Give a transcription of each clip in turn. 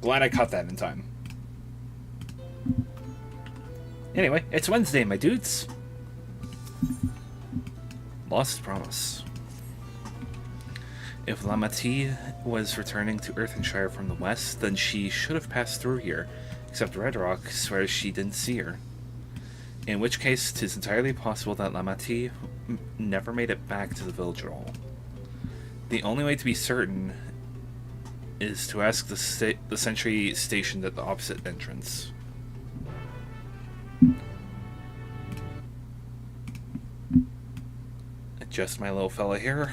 Glad I caught that in time. Anyway, it's Wednesday, my dudes. Lost Promise. If Lamat was returning to Earthenshire from the west, then she should have passed through here, except Red Rock swears she didn't see her. In which case, 'tis entirely possible that Lamat never made it back to the village at all. The only way to be certain is to ask the sentry stationed at the opposite entrance. Adjust my little fella here.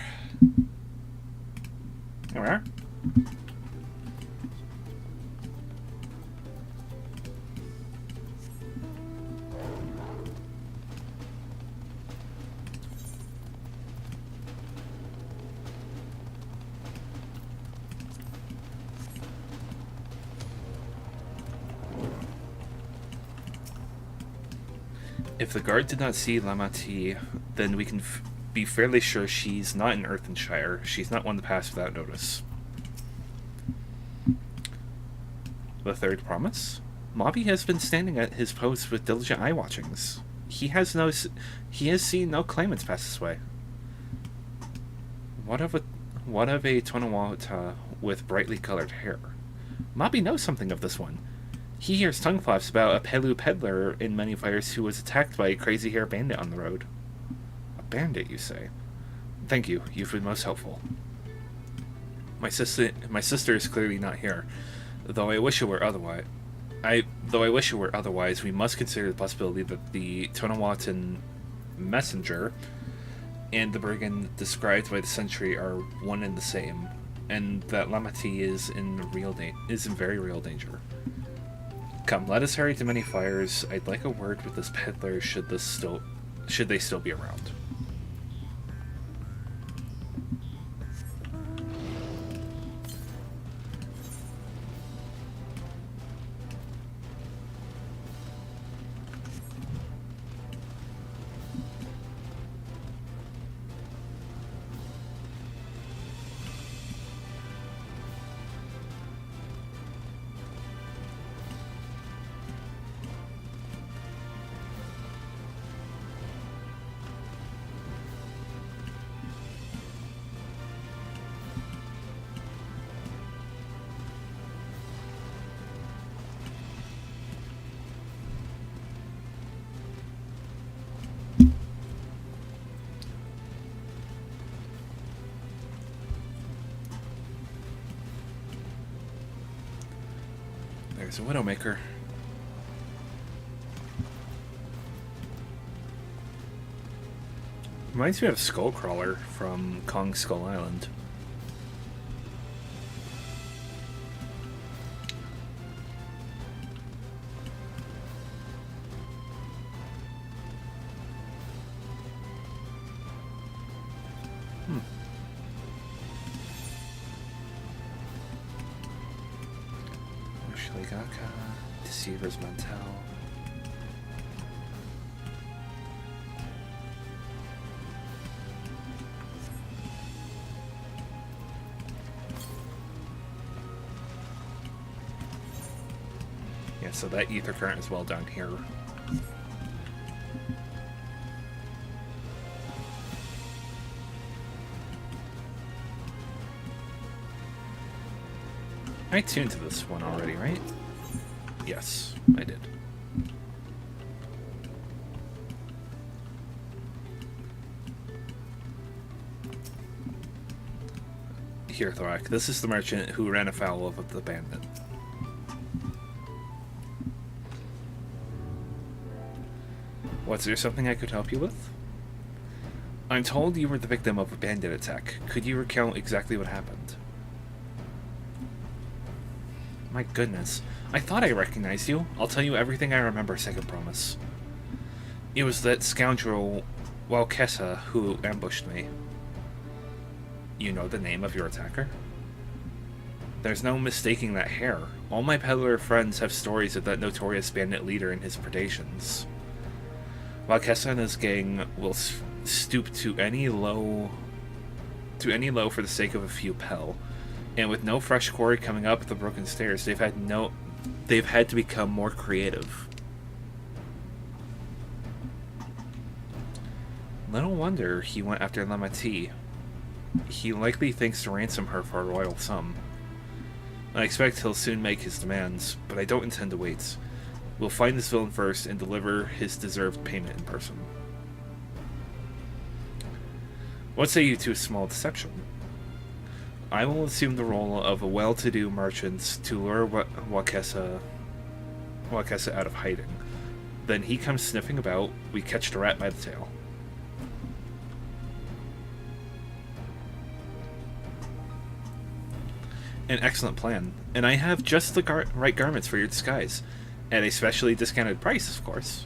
There we are. If the guard did not see Lamat, then we can be fairly sure she's not in Earthenshire. She's not one to pass without notice. The third promise? Mobby has been standing at his post with diligent eye watchings. He has seen no claimants pass this way. What of a Tonawata with brightly colored hair? Mobby knows something of this one. He hears tongue flaps about a Pelu peddler in many fires who was attacked by a crazy hair bandit on the road. A bandit, you say? Thank you. You've been most helpful. My sister is clearly not here, though I wish it were otherwise. We must consider the possibility that the Tonawatan messenger and the brigand described by the sentry are one and the same, and that Lamat is in very real danger. Come, let us hurry to many fires. I'd like a word with this peddler should they still be around. There's a Widowmaker. Reminds me of Skullcrawler from Kong Skull Island. Deceiver's Mantel. Yeah, so that ether current is well down here. I tuned to this one already, right? Yes, I did. Here, Thorak, this is the merchant who ran afoul of the bandit. Was there something I could help you with? I'm told you were the victim of a bandit attack. Could you recount exactly what happened? My goodness. I thought I recognized you. I'll tell you everything I remember, second promise. It was that scoundrel Walkessa who ambushed me. You know the name of your attacker? There's no mistaking that hair. All my peddler friends have stories of that notorious bandit leader and his predations. Walkessa and his gang will stoop to any low for the sake of a few pel. And with no fresh quarry coming up the broken stairs, they've had to become more creative. Little wonder he went after Lamat. He likely thinks to ransom her for a royal sum. I expect he'll soon make his demands, but I don't intend to wait. We'll find this villain first and deliver his deserved payment in person. What say you to a small deception? I will assume the role of a well-to-do merchant to lure Wakesa out of hiding. Then he comes sniffing about, we catch the rat by the tail. An excellent plan, and I have just the right garments for your disguise. At a specially discounted price, of course.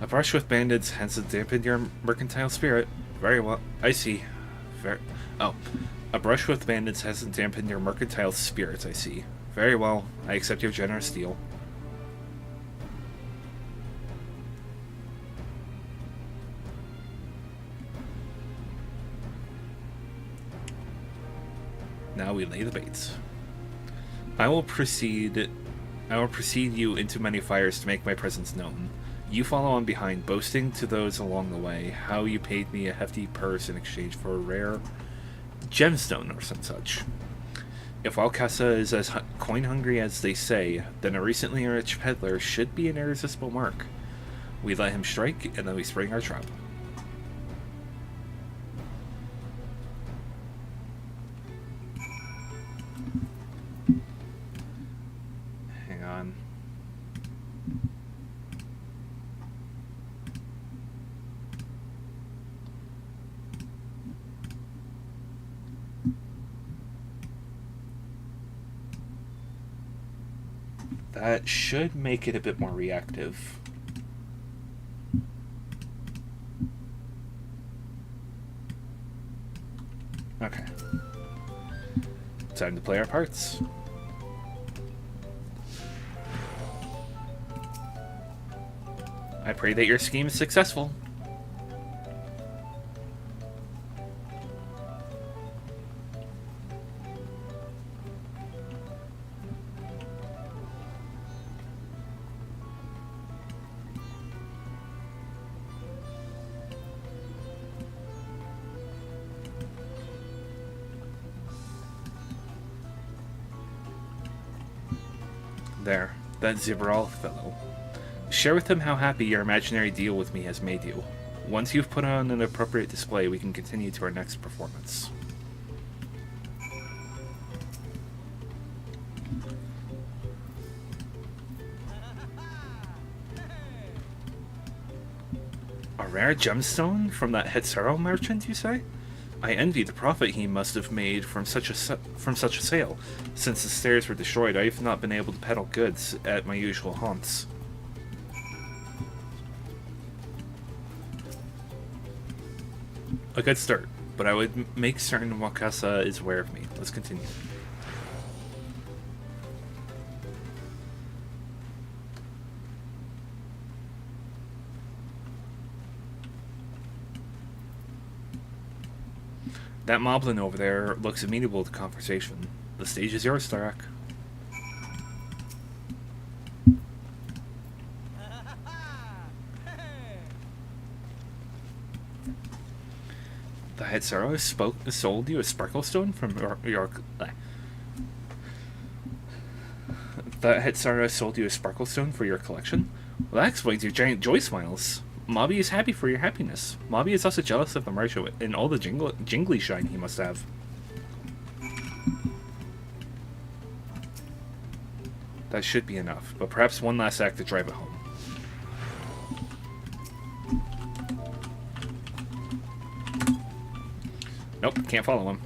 A brush with bandits has dampened your mercantile spirit. Very well. I see. A brush with bandits hasn't dampened your mercantile spirits, I see. Very well. I accept your generous deal. Now we lay the baits. I will precede you into many fires to make my presence known. You follow on behind, boasting to those along the way how you paid me a hefty purse in exchange for a rare gemstone or some such. If Wakesa is as coin-hungry as they say, then a recently rich peddler should be an irresistible mark. We let him strike, and then we spring our trap. Hang on. That should make it a bit more reactive. Okay. Time to play our parts. I pray that your scheme is successful. There, that Zibral fellow. Share with him how happy your imaginary deal with me has made you. Once you've put on an appropriate display, we can continue to our next performance. A rare gemstone from that Hetsuro merchant, you say? I envy the profit he must have made from such a sale. Since the stairs were destroyed, I have not been able to peddle goods at my usual haunts. A good start, but I would make certain Wakesa is aware of me. Let's continue. That moblin over there looks amenable to conversation. The stage is yours, Starak. The Hetsuro sold you a Sparklestone from your The Hetsuro sold you a Sparklestone for your collection? Well, that explains your giant joy smiles. Mobby is happy for your happiness. Mobby is also jealous of the merchant and all the jingly shine he must have. That should be enough, but perhaps one last act to drive it home. Nope, can't follow him.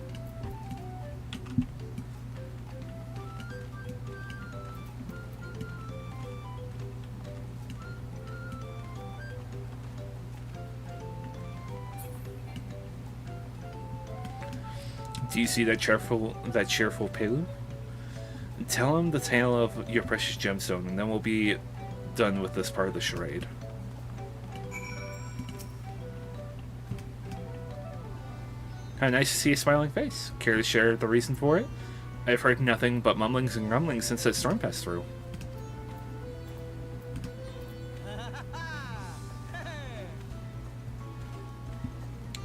Do you see that cheerful Pelu? Tell him the tale of your precious gemstone, and then we'll be done with this part of the charade. How nice to see a smiling face. Care to share the reason for it? I've heard nothing but mumblings and grumblings since that storm passed through.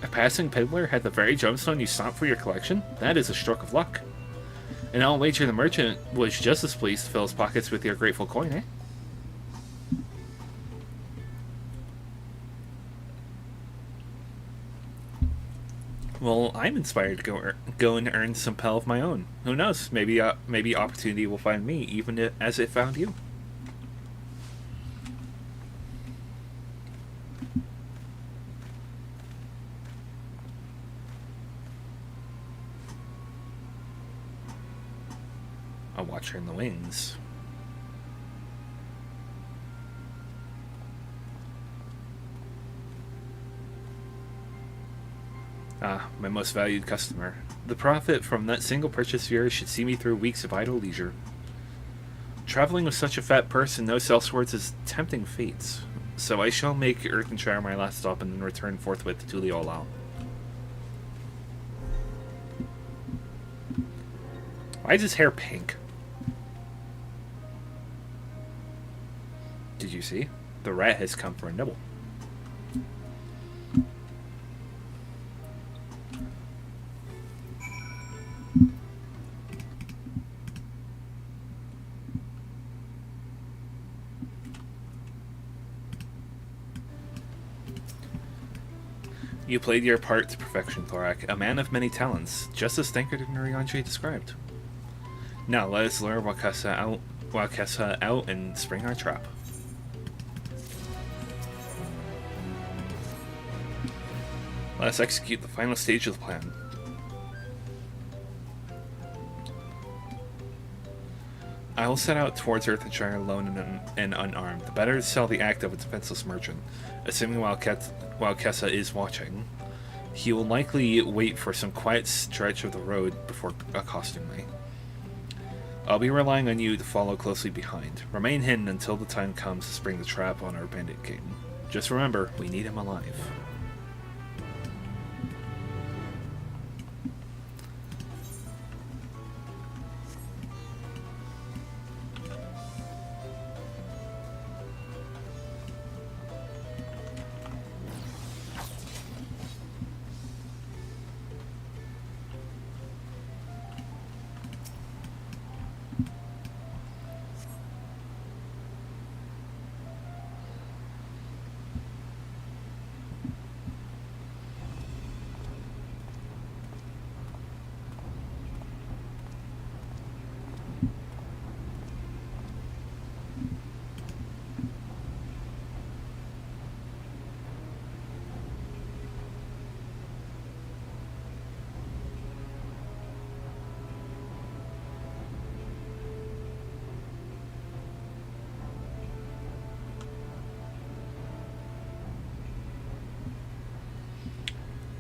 A passing peddler had the very gemstone you sought for your collection? That is a stroke of luck. And I'll wager the merchant was just as pleased to fill his pockets with your grateful coin, eh? Well, I'm inspired to go and earn some pel of my own. Who knows? Maybe opportunity will find me, even as it found you. A watcher in the wings. Ah, my most valued customer. The profit from that single purchase of yours should see me through weeks of idle leisure. Traveling with such a fat purse and no sellswords is tempting fates, so I shall make Earthenshire my last stop and then return forthwith to Liolao. Why is his hair pink? Did you see? The rat has come for a nibble. You played your part to perfection, Thorak, a man of many talents, just as Tankard and Rianji described. Now let us lure Wakesa out and spring our trap. Let us execute the final stage of the plan. I will set out towards Earthenshire alone and unarmed, the better to sell the act of a defenseless merchant. Assuming while Kessa is watching, he will likely wait for some quiet stretch of the road before accosting me. I'll be relying on you to follow closely behind. Remain hidden until the time comes to spring the trap on our bandit king. Just remember, we need him alive.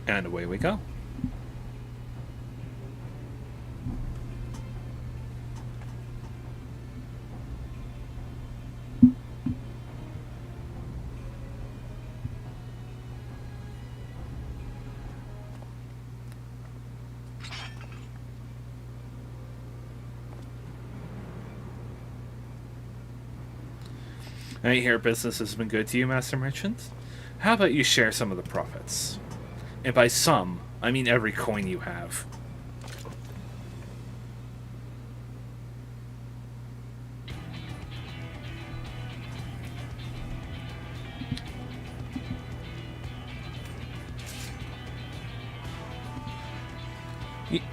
And away we go. I hear business has been good to you, Master Merchant. How about you share some of the profits? And by some, I mean every coin you have.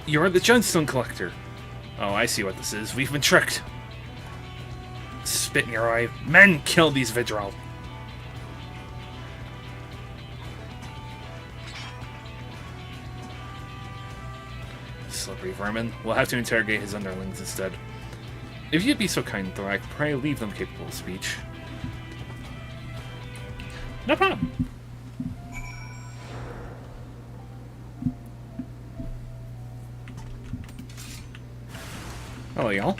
You're the gemstone collector. Oh, I see what this is. We've been tricked. Spit in your eye. Men, kill these Vidral. Slippery vermin. We'll have to interrogate his underlings instead. If you'd be so kind, Thorak, pray leave them capable of speech. No problem. Hello, y'all.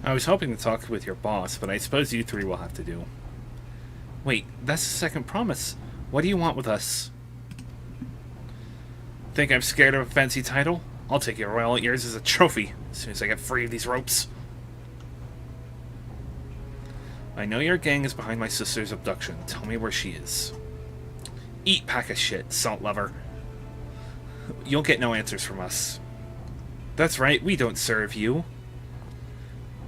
I was hoping to talk with your boss, but I suppose you three will have to do. Wait, that's the second promise. What do you want with us? Think I'm scared of a fancy title? I'll take your royal ears as a trophy as soon as I get free of these ropes. I know your gang is behind my sister's abduction. Tell me where she is. Eat pack of shit, salt lover. You'll get no answers from us. That's right, we don't serve you.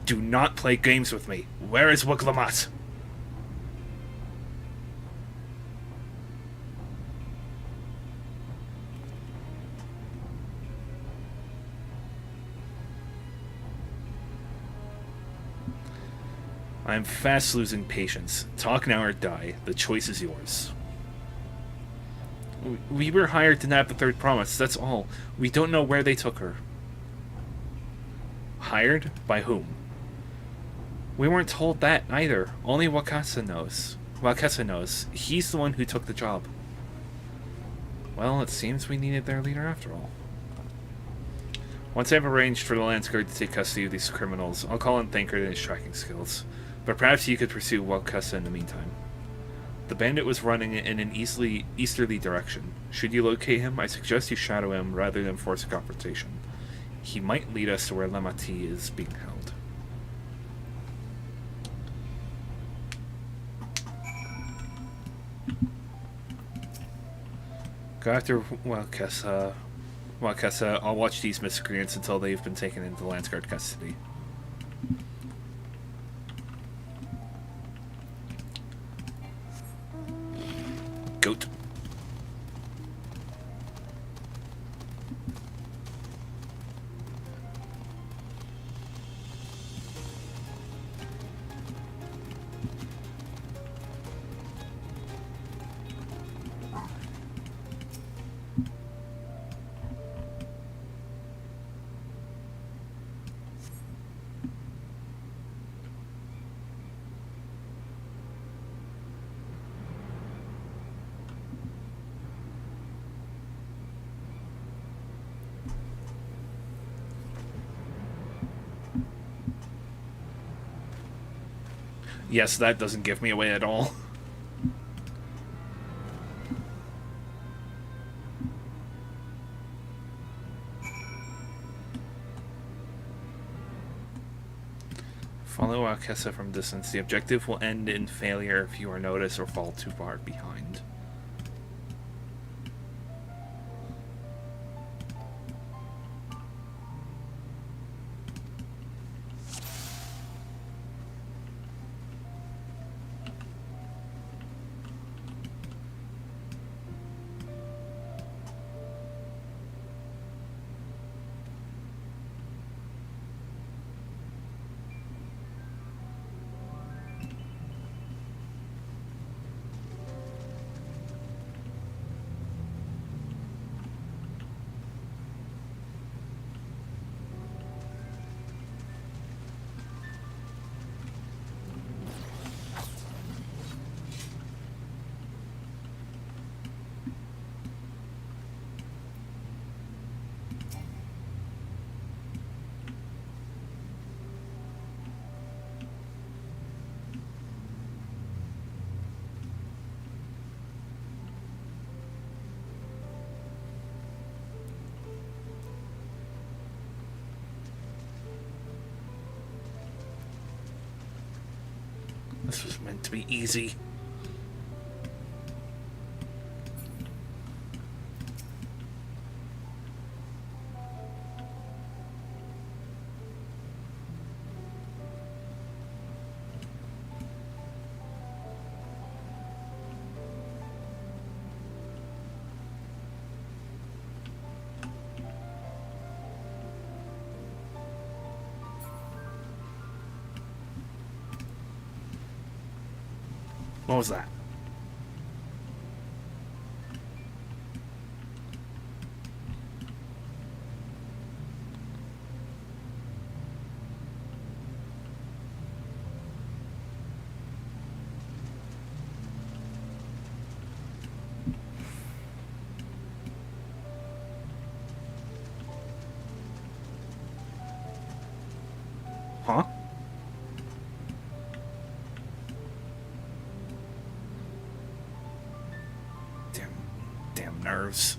Do not play games with me. Where is Wuk Lamat? I'm fast losing patience. Talk now or die. The choice is yours. We were hired to nab the third promise, that's all. We don't know where they took her. Hired? By whom? We weren't told that either. Only Wakasa knows. Wakasa knows. He's the one who took the job. Well, it seems we needed their leader after all. Once I've arranged for the Lance Guard to take custody of these criminals, I'll call on Thanker and his tracking skills. But perhaps you could pursue Wakasa in the meantime. The bandit was running in an easterly direction. Should you locate him, I suggest you shadow him rather than force a confrontation. He might lead us to where Lamati is being held. Go after Wakasa. I'll watch these miscreants until they've been taken into Lance Guard custody. Goat. Yes, that doesn't give me away at all. Follow Akessa from distance. The objective will end in failure if you are noticed or fall too far behind. This was meant to be easy. What was that? Huh? nerves.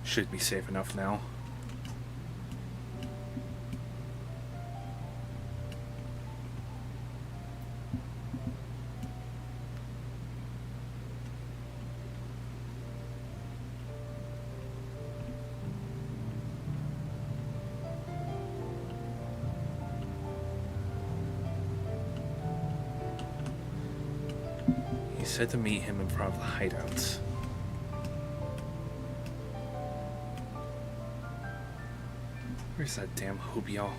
Should be safe enough now. He said to meet him in front of the hideouts. Where's that damn Hubio?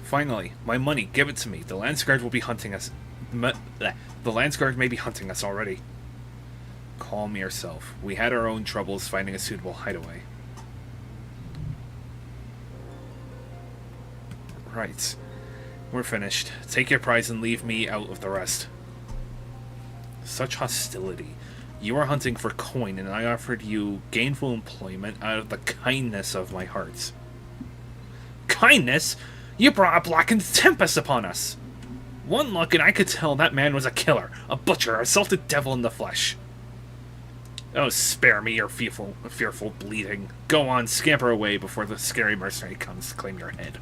Finally, my money, give it to me. The Landsguard will be hunting us. The Landsguard may be hunting us already. Calm yourself. We had our own troubles finding a suitable hideaway. Right. We're finished. Take your prize and leave me out of the rest. Such hostility. You are hunting for coin, and I offered you gainful employment out of the kindness of my heart. Kindness? You brought a blackened tempest upon us! One look and I could tell that man was a killer, a butcher, a salted devil in the flesh. Oh, spare me your fearful bleating. Go on, scamper away before the scary mercenary comes to claim your head.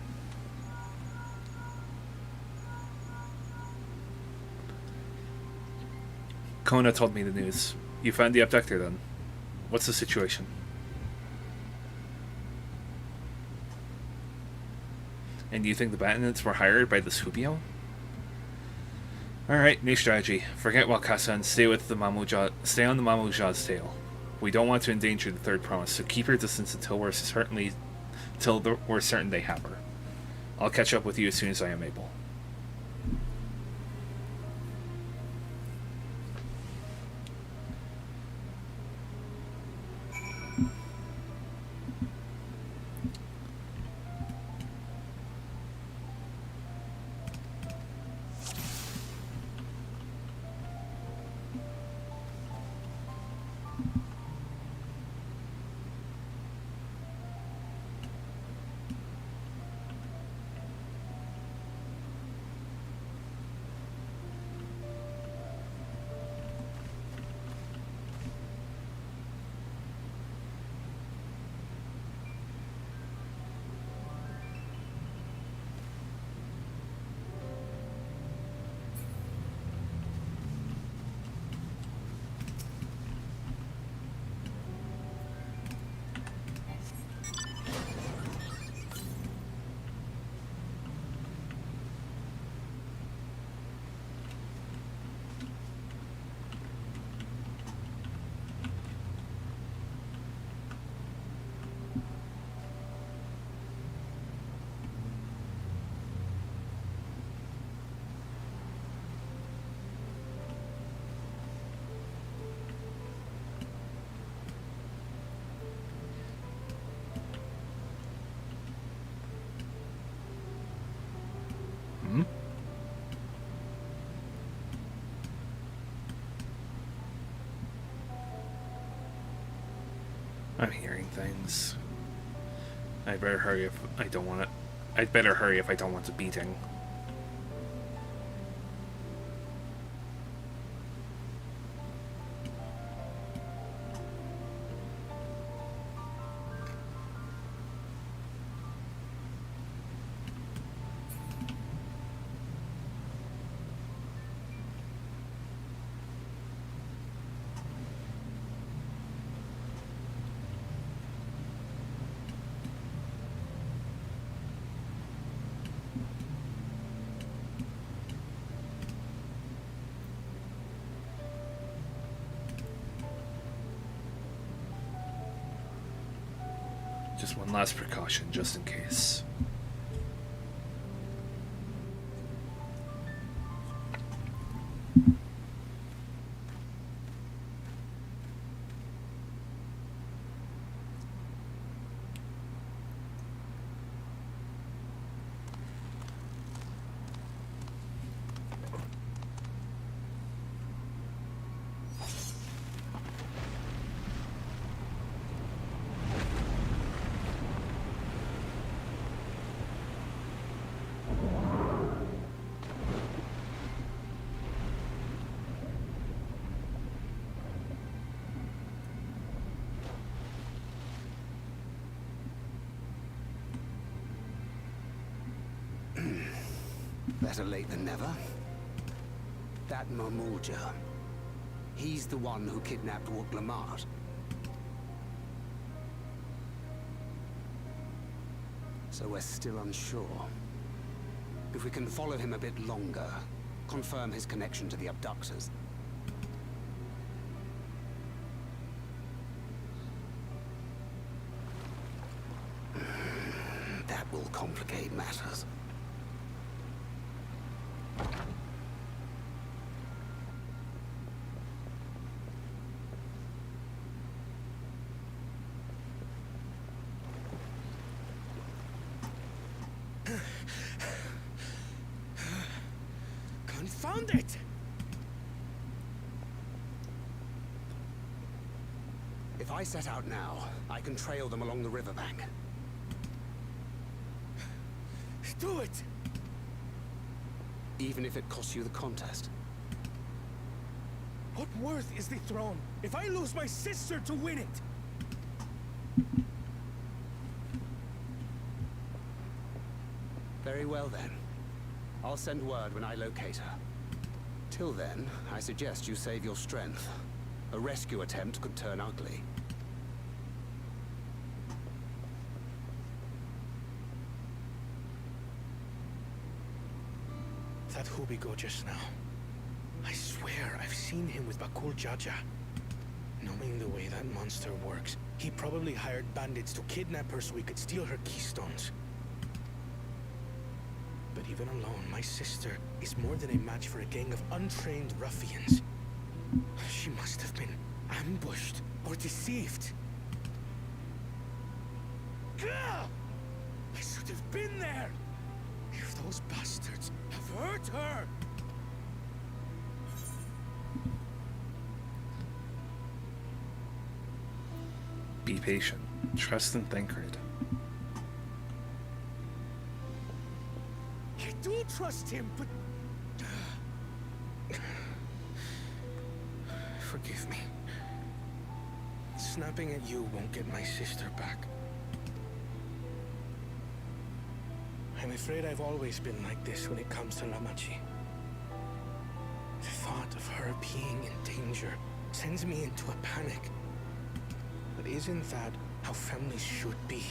Kona told me the news. You found the abductor then. What's the situation? And do you think the bandits were hired by the Hubio? Alright, new strategy. Forget Wakasa and stay on the Mamuja's tail. We don't want to endanger the third promise, so keep your distance until we're certain they have her. I'll catch up with you as soon as I am able. I'm hearing things. I'd better hurry if I don't want it. I'd better hurry if I don't want a beating. Just one last precaution, just in case. Better late than never. That Mamulja. He's the one who kidnapped Wuk Lamat. So we're still unsure. If we can follow him a bit longer, confirm his connection to the abductors. That will complicate matters. Confound it! If I set out now, I can trail them along the riverbank. Do it! Even if it costs you the contest. What worth is the throne if I lose my sister to win it? Very well then. I'll send word when I locate her. Till then, I suggest you save your strength. A rescue attempt could turn ugly. That Hubigo just now. I swear I've seen him with Bakul Jaja. Knowing the way that monster works, he probably hired bandits to kidnap her so he could steal her keystones. But even alone, my sister is more than a match for a gang of untrained ruffians. She must have been ambushed or deceived. Gah! I should have been there! If those bastards have hurt her! Be patient. Trust in Thancred. I do trust him, but... Forgive me. Snapping at you won't get my sister back. I'm afraid I've always been like this when it comes to Lamachi. The thought of her being in danger sends me into a panic. But isn't that how families should be?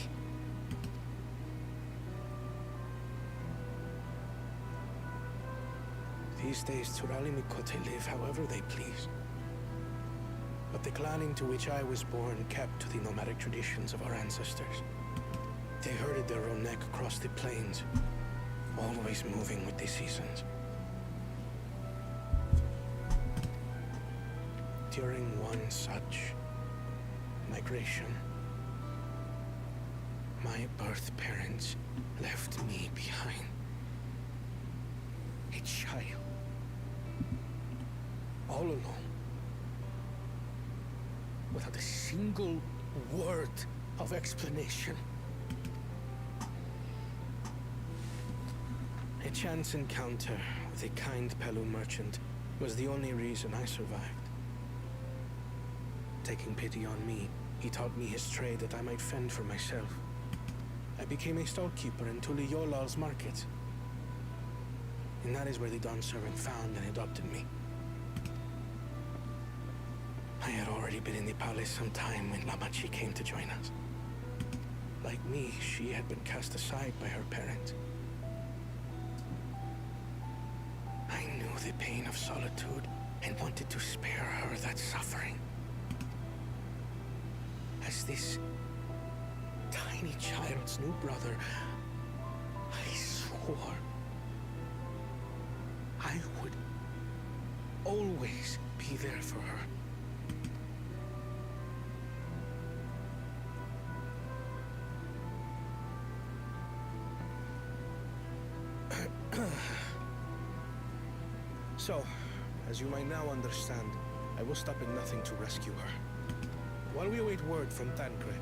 These days, Turali Mikote live however they please. But the clan into which I was born kept to the nomadic traditions of our ancestors. They herded their own neck across the plains, always moving with the seasons. During one such migration, my birth parents left me behind. A child. All alone. Without a single word of explanation. A chance encounter with a kind Pelu merchant was the only reason I survived. Taking pity on me, he taught me his trade that I might fend for myself. I became a storekeeper in Tuliyolal's market. And that is where the Dawn servant found and adopted me. I had already been in the palace some time when Lamachi came to join us. Like me, she had been cast aside by her parents. I knew the pain of solitude and wanted to spare her that suffering. As this tiny child's new brother, I swore I would always be there for her. So, as you might now understand, I will stop at nothing to rescue her. While we await word from Dawntrail,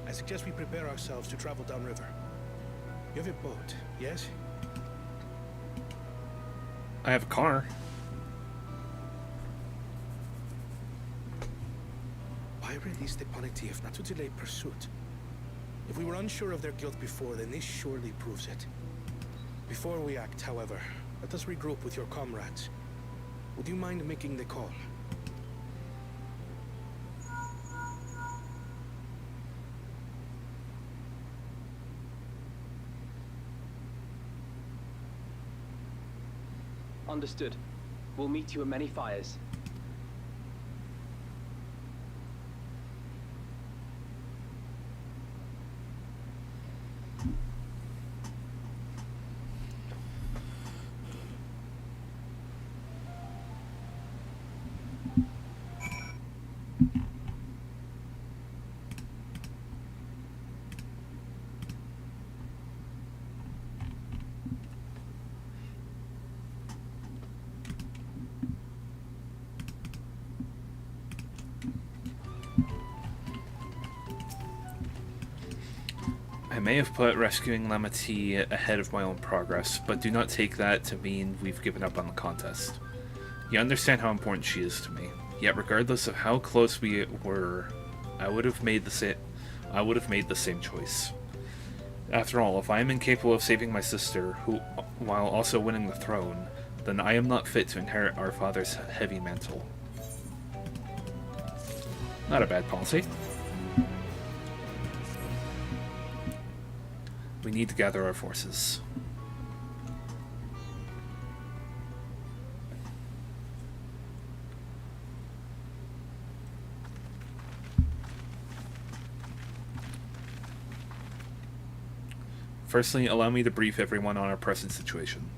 I suggest we prepare ourselves to travel downriver. You have a boat, yes? I have a car. Pirate is the punitive not to delay pursuit. If we were unsure of their guilt before, then this surely proves it. Before we act, however, let us regroup with your comrades. Would you mind making the call? Understood. We'll meet you at many fires. I may have put rescuing Lamat ahead of my own progress, but do not take that to mean we've given up on the contest. You understand how important she is to me. Yet regardless of how close we were, I would have made the same choice. After all, if I am incapable of saving my sister, while also winning the throne, then I am not fit to inherit our father's heavy mantle. Not a bad policy. We need to gather our forces. Firstly, allow me to brief everyone on our present situation.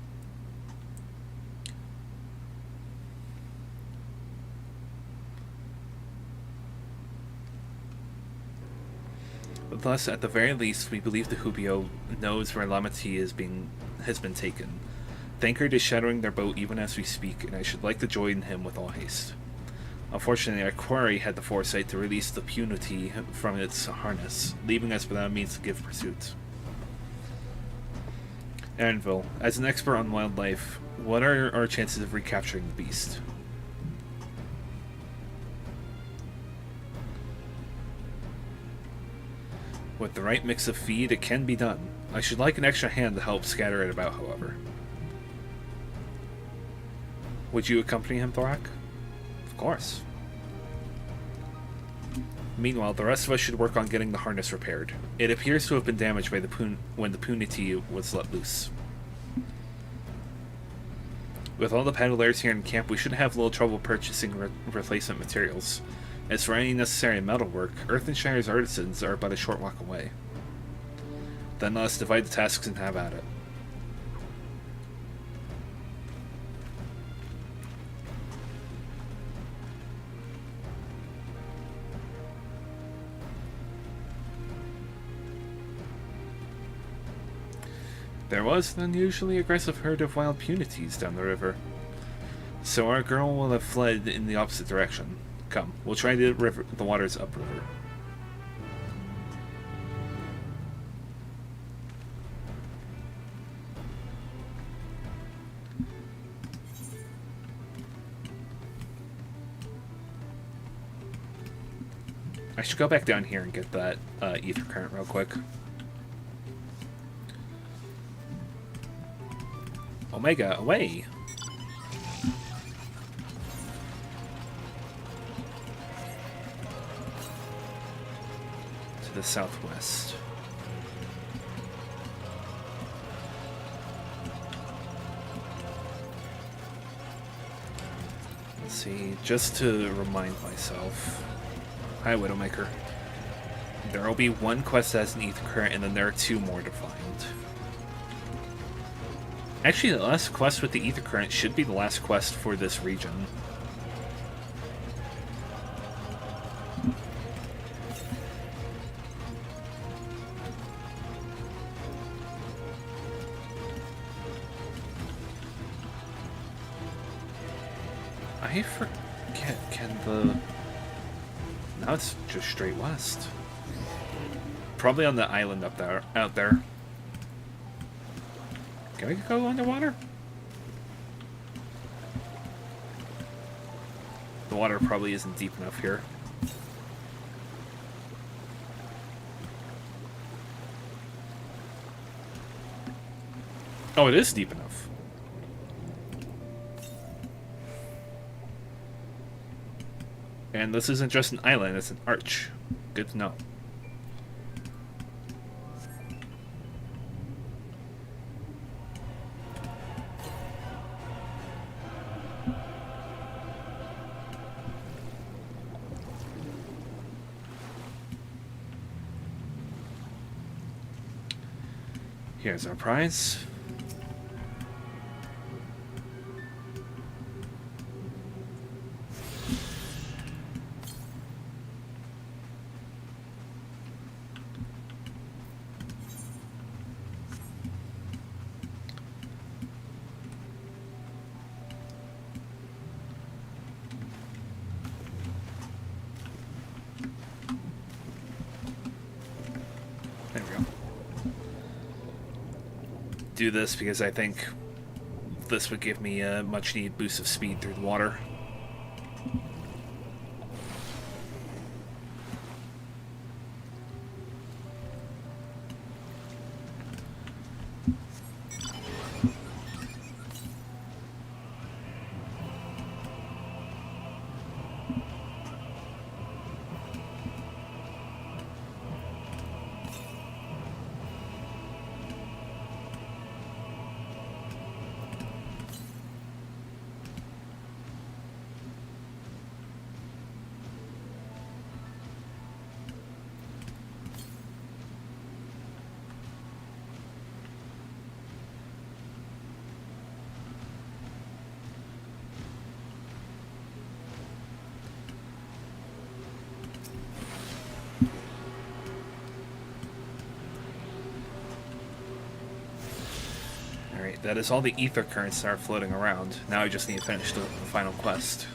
Thus, at the very least, we believe the Hubio knows where Lamat has been taken. Thankard is shattering their boat even as we speak, and I should like to join him with all haste. Unfortunately, our quarry had the foresight to release the punity from its harness, leaving us without means to give pursuit. Aaronville, as an expert on wildlife, what are our chances of recapturing the beast? With the right mix of feed, it can be done. I should like an extra hand to help scatter it about, however. Would you accompany him, Thorak? Of course. Meanwhile, the rest of us should work on getting the harness repaired. It appears to have been damaged by when the punity was let loose. With all the paddlers here in camp, we should have little trouble purchasing replacement materials. As for any necessary metalwork, Earthenshire's artisans are but a short walk away. Then let us divide the tasks and have at it. There was an unusually aggressive herd of wild punities down the river, so our girl will have fled in the opposite direction. Come, we'll try the waters upriver. I should go back down here and get that ether current real quick. Omega, away! To the southwest. Let's see, just to remind myself. Hi, Widowmaker. There will be one quest that has an ether current, and then there are 2 more to find. Actually, the last quest with the ether current should be the last quest for this region. I forget, now it's just straight west. Probably on the island out there. Can we go underwater? The water probably isn't deep enough here. Oh, it is deep enough. And this isn't just an island, it's an arch. Good to know. Here's our prize. There we go. Do this because I think this would give me a much needed boost of speed through the water. Alright, that is all the ether currents that are floating around. Now I just need to finish the final quest.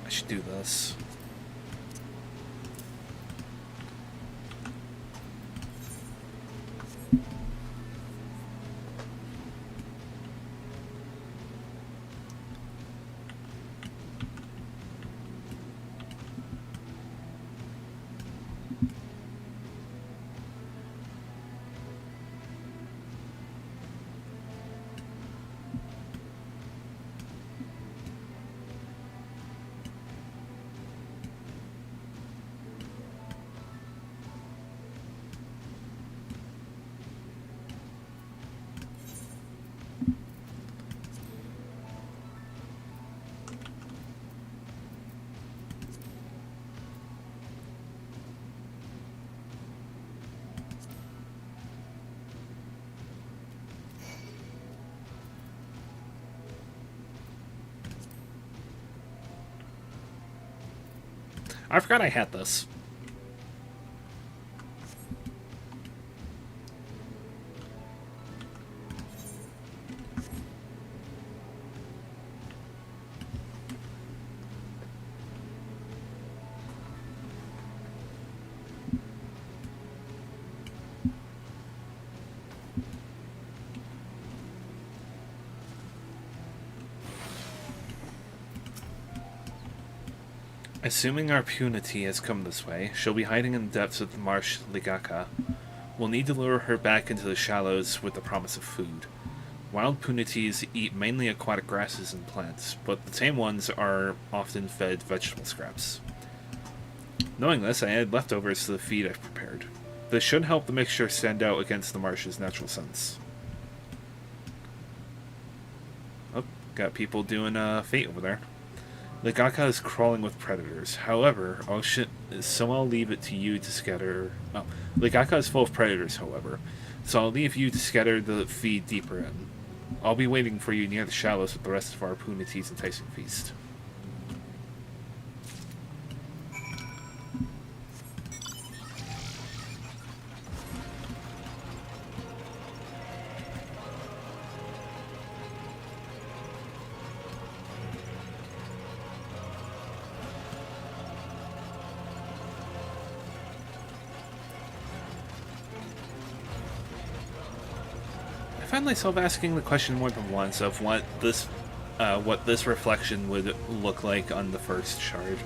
I should do this. I forgot I had this. Assuming our Punity has come this way, she'll be hiding in the depths of the marsh Ligaka. We'll need to lure her back into the shallows with the promise of food. Wild Punities eat mainly aquatic grasses and plants, but the tame ones are often fed vegetable scraps. Knowing this, I added leftovers to the feed I've prepared. This should help the mixture stand out against the marsh's natural scents. Oh, Got people doing fate over there. Ligaka is crawling with predators. However, I'll leave it to you to scatter. Oh, Ligaka is full of predators, however, so I'll leave you to scatter the feed deeper in. I'll be waiting for you near the shallows with the rest of our Puniti's enticing feast. I find myself asking the question more than once of what this reflection would look like on the first shard.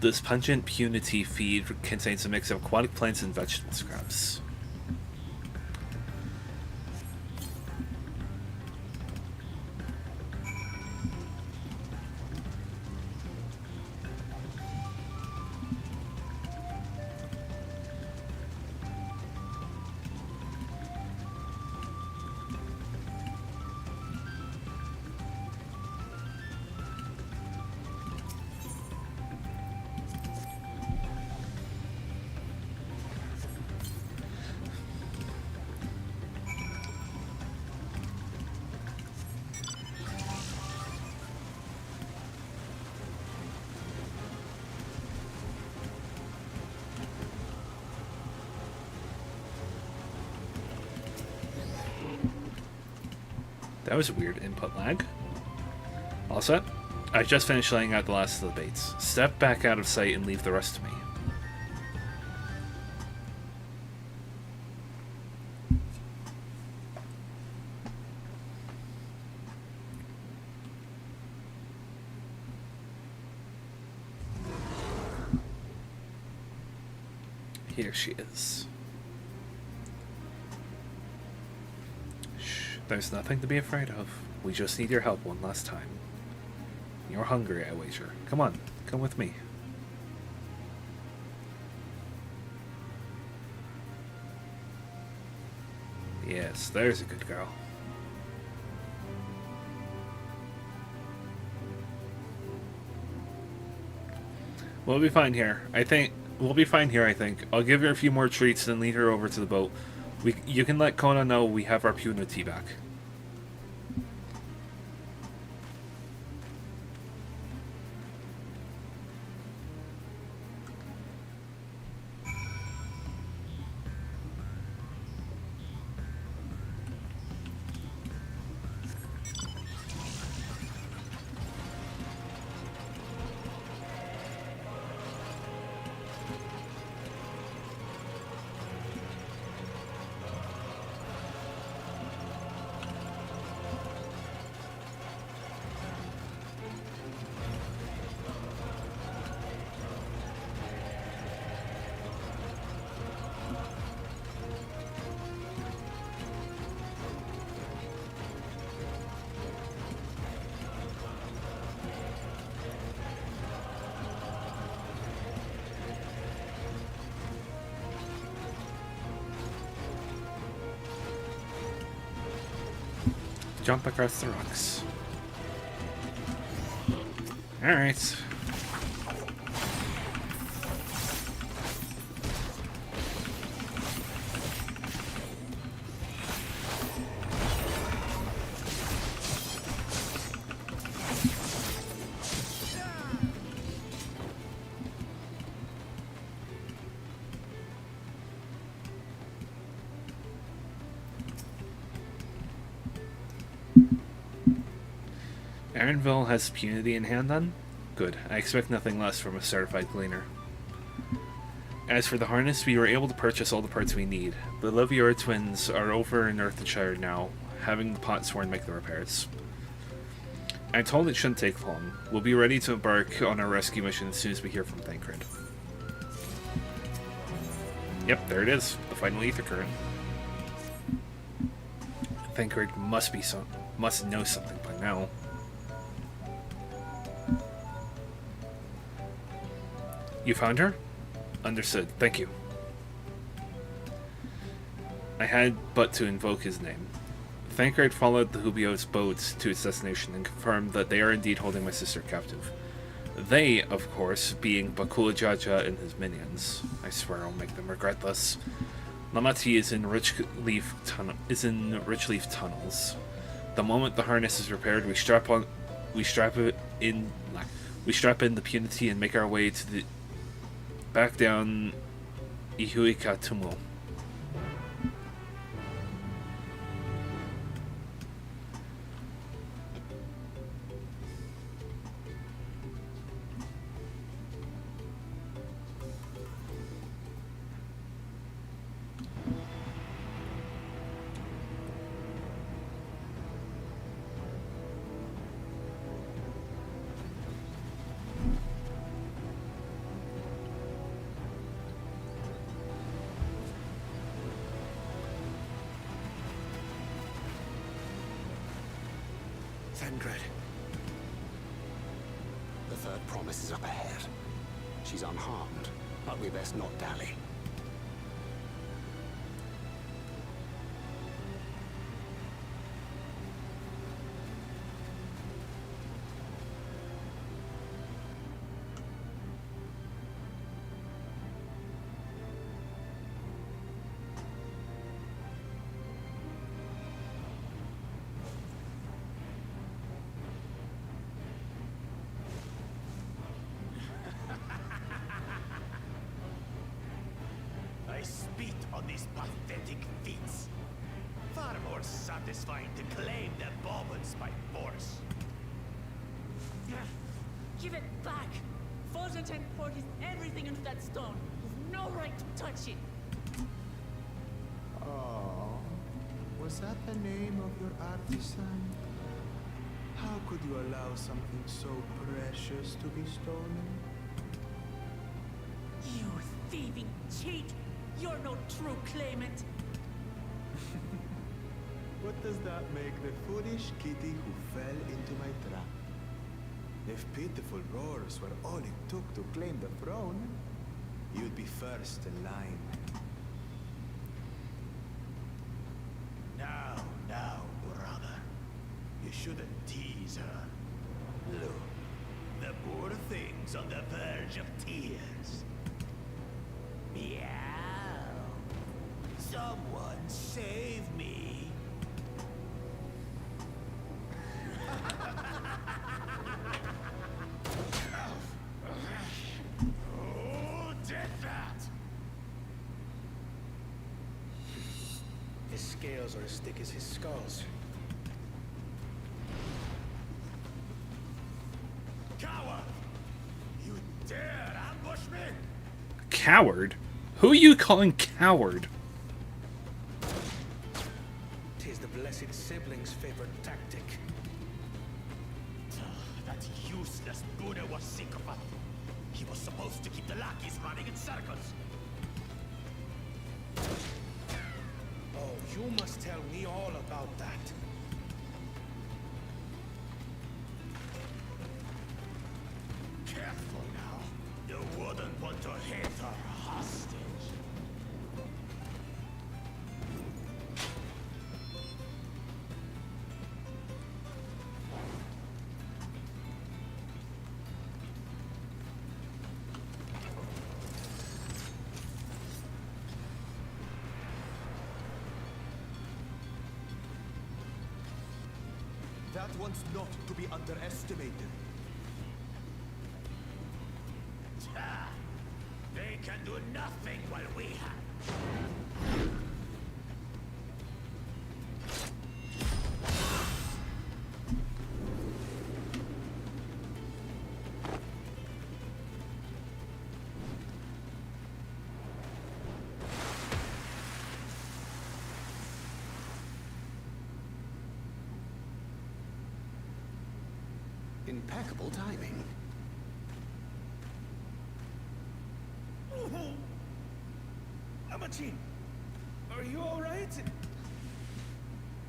This pungent punity feed contains a mix of aquatic plants and vegetable scraps. That was a weird input lag. All set? I just finished laying out the last of the baits. Step back out of sight and leave the rest to me. Here she is. There's nothing to be afraid of. We just need your help one last time. You're hungry, I wager. Come on, come with me. Yes, there's a good girl. We'll be fine here. We'll be fine here, I think. I'll give her a few more treats, then lead her over to the boat. You can let Kona know we have our punity back. Jump across the rocks. Alright. Aaronville has punity in hand then? Good. I expect nothing less from a certified gleaner. As for the harness, we were able to purchase all the parts we need. The Levior twins are over in Earthenshire now, having the pot sworn make the repairs. I'm told it shouldn't take long. We'll be ready to embark on our rescue mission as soon as we hear from Thancred. Yep, there it is. The final ether current. Thancred must know something by now. You found her? Understood. Thank you. I had but to invoke his name. Thancred followed the Hubio's boat to its destination and confirmed that they are indeed holding my sister captive. They, of course, being Bakula Jaja and his minions. I swear I'll make them regret this. Lamati is in Richleaf tunnels. The moment the harness is repaired, we strap in the Punity and make our way to the back down Ihuika Tumul. Thancred. The third promise is up ahead. She's unharmed, but we best not dally. I spit on these pathetic feats. Far more satisfying to claim their baubles by force. Give it back! Forzenten poured his everything into that stone. You've no right to touch it. Oh, was that the name of your artisan? How could you allow something so precious to be stolen? You thieving cheat! You're no true claimant. What does that make the foolish kitty who fell into my trap? If pitiful roars were all it took to claim the throne, you'd be first in line. Now, brother. You shouldn't tease her. Look, the poor thing's on the verge of tears. Meow. Someone save me. Oh, dead rat! His scales are as thick as his skulls. Coward! You dare ambush me? Coward? Who are you calling coward? 'Tis the blessed sibling's favorite tactic. That useless Buddha was sycophant. He was supposed to keep the lackeys running in circles. Oh, you must tell me all about that. Careful now. You wouldn't want to hit her hostage. That one's not to be underestimated. Ha! They can do nothing while we have. Impeccable timing. Amachin, are you all right?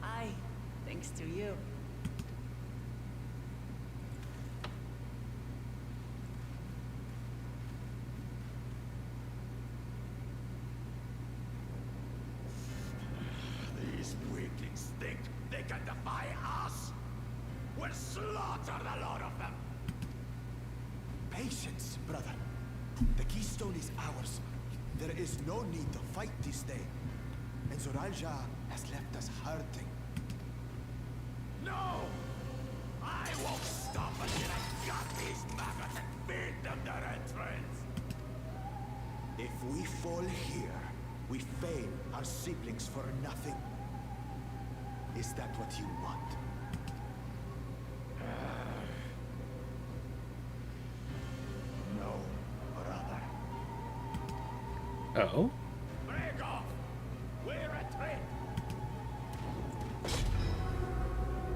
Aye, thanks to you. These weaklings think they can defy us. We'll slaughter the lot of them. Patience, brother. The keystone is ours. There is no need to fight this day. And Zoralja has left us hurting. No! I won't stop until I got these maggots and feed them their entrails. If we fall here, we fail our siblings for nothing. Is that what you want? No, brother. Oh? Break off! We're a threat!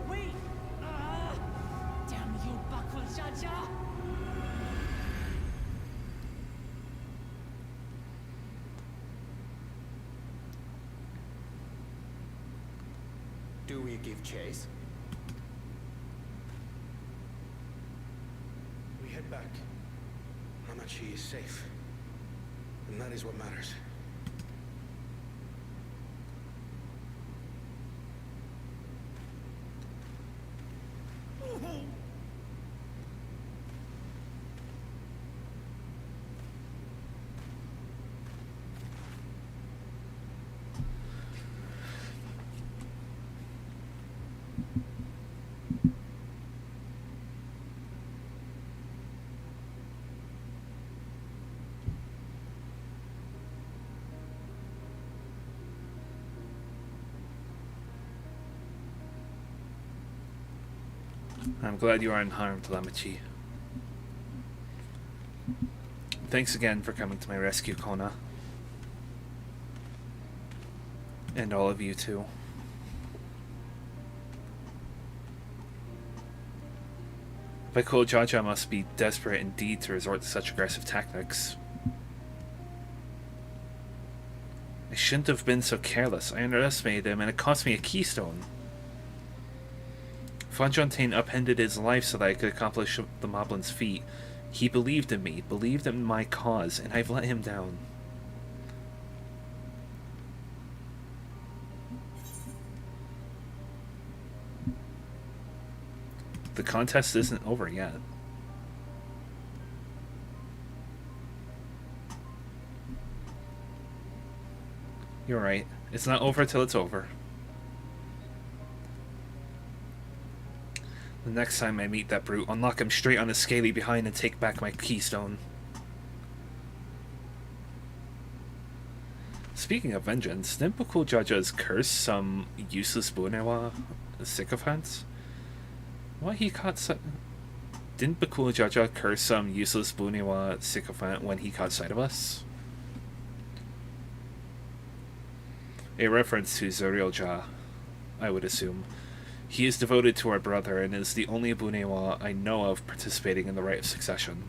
Wait! Damn you, Bakul Jaja! Do we give chase? We head back. Hamachi is safe. And that is what matters. I'm glad you are unharmed, Lamachi. Thanks again for coming to my rescue, Kona. And all of you too. Bakul Jaja must be desperate indeed to resort to such aggressive tactics. I shouldn't have been so careless. I underestimated him and it cost me a keystone. Fonjontaine upended his life so that I could accomplish the Moblin's feat. He believed in me, believed in my cause, and I've let him down. The contest isn't over yet. You're right. It's not over till it's over. The next time I meet that brute, I'll knock him straight on his scaly behind and take back my keystone. Speaking of vengeance, didn't Bakul Jaja's curse some useless Bunewa sycophants? Why he caught Didn't Bakul Jaja curse some useless Bunewa sycophant when he caught sight of us? A reference to Zorilja, I would assume. He is devoted to our brother and is the only Bunewa I know of participating in the rite of succession.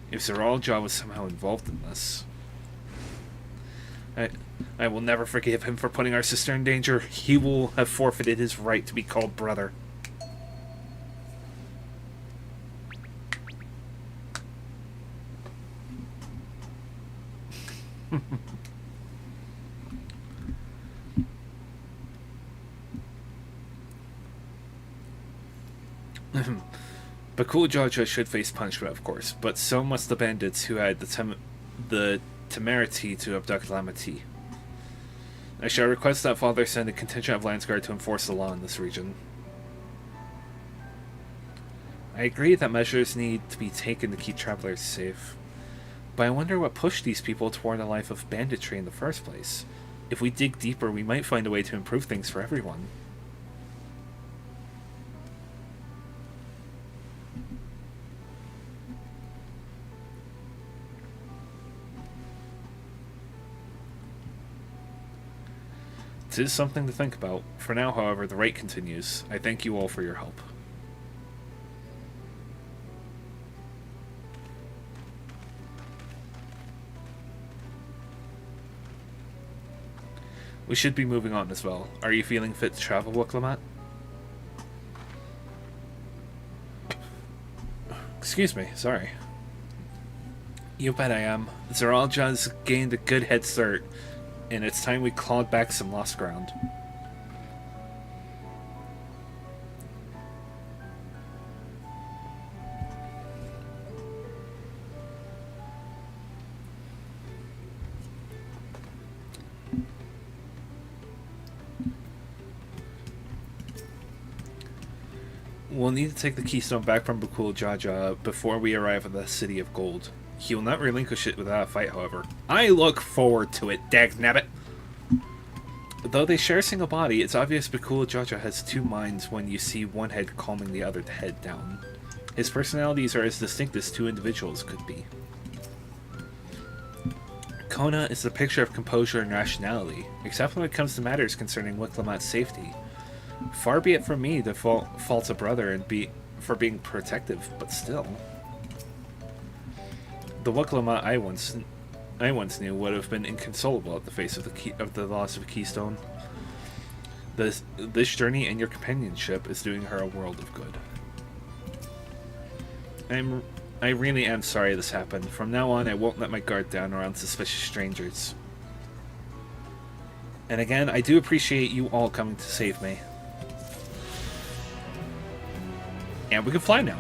If Zorilja was somehow involved in this, I will never forgive him for putting our sister in danger. He will have forfeited his right to be called brother. Bakul Jaja should face punishment, of course, but so must the bandits who had the temerity to abduct Lamati. I shall request that Father send a contingent of Landsguard to enforce the law in this region. I agree that measures need to be taken to keep travelers safe, but I wonder what pushed these people toward a life of banditry in the first place. If we dig deeper, we might find a way to improve things for everyone. It is something to think about. For now, however, the raid continues. I thank you all for your help. We should be moving on as well. Are you feeling fit to travel, Wuk Lamat? Excuse me, sorry. You bet I am. Zeralja's gained a good head start, and it's time we clawed back some lost ground. We'll need to take the keystone back from Bukul Jaja before we arrive at the City of Gold. He will not relinquish it without a fight, however. I look forward to it, dagnabbit! Though they share a single body, it's obvious Bukul Jaja has two minds when you see one head calming the other head down. His personalities are as distinct as two individuals could be. Kona is the picture of composure and rationality, except when it comes to matters concerning Wuk Lamat's safety. Far be it from me to fault a brother for being protective, but still. The Wuk Lamat I once knew would have been inconsolable at the face of the loss of a keystone. This journey and your companionship is doing her a world of good. I really am sorry this happened. From now on, I won't let my guard down around suspicious strangers. And again, I do appreciate you all coming to save me. And we can fly now.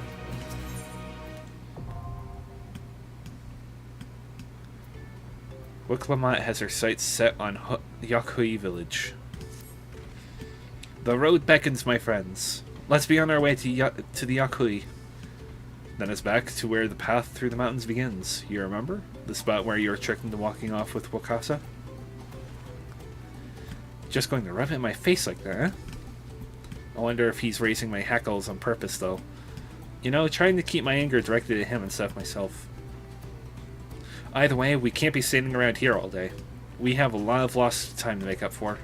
Wuk Lamat has her sights set on Yakhui village. The road beckons, my friends. Let's be on our way to the Yakhui. Then it's back to where the path through the mountains begins. You remember? The spot where you were tricked into walking off with Wakasa? Just going to rub it in my face like that, huh? I wonder if he's raising my hackles on purpose, though. You know, trying to keep my anger directed at him instead of myself. Either way, we can't be standing around here all day. We have a lot of lost time to make up for.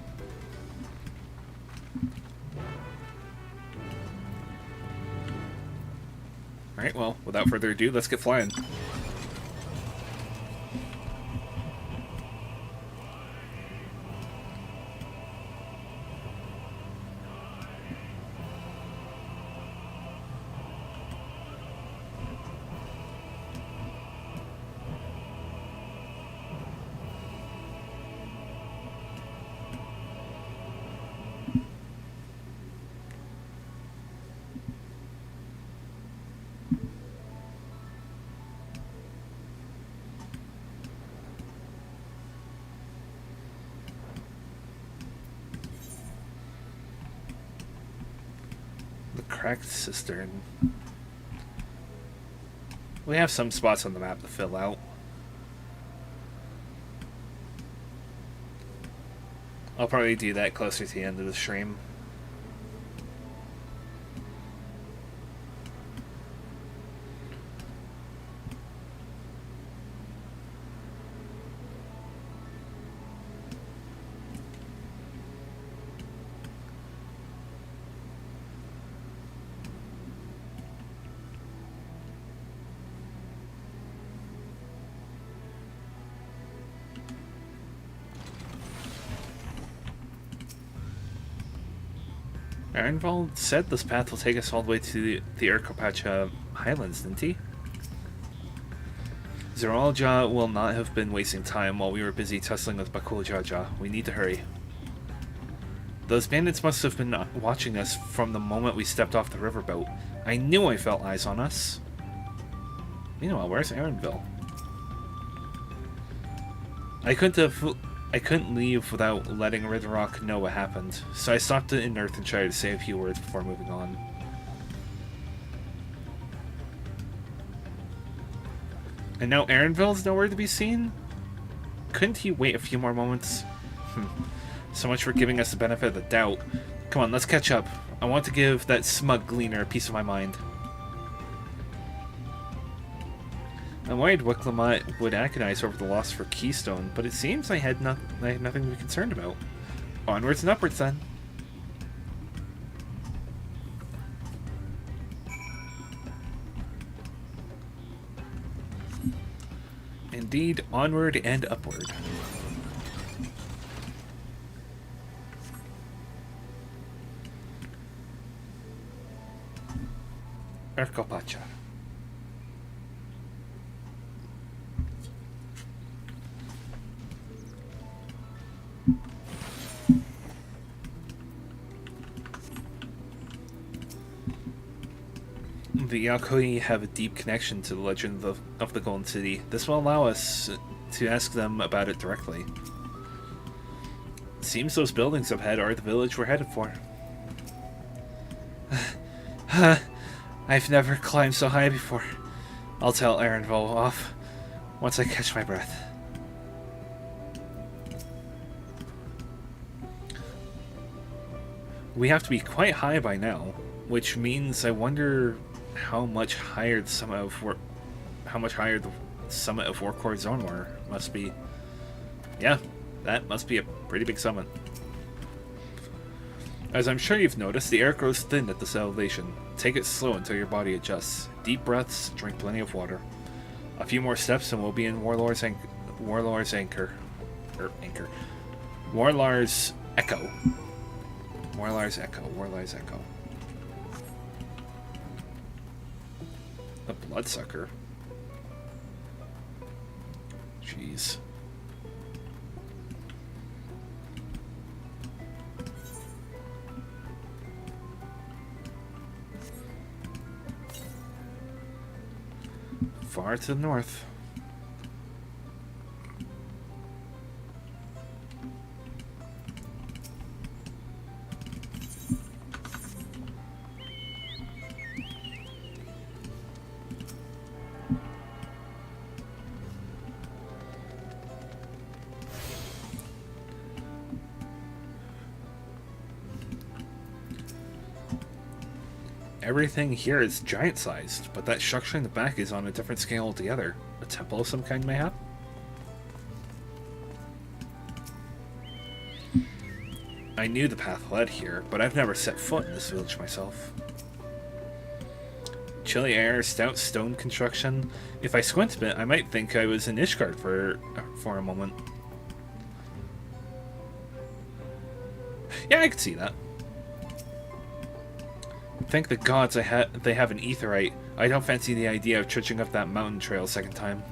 Alright, well, without further ado, let's get flying. Cracked cistern. We have some spots on the map to fill out. I'll probably do that closer to the end of the stream. Aaronvald said this path will take us all the way to the Urkopacha Highlands, didn't he? Zeralja will not have been wasting time while we were busy tussling with Bakul Jaja. We need to hurry. Those bandits must have been watching us from the moment we stepped off the riverboat. I knew I felt eyes on us. Meanwhile, where's Aaronville? I couldn't leave without letting Ridrock know what happened, so I stopped in Earth and tried to say a few words before moving on. And now Aaronville's nowhere to be seen? Couldn't he wait a few more moments? So much for giving us the benefit of the doubt. Come on, let's catch up. I want to give that smug gleaner a piece of my mind. I'm worried Wuk Lamat would agonize over the loss for Keystone, but it seems I had nothing to be concerned about. Onwards and upwards then. Indeed, onward and upward. Erkopacha. The Yakoi have a deep connection to the legend of the Golden City. This will allow us to ask them about it directly. Seems those buildings up ahead are the village we're headed for. I've never climbed so high before. I'll tell Aaronville off once I catch my breath. We have to be quite high by now, which means I wonder how much higher the summit of Warcore Zonwar must be. Yeah, that must be a pretty big summit. As I'm sure you've noticed, the air grows thin at this elevation. Take it slow until your body adjusts. Deep breaths, drink plenty of water. A few more steps and we'll be in Warlord's Echo. Warlord's Echo. A bloodsucker. Jeez. Far to the north. Everything here is giant-sized, but that structure in the back is on a different scale altogether. A temple of some kind, mayhap? I knew the path led here, but I've never set foot in this village myself. Chilly air, stout stone construction. If I squint a bit, I might think I was in Ishgard for a moment. Yeah, I could see that. Thank the gods they have an aetheryte. I don't fancy the idea of trudging up that mountain trail a second time.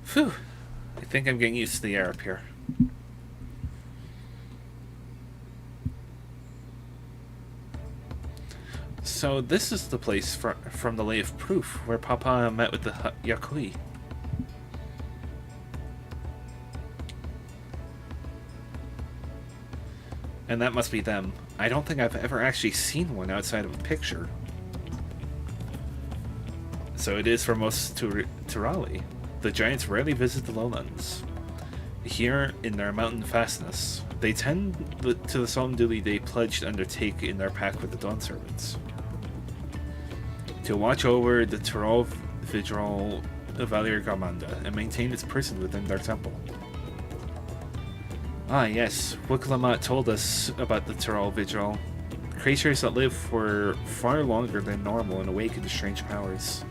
Phew. I think I'm getting used to the air up here. So this is the place from the Lay of Proof where Papa met with the Yakoi. And that must be them. I don't think I've ever actually seen one outside of a picture. So it is for most Turali. The giants rarely visit the lowlands. Here, in their mountain fastness, they tend to the solemn duty they pledged to undertake in their pact with the Dawn Servants. To watch over the Tural Vigil of Valir Garmanda and maintain its prison within their temple. Ah yes, Wuk Lamat told us about the Tural Vigil. Creatures that live for far longer than normal and awaken to strange powers.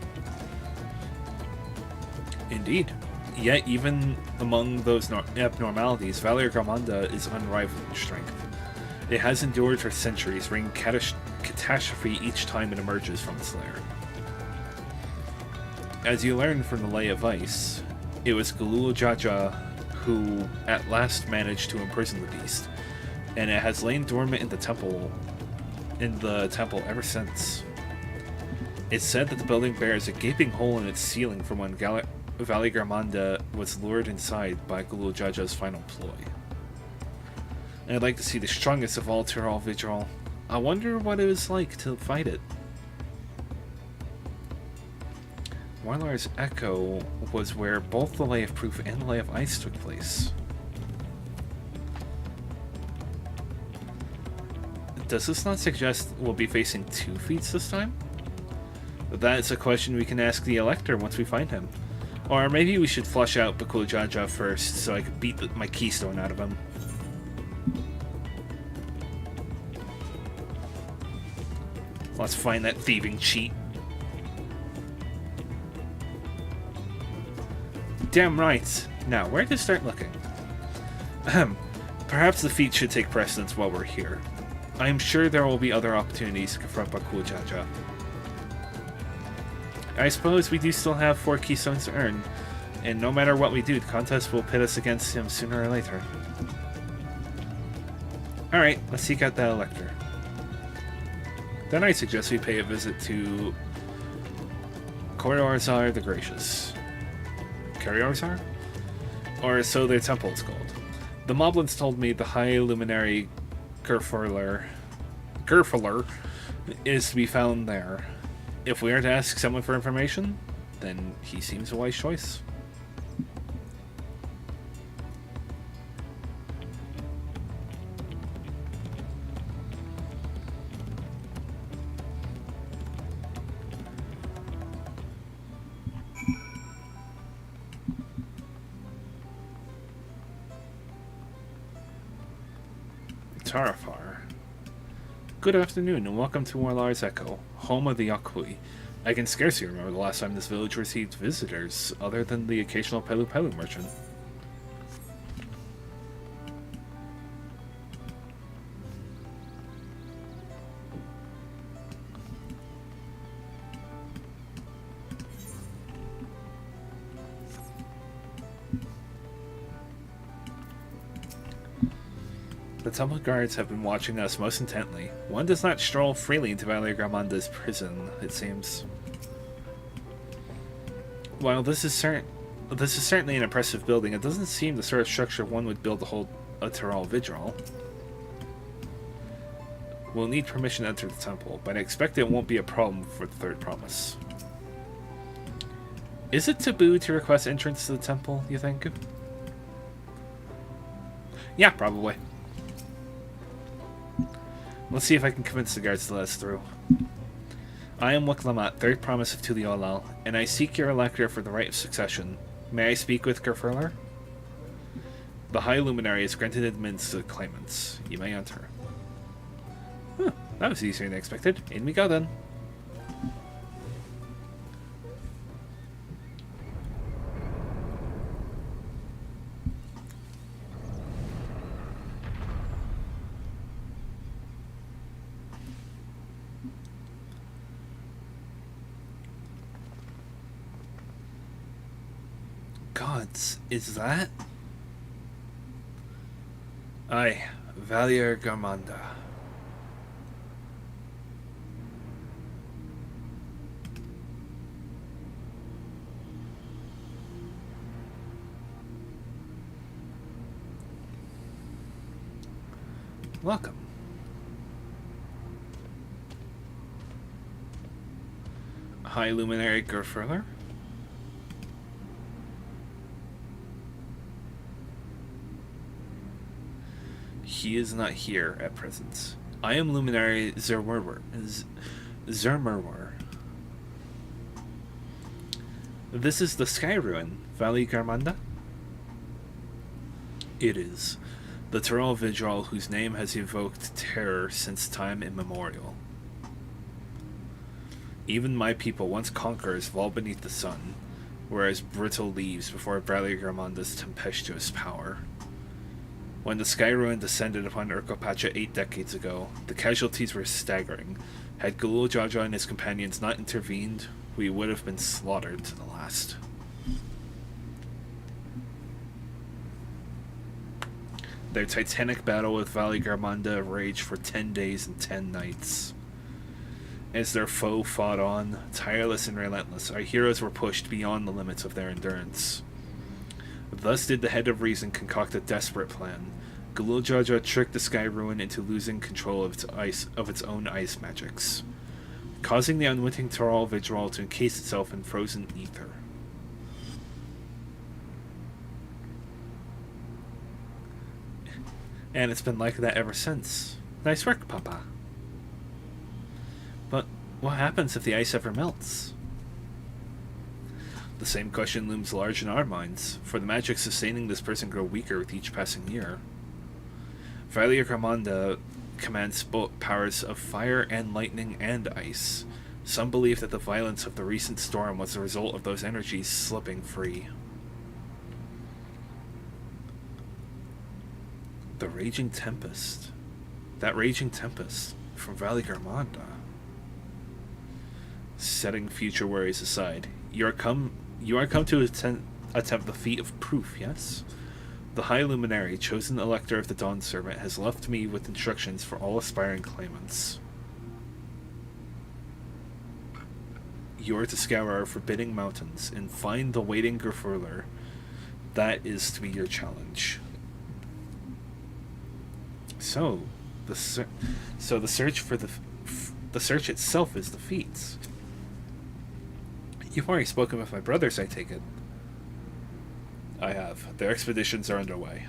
Indeed. Yet even among those abnormalities, Valir Garmanda is unrivaled in strength. It has endured for centuries, bringing catastrophe each time it emerges from its lair. As you learn from the Lay of Ice, it was Galul Jaja who at last managed to imprison the beast, and it has lain dormant in the temple ever since. It's said that the building bears a gaping hole in its ceiling from when Valir Garmanda was lured inside by Galul Jaja's final ploy. And I'd like to see the strongest of all Tural Vigil. I wonder what it was like to fight it. Warlord's Echo was where both the Lay of Proof and the Lay of Ice took place. Does this not suggest we'll be facing 2 feats this time? That is a question we can ask the Elector once we find him. Or maybe we should flush out Bakul Jaja first so I could beat my keystone out of him. Let's find that thieving cheat. Damn right. Now, where to start looking? Ahem. Perhaps the feat should take precedence while we're here. I am sure there will be other opportunities to confront Bakul Jaja. I suppose we do still have 4 keystones to earn, and no matter what we do, the contest will pit us against him sooner or later. Alright, let's seek out that elector. Then I suggest we pay a visit to Coriorzar the Gracious. Coriorzar? Or so their temple is called. The Moblins told me the High Luminary Gerfurler is to be found there. If we are to ask someone for information, then he seems a wise choice. Tarafar. Good afternoon and welcome to Warlar's Echo, home of the Yakui. I can scarcely remember the last time this village received visitors, other than the occasional Pelu Pelu merchant. The temple guards have been watching us most intently. One does not stroll freely into Valeria Garmanda's prison, it seems. While this is certainly an impressive building, it doesn't seem the sort of structure one would build to hold a Tyrell Vigil. We'll need permission to enter the temple, but I expect it won't be a problem for the third promise. Is it taboo to request entrance to the temple, you think? Yeah, probably. Let's see if I can convince the guards to let us through. I am Wuk Lamat, third promise of Tuliolal, and I seek your elector for the right of succession. May I speak with Gerfurler? The High Luminary has granted admittance to the claimants. You may enter. Huh, that was easier than expected. In we go then. Gods, is that? Aye, Valier Garmanda. Welcome. High Luminary Gerfurler? He is not here at present. I am Luminary Zermerwer. This is the Sky Ruin, Valley Garmanda? It is. The Tyrell Vigil whose name has evoked terror since time immemorial. Even my people, once conquerors, fall beneath the sun, were as brittle leaves before Valley Garmanda's tempestuous power. When the Sky Ruin descended upon Urkopacha 8 decades ago, the casualties were staggering. Had Galul Jaja and his companions not intervened, we would have been slaughtered to the last. Their titanic battle with Valley Garmanda raged for 10 days and 10 nights. As their foe fought on, tireless and relentless, our heroes were pushed beyond the limits of their endurance. Thus did the Head of Reason concoct a desperate plan. Galul Jaja tricked the Sky Ruin into losing control of its own ice magics, causing the unwitting Tyrell Vigil to encase itself in frozen ether. And it's been like that ever since. Nice work, Papa. But what happens if the ice ever melts? The same question looms large in our minds, for the magic sustaining this person grow weaker with each passing year. Valia Gramanda commands both powers of fire and lightning and ice. Some believe that the violence of the recent storm was the result of those energies slipping free. The Raging Tempest. That Raging Tempest from Valia Gramanda. Setting future worries aside, you are come to attempt the feat of proof, yes? The High Luminary, chosen Elector of the Dawn Servant, has left me with instructions for all aspiring claimants. You are to scour our forbidding mountains and find the waiting Grifurler. That is to be your challenge. So, the search for the search itself is the feat. You've already spoken with my brothers, I take it. I have. Their expeditions are underway.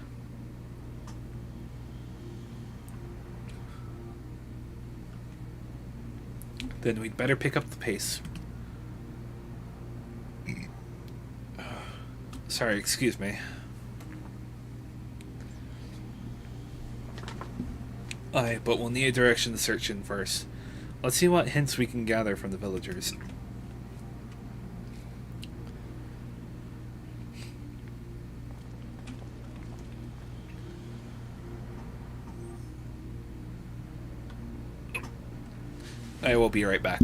Then we'd better pick up the pace. Sorry, excuse me. Aye, but we'll need a direction to search in first. Let's see what hints we can gather from the villagers. I will be right back.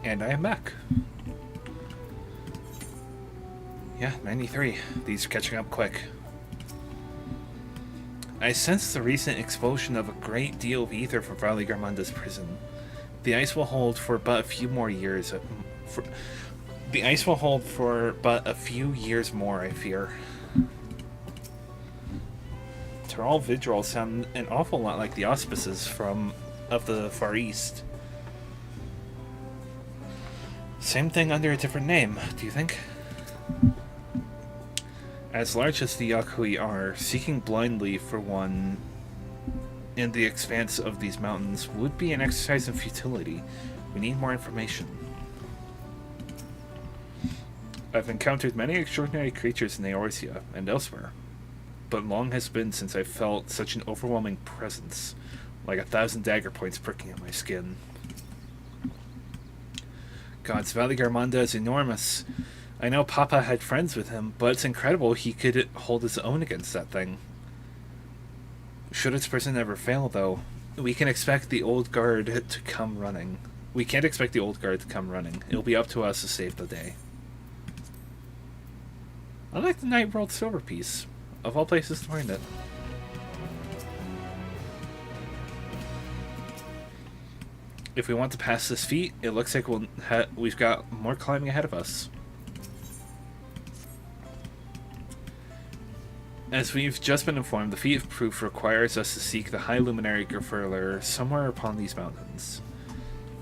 And I am back. Yeah, 93. These are catching up quick. I sense the recent expulsion of a great deal of ether from Valia Garmanda's prison. The ice will hold for but a few more years. The ice will hold for but a few years more, I fear. Taral Vidral sound an awful lot like the auspices of the Far East. Same thing under a different name, do you think? As large as the Yakui are, seeking blindly for one in the expanse of these mountains would be an exercise in futility. We need more information. I've encountered many extraordinary creatures in Eorzea and elsewhere, but long has been since I felt such an overwhelming presence, like 1,000 dagger points pricking at my skin. God's Valia Garmanda is enormous. I know Papa had friends with him, but it's incredible he could hold his own against that thing. Should its prison ever fail, though, we can expect the old guard to come running. We can't expect the old guard to come running. It'll be up to us to save the day. I like the Night World silver piece. Of all places to find it. If we want to pass this feat, it looks like we've got more climbing ahead of us. As we've just been informed, the feat of proof requires us to seek the High Luminary Gerfurler somewhere upon these mountains.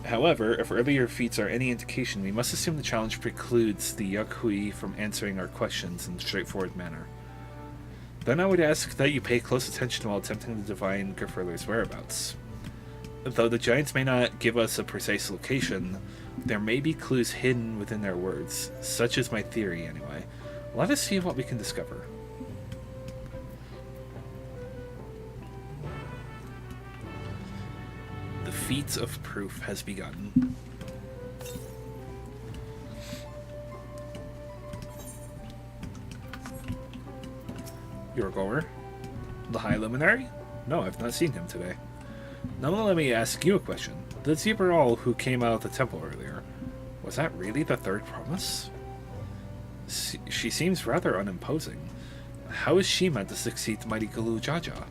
However, if earlier feats are any indication, we must assume the challenge precludes the Yakui from answering our questions in a straightforward manner. Then I would ask that you pay close attention while attempting to divine Gerfurler's whereabouts. Though the giants may not give us a precise location, there may be clues hidden within their words. Such is my theory, anyway. Let us see what we can discover. The feat of proof has begun. Your goer? The High Luminary? No, I've not seen him today. Now let me ask you a question. The Zebraol who came out of the temple earlier, was that really the third promise? She seems rather unimposing. How is she meant to succeed the mighty Galu Jaja?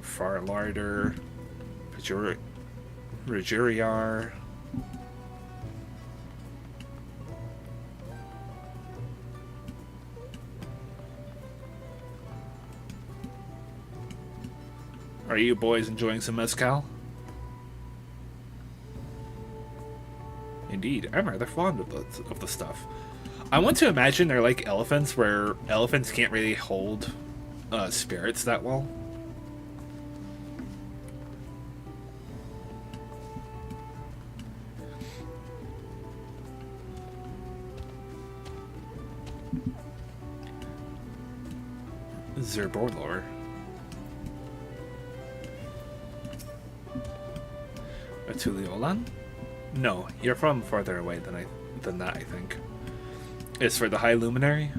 Farlarder, Rajuriar. Are you boys enjoying some mezcal? Indeed, I'm rather fond of the stuff. I want to imagine they're like elephants, where elephants can't really hold spirits that well. Zerborlor. Tuliolan? No, you're from farther away than that, I think. As for the High Luminary,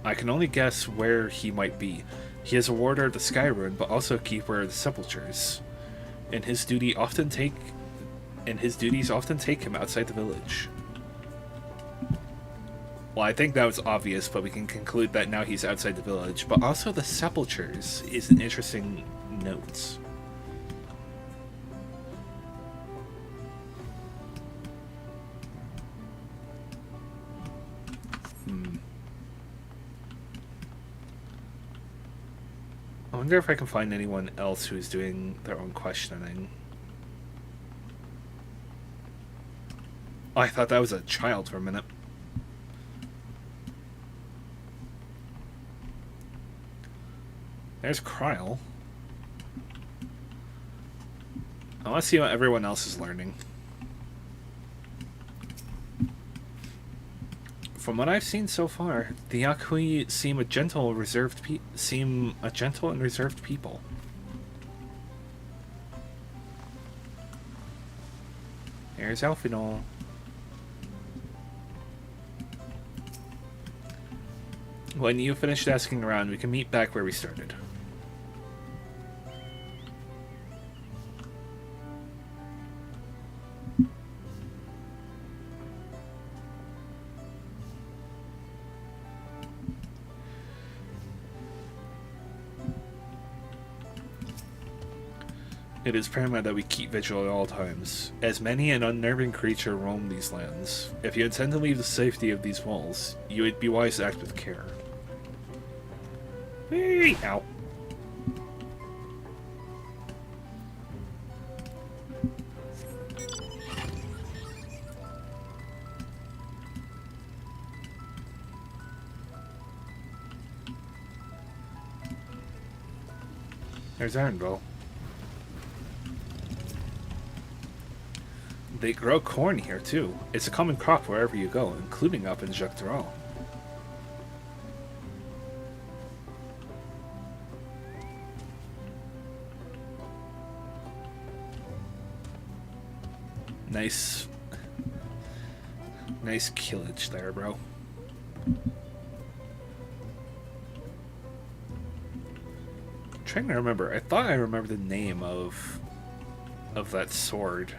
I can only guess where he might be. He is a warder of the Sky Rune, but also a keeper of the sepulchres. And his duties often take him outside the village. Well, I think that was obvious, but we can conclude that now he's outside the village. But also the sepulchres is an interesting note. I wonder if I can find anyone else who's doing their own questioning. Oh, I thought that was a child for a minute. There's Kryl. I want to see what everyone else is learning. From what I've seen so far, the Yakui seem a gentle and reserved people. There's Alfinol. When you finished asking around, we can meet back where we started. It is paramount that we keep vigil at all times, as many an unnerving creature roam these lands. If you intend to leave the safety of these walls, you would be wise to act with care. Whee! Ow. There's Arendelle. They grow corn here, too. It's a common crop wherever you go, including up in Jactral. Nice killage there, bro. I'm trying to remember. I thought I remembered the name of that sword.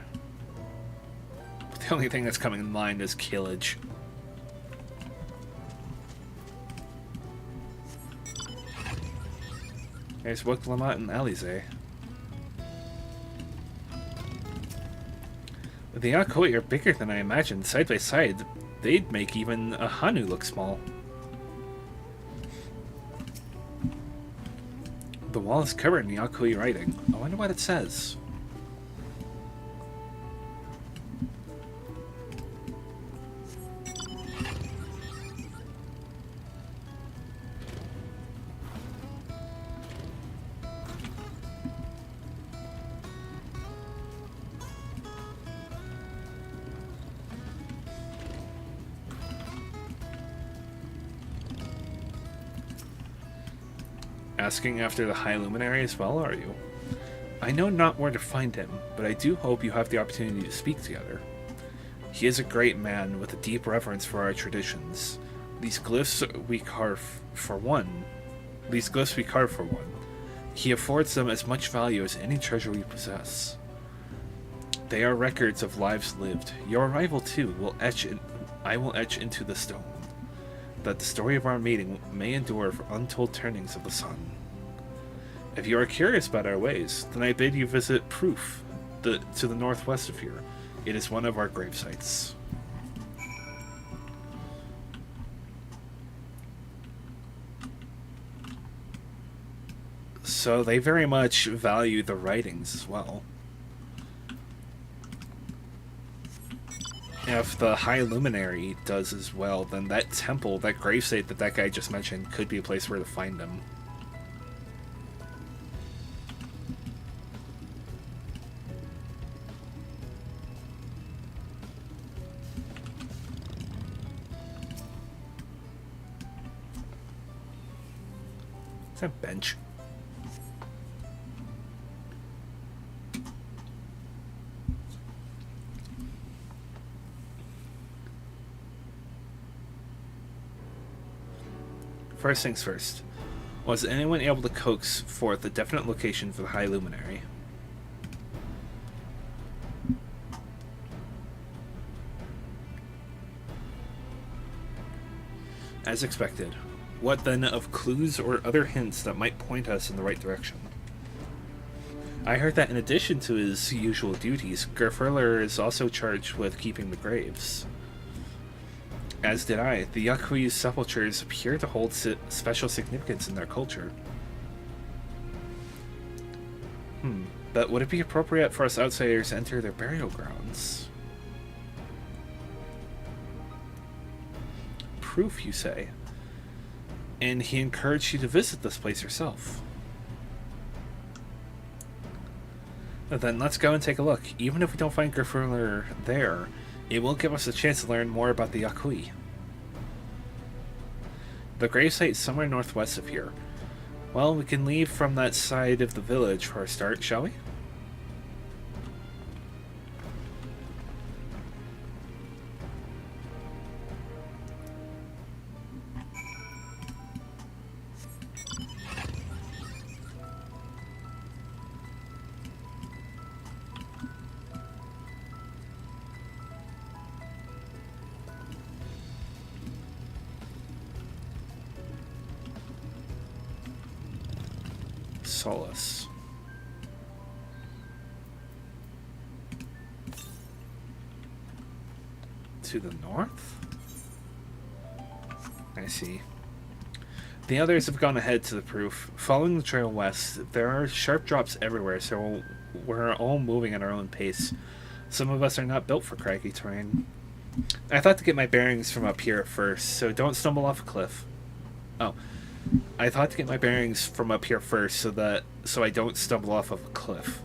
The only thing that's coming in mind is killage. There's Wuk Lamat and Alize. The Yakoi are bigger than I imagined. Side by side, they'd make even a Hanu look small. The wall is covered in Yakoi writing. I wonder what it says. Asking after the High Luminary as well, are you? I know not where to find him, but I do hope you have the opportunity to speak together. He is a great man with a deep reverence for our traditions. These glyphs we carve for one. He affords them as much value as any treasure we possess. They are records of lives lived. Your arrival too I will etch into the stone, that the story of our meeting may endure for untold turnings of the sun. If you are curious about our ways, then I bid you visit Proof, to the northwest of here. It is one of our grave sites. So they very much value the writings as well. If the High Luminary does as well, then that temple, that gravesite that guy just mentioned, could be a place where to find them. Is that a bench? First things first. Was anyone able to coax forth a definite location for the High Luminary? As expected. What then of clues or other hints that might point us in the right direction? I heard that in addition to his usual duties, Gerfurler is also charged with keeping the graves. As did I. The Yakui's sepulchres appear to hold special significance in their culture. But would it be appropriate for us outsiders to enter their burial grounds? Proof, you say? And he encouraged you to visit this place yourself. Then let's go and take a look. Even if we don't find Gerfurler there, it will give us a chance to learn more about the Yakui. The gravesite is somewhere northwest of here. Well, we can leave from that side of the village for our start, shall we? Solace. To the north? I see. The others have gone ahead to the Proof. Following the trail west, there are sharp drops everywhere, so we're all moving at our own pace. Some of us are not built for craggy terrain. I thought to get my bearings from up here at first, so don't stumble off a cliff. Oh. I thought to get my bearings from up here first so I don't stumble off of a cliff.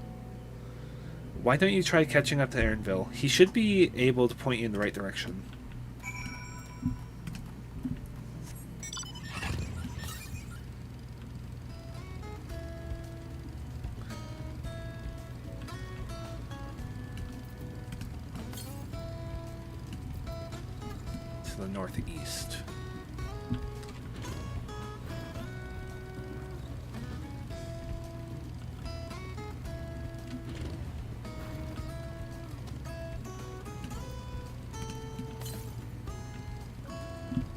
Why don't you try catching up to Aaronville? He should be able to point you in the right direction. To the northeast.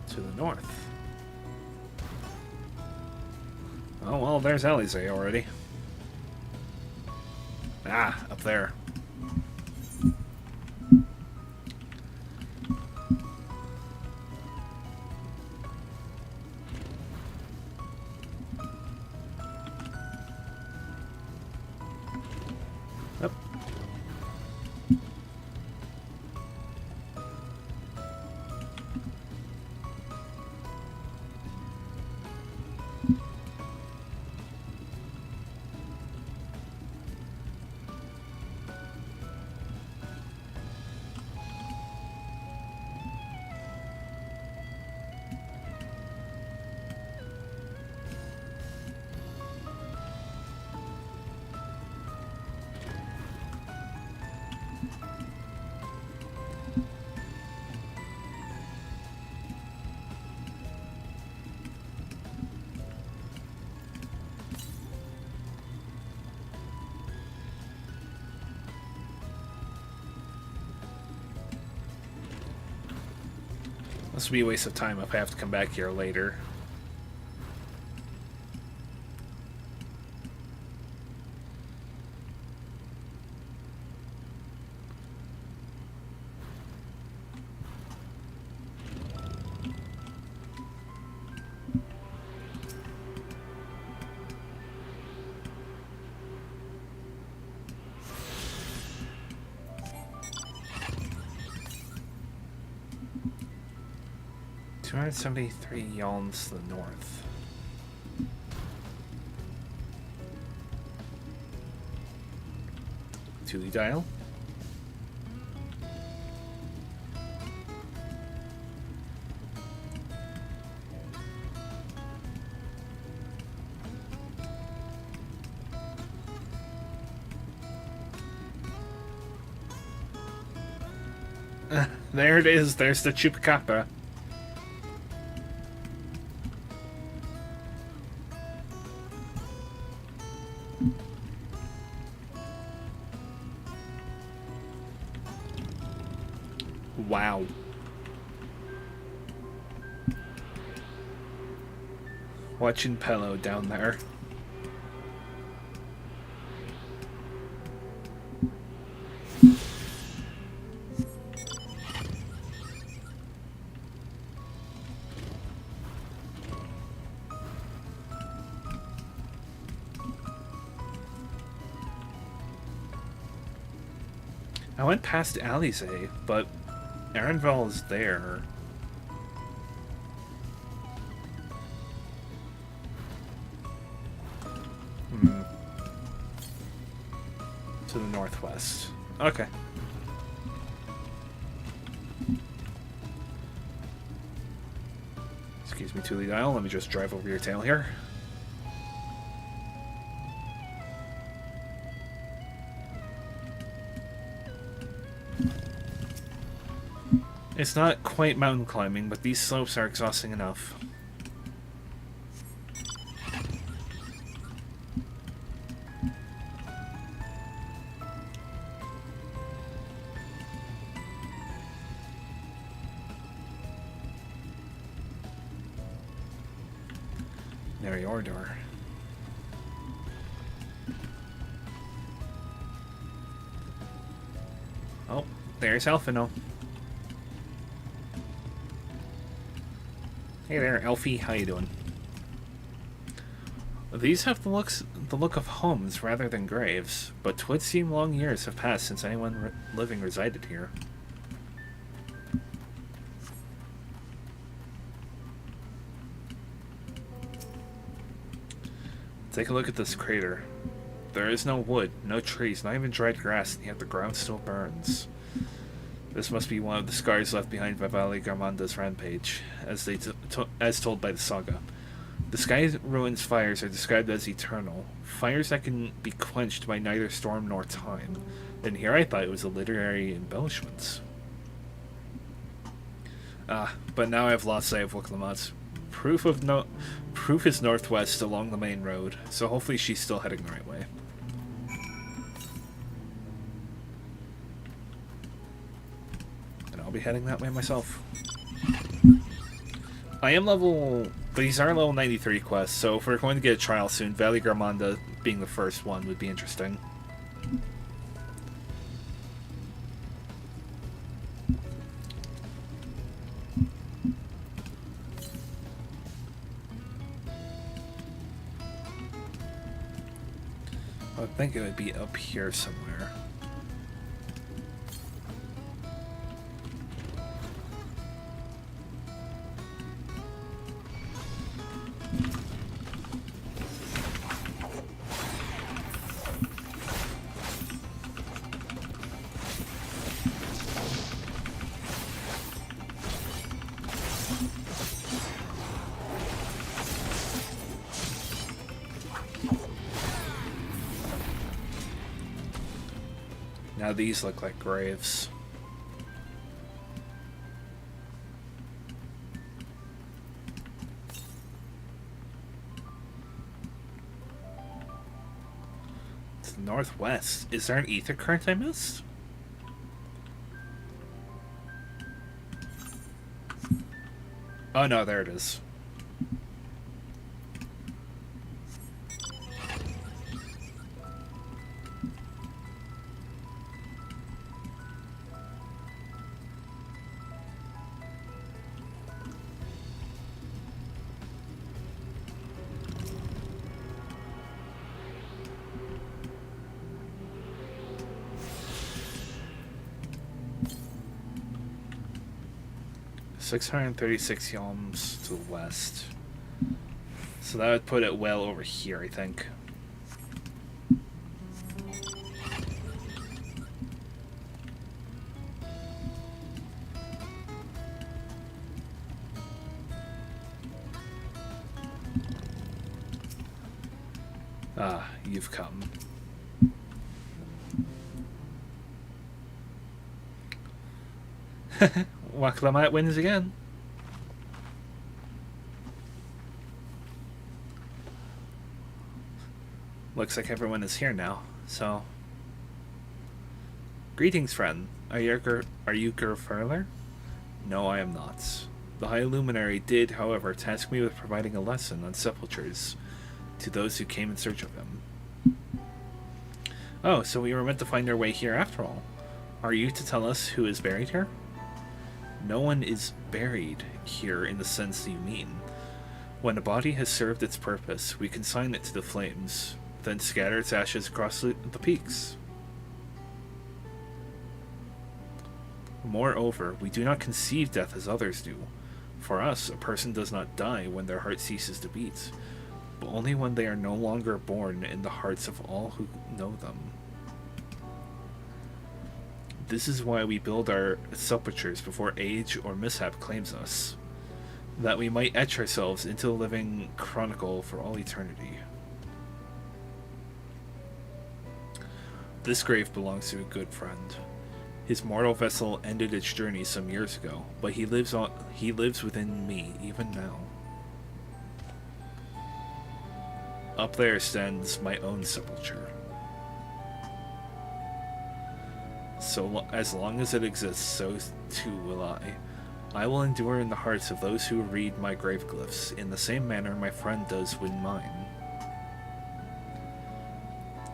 To the north. Oh, well, there's Alize already. Ah, up there. Yep. This will be a waste of time if I have to come back here later. $273 yalms to the north. Tuli dial. There it is. There's the chupacabra. Wow. Watching Pello down there. I went past Alize, but Erenval is there. To the northwest. Okay. Excuse me, Tuli Dial. Let me just drive over your tail here. It's not quite mountain climbing, but these slopes are exhausting enough. There your door. Oh, there's Alphino. Hey there, Elfie. How you doing? These have the look of homes rather than graves, but 'twould seem long years have passed since anyone living resided here. Take a look at this crater. There is no wood, no trees, not even dried grass, and yet the ground still burns. This must be one of the scars left behind by Vali Garmanda's rampage, as told by the saga. The sky ruins fires are described as eternal, fires that can be quenched by neither storm nor time. And here I thought it was a literary embellishment. But now I've lost sight of Wuk Lamat. Proof is northwest along the main road, so hopefully she's still heading the right way. And I'll be heading that way myself. I am level But these are level 93 quests, so if we're going to get a trial soon, Valley Garmanda being the first one would be interesting. I would think it would be up here somewhere. Now these look like graves. To the northwest. Is there an ether current I missed? Oh no, there it is. $636 yalms to the west. So that would put it well over here, I think. Ah, you've come. Wuk Lamat wins again. Looks like everyone is here now, so... Greetings, friend. Are you Gerfurler? No, I am not. The High Luminary did, however, task me with providing a lesson on sepultures to those who came in search of him. Oh, so we were meant to find our way here after all. Are you to tell us who is buried here? No one is buried here in the sense you mean. When a body has served its purpose, we consign it to the flames, then scatter its ashes across the peaks. Moreover, we do not conceive death as others do. For us, a person does not die when their heart ceases to beat, but only when they are no longer born in the hearts of all who know them. This is why we build our sepulchres before age or mishap claims us, that we might etch ourselves into the living chronicle for all eternity. This grave belongs to a good friend. His mortal vessel ended its journey some years ago, but he lives within me even now. Up there stands my own sepulchre. So as long as it exists, so too will I. I will endure in the hearts of those who read my grave glyphs, in the same manner my friend does with mine.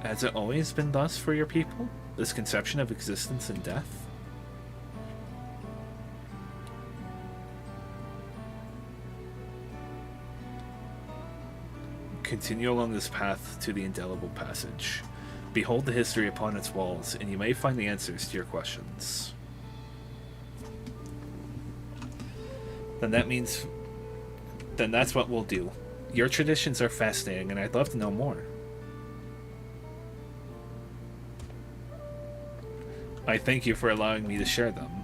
Has it always been thus for your people? This conception of existence and death? Continue along this path to the indelible passage. Behold the history upon its walls, and you may find the answers to your questions. Then that's what we'll do. Your traditions are fascinating, and I'd love to know more. I thank you for allowing me to share them.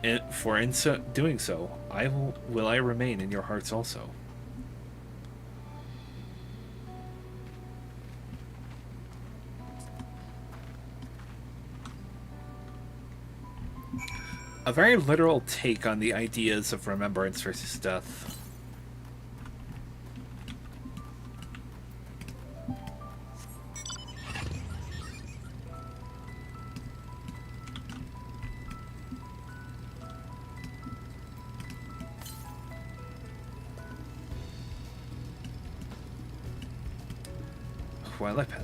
And for doing so, will I remain in your hearts also. A very literal take on the ideas of remembrance versus death. toilet pen.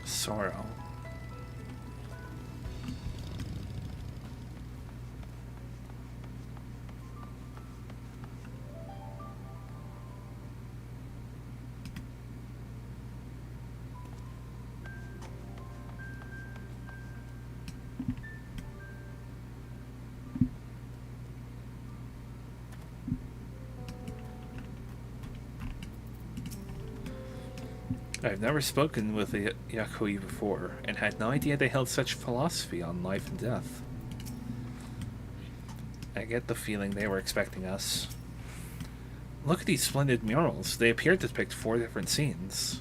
Sorrow. I've never spoken with the Yakui before, and had no idea they held such philosophy on life and death. I get the feeling they were expecting us. Look at these splendid murals. They appear to depict 4 different scenes.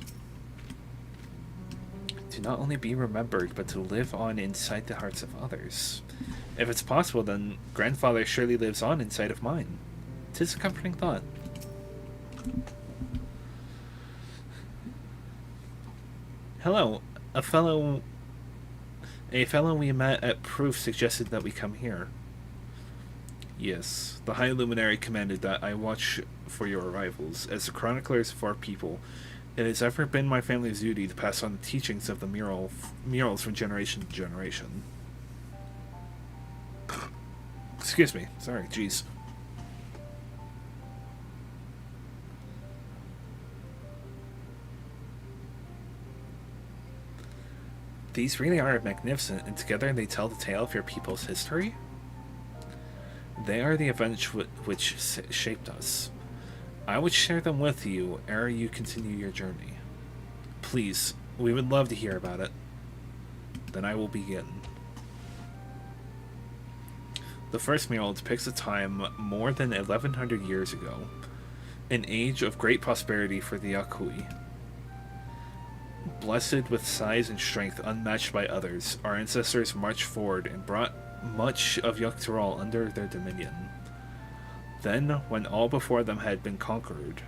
To not only be remembered, but to live on inside the hearts of others. If it's possible, then grandfather surely lives on inside of mine. 'Tis a comforting thought. Hello, a fellow we met at Proof suggested that we come here. Yes, the High Luminary commanded that I watch for your arrivals. As the chroniclers of our people, it has ever been my family's duty to pass on the teachings of the murals from generation to generation. Excuse me, sorry, jeez. These really are magnificent, and together they tell the tale of your people's history? They are the events which shaped us. I would share them with you ere you continue your journey. Please, we would love to hear about it. Then I will begin. The first mural depicts a time more than 1100 years ago, an age of great prosperity for the Yakui. Blessed with size and strength unmatched by others, our ancestors marched forward and brought much of Yukteral under their dominion. Then, when all before them had been conquered,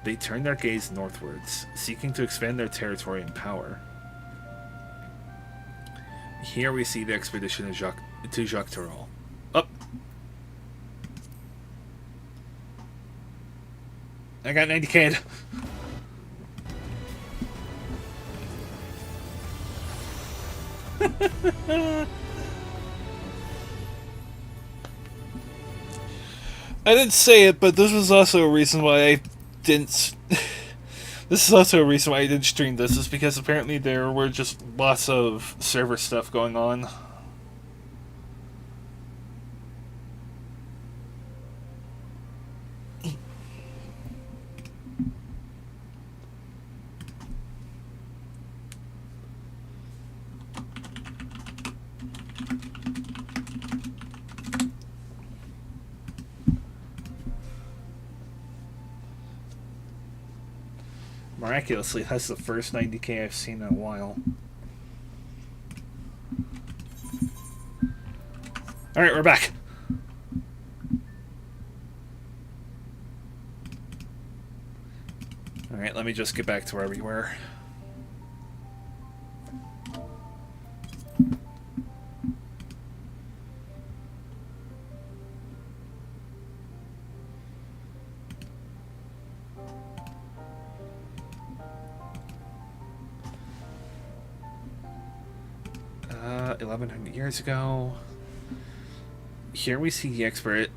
they turned their gaze northwards, seeking to expand their territory and power. Here we see the expedition to Yukteral. Up! I got 90k. I didn't say it, but this was also a reason why I didn't. This is also a reason why I didn't stream this, is because apparently there were just lots of server stuff going on. Miraculously, that's the first 90k I've seen in a while. Alright, we're back. Alright, let me just get back to where we were. Uh, 1100 years ago. Here we see the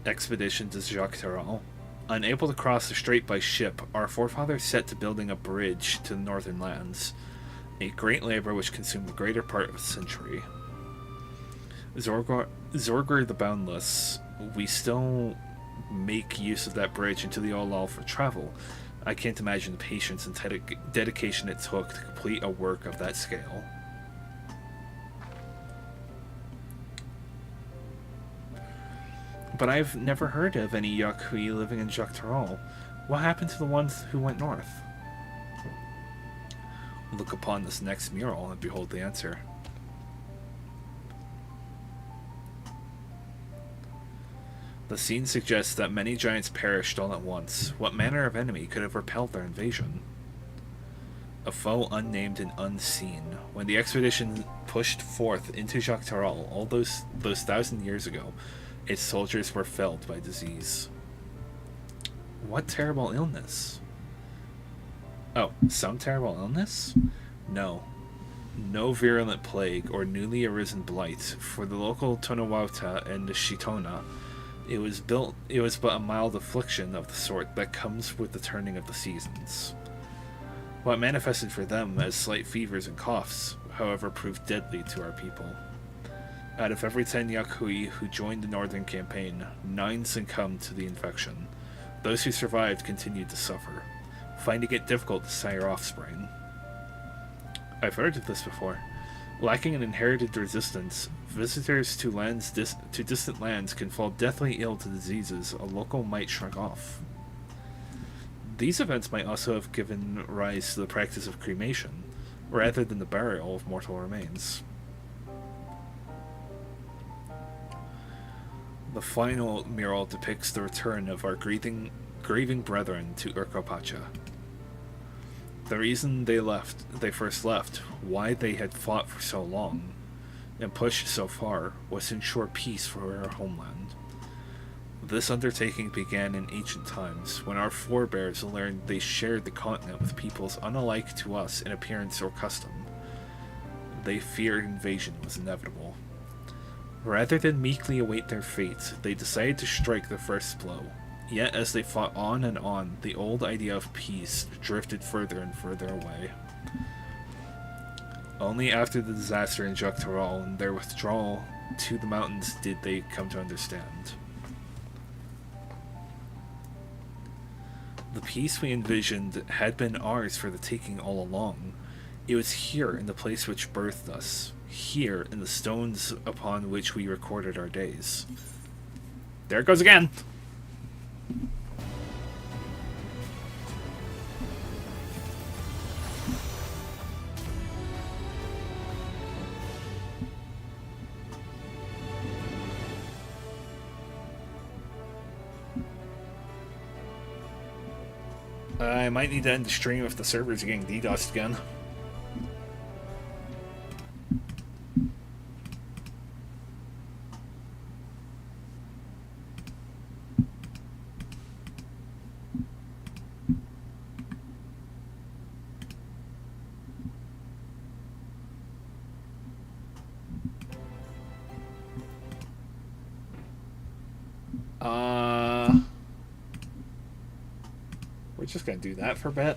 expedition to Yukteral. Unable to cross the strait by ship, our forefathers set to building a bridge to the northern lands, a great labor which consumed the greater part of a century. Zorgor the Boundless, we still make use of that bridge until the all for travel. I can't imagine the patience and dedication it took to complete a work of that scale. But I've never heard of any Yakui living in Dawntrail. What happened to the ones who went north? Look upon this next mural and behold the answer. The scene suggests that many giants perished all at once. What manner of enemy could have repelled their invasion? A foe unnamed and unseen. When the expedition pushed forth into Dawntrail all those 1,000 years ago, its soldiers were felled by disease. What terrible illness? Oh, some terrible illness? No. No virulent plague or newly arisen blight. For the local Tonawauta and the Shitona, it was but a mild affliction of the sort that comes with the turning of the seasons. What manifested for them as slight fevers and coughs, however, proved deadly to our people. Out of every 10 Yakui who joined the northern campaign, 9 succumbed to the infection. Those who survived continued to suffer, finding it difficult to sire offspring. I've heard of this before. Lacking an inherited resistance, visitors to distant lands can fall deathly ill to diseases a local might shrug off. These events might also have given rise to the practice of cremation, rather than the burial of mortal remains. The final mural depicts the return of our grieving brethren to Urkopacha. The reason they first left, why they had fought for so long, and pushed so far, was to ensure peace for our homeland. This undertaking began in ancient times, when our forebears learned they shared the continent with peoples unalike to us in appearance or custom. They feared invasion was inevitable. Rather than meekly await their fate, they decided to strike the first blow. Yet as they fought on, the old idea of peace drifted further and further away. Only after the disaster in Dawntrail and their withdrawal to the mountains did they come to understand. The peace we envisioned had been ours for the taking all along. It was here in the place which birthed us, here in the stones upon which we recorded our days. There it goes again! I might need to end the stream if the servers are getting DDoSed again. We're just gonna do that for a bit.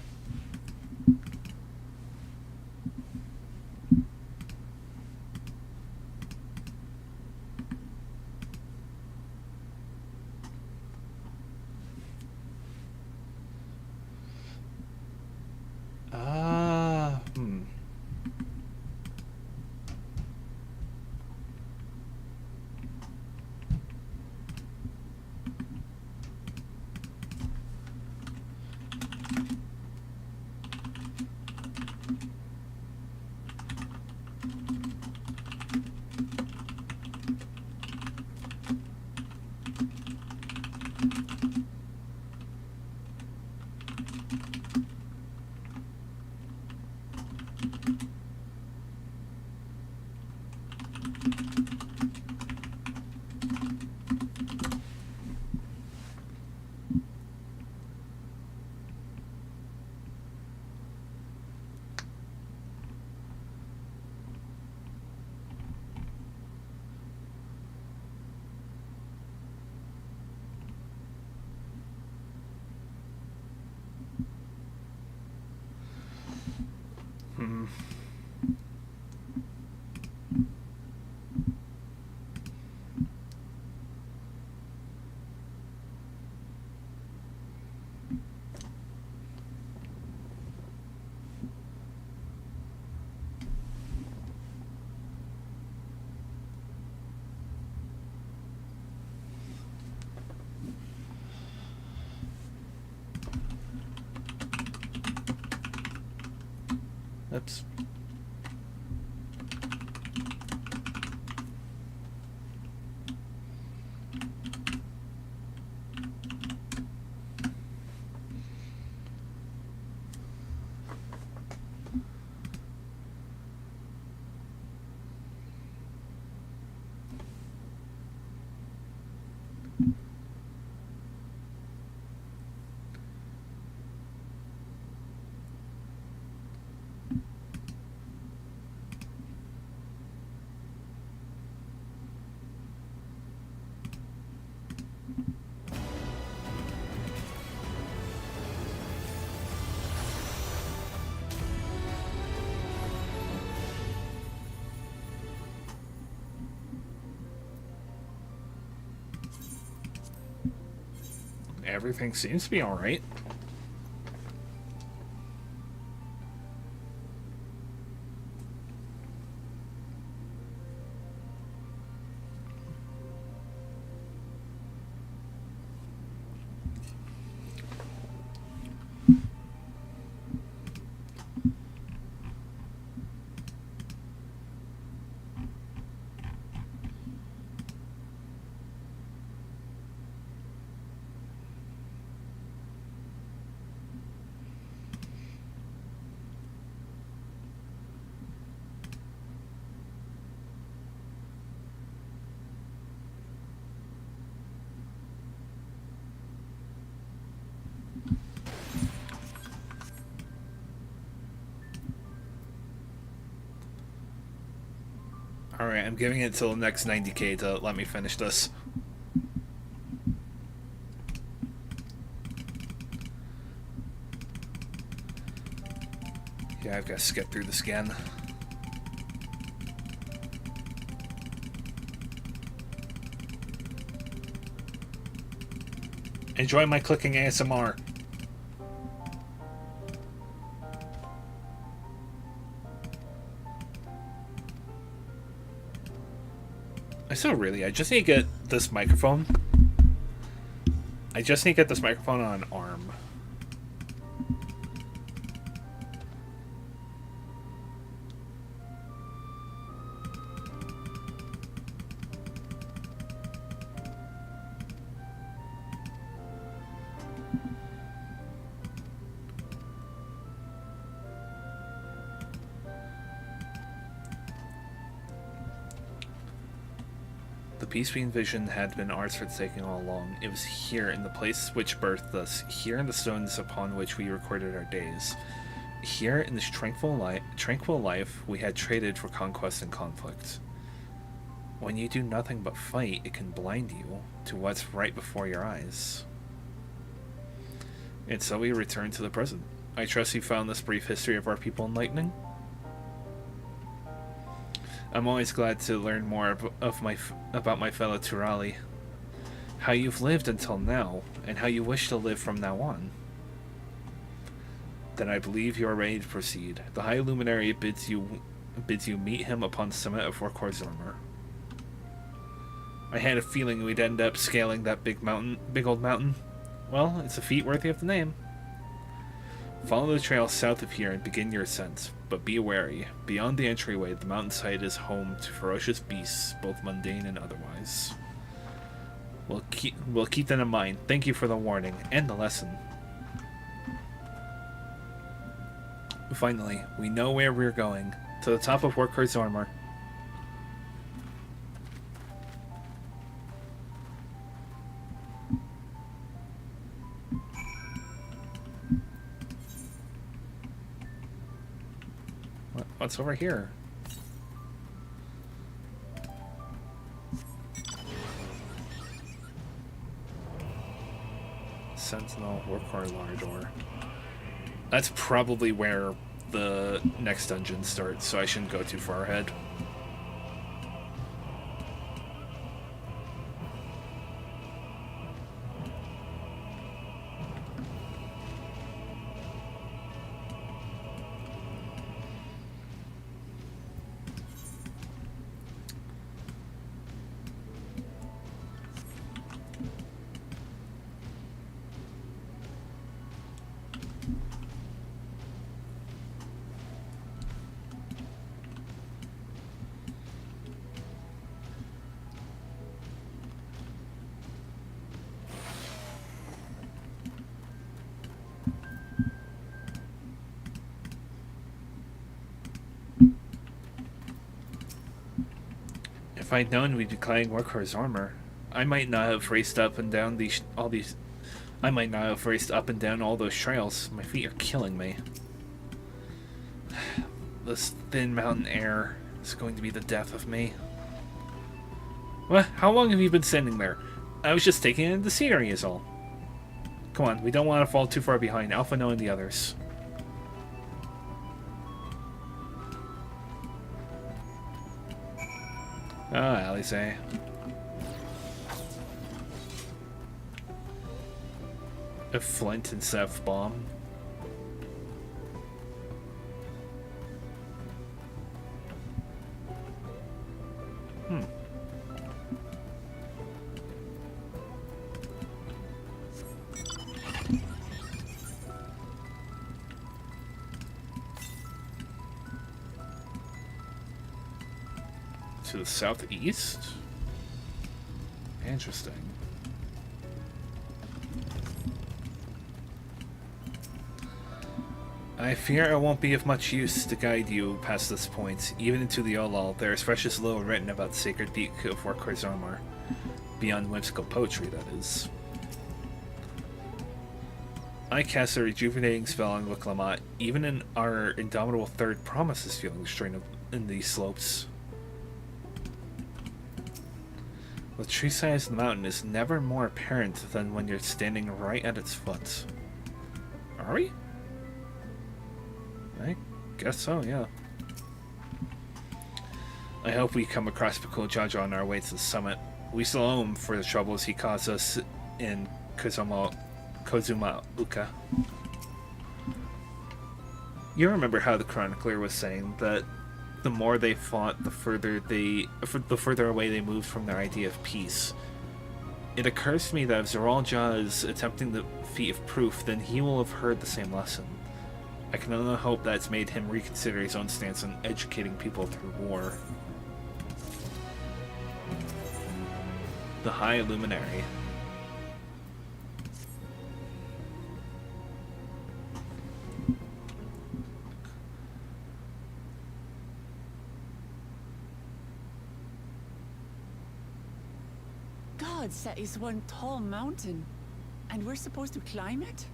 Oops. Everything seems to be alright. Alright, I'm giving it till the next 90k to let me finish this. Yeah, I've got to skip through this again. Enjoy my clicking ASMR. I just need to get this microphone. I just need to get this microphone on an arm. The peace we envisioned had been ours for the taking all along. It was here, in the place which birthed us, here in the stones upon which we recorded our days. Here, in this tranquil life, we had traded for conquest and conflict. When you do nothing but fight, it can blind you to what's right before your eyes. And so we return to the present. I trust you found this brief history of our people enlightening? I'm always glad to learn more about my fellow Turali. How you've lived until now, and how you wish to live from now on. Then I believe you are ready to proceed. The High Luminary bids you meet him upon the summit of Warkorzormer. I had a feeling we'd end up scaling that big old mountain. Well, it's a feat worthy of the name. Follow the trail south of here and begin your ascent, but be wary. Beyond the entryway, the mountainside is home to ferocious beasts, both mundane and otherwise. We'll keep that in mind. Thank you for the warning and the lesson. Finally, we know where we're going. To the top of Warkorzormer. What's over here? Sentinel, Warkor Lardor. That's probably where the next dungeon starts, so I shouldn't go too far ahead. If I'd known we'd be cladding Workhorse armor, I might not have raced up and down I might not have raced up and down all those trails. My feet are killing me. This thin mountain air is going to be the death of me. What? How long have you been standing there? I was just taking in the scenery is all. Come on, we don't want to fall too far behind Alpha Noah and the others. Ah, Alize. A flint and Sev bomb. To the southeast? Interesting. I fear I won't be of much use to guide you past this point. Even into the Olol, there is precious little written about the sacred peak of Workhorse armor. Beyond whimsical poetry, that is. I cast a rejuvenating spell on Wuk Lamat. Even in our indomitable third promise is feeling the strain in these slopes. The tree size of the mountain is never more apparent than when you're standing right at its foot. Are we? I guess so, yeah. I hope we come across Pakul Jaja on our way to the summit. We still owe him for the troubles he caused us in Kozuma Uka. You remember how the chronicler was saying that the more they fought, the further away they moved from their idea of peace. It occurs to me that if Zeralja is attempting the feat of proof, then he will have heard the same lesson. I can only hope that's made him reconsider his own stance on educating people through war. The High Luminary. God set is one tall mountain, and we're supposed to climb it?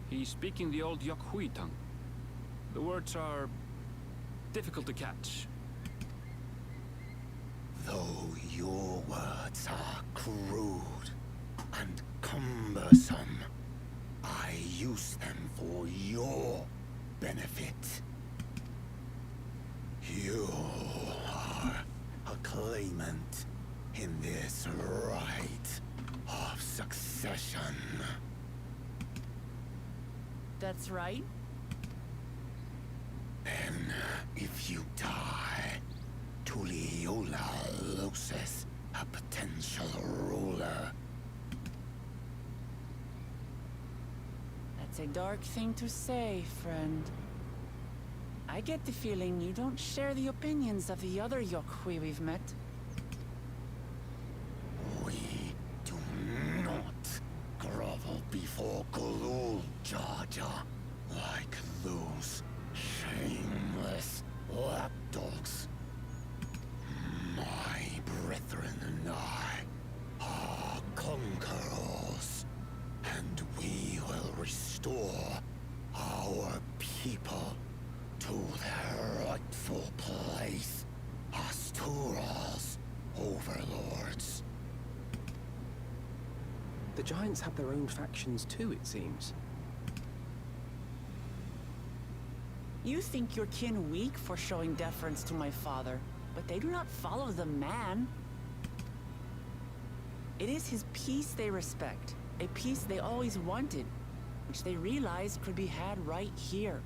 He's speaking the old Yokhui tongue. The words are difficult to catch. Though your words are crude and cumbersome, I use them for your benefit. You are a claimant in this right of succession. That's right. Then, if you die, Tuliola loses a potential ruler. That's a dark thing to say, friend. I get the feeling you don't share the opinions of the other Yokhui we've met. We do not grovel before Galul, Jaja, like those shameless lapdogs. My brethren and I are conquerors, and we will restore our people to their rightful place as Tural's overlords. The Giants have their own factions too, it seems. You think your kin weak for showing deference to my father, but they do not follow the man. It is his peace they respect, a peace they always wanted, which they realized could be had right here.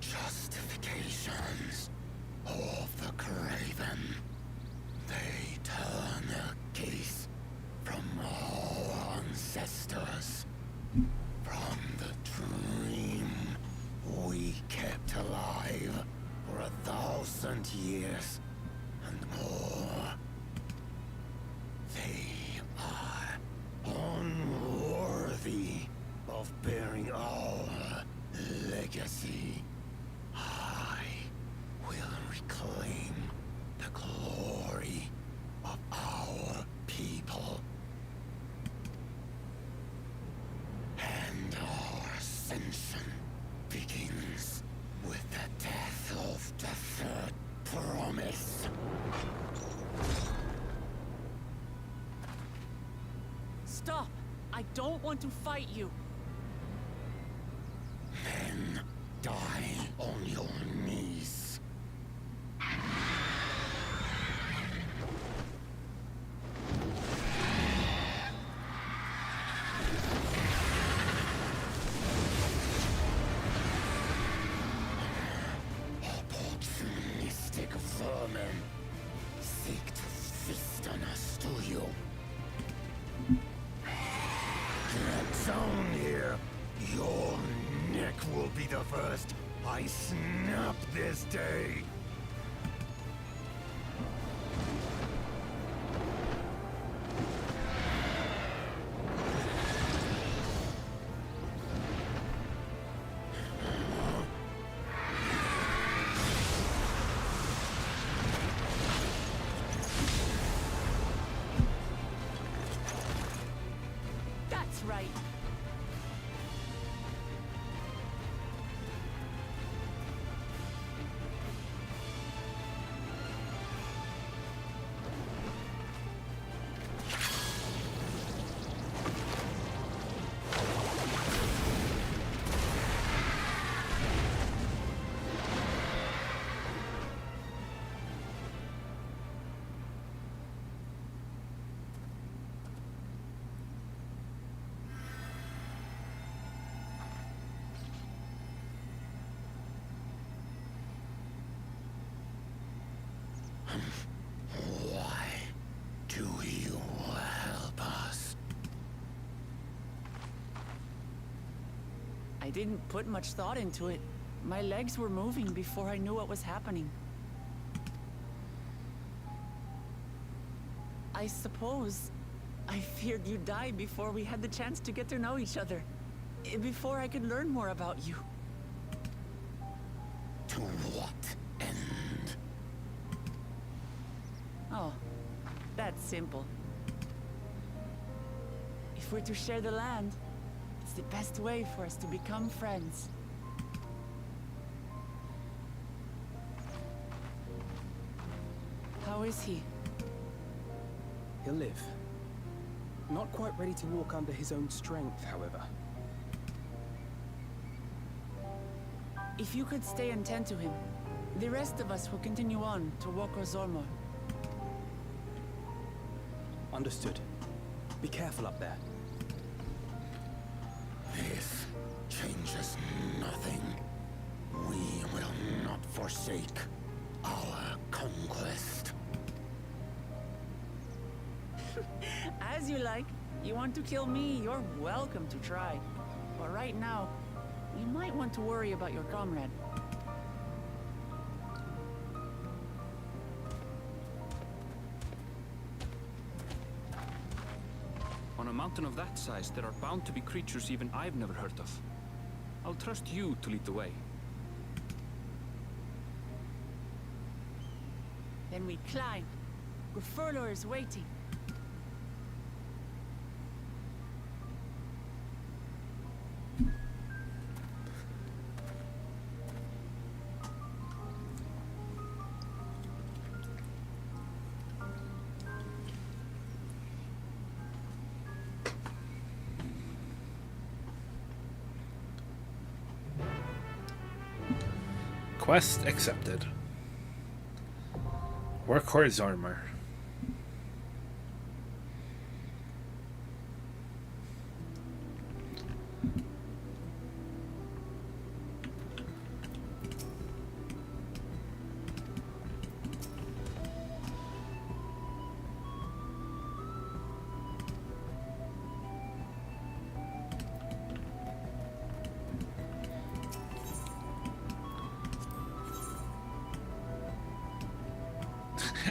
Justifications of the craven. alive for 1,000 years and more. They are unworthy of bearing our legacy. I will reclaim the glory of our people. And our ascension begins with the death of the third promise. Stop! I don't want to fight you. Then die on your knees. Opportunistic vermin seek to feast on us, do you? Get down here. Your neck will be the first I snap this day. That's right. Why do you help us? I didn't put much thought into it. My legs were moving before I knew what was happening. I suppose I feared you'd die before we had the chance to get to know each other. Before I could learn more about you. To what end? Oh, that's simple. If we're to share the land, it's the best way for us to become friends. How is he? He'll live. Not quite ready to walk under his own strength, however. If you could stay and tend to him, the rest of us will continue on to Wuk Lamat. Understood. Be careful up there. This changes nothing. We will not forsake our conquest. As you like. You want to kill me, you're welcome to try. But right now, you might want to worry about your comrade. On a mountain of that size, there are bound to be creatures even I've never heard of. I'll trust you to lead the way. Then we climb. Gefurler is waiting. Quest accepted. Workhorse armor.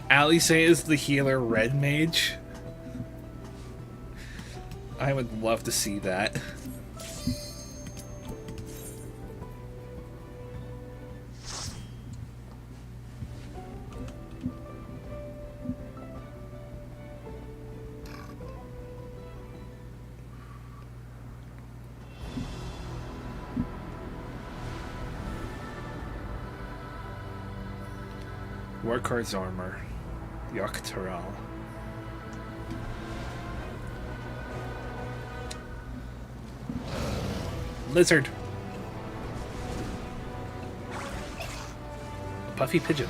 Alice is the healer red mage. I would love to see that. Warcard's armor. Yoctoral. Lizard. Puffy pigeon.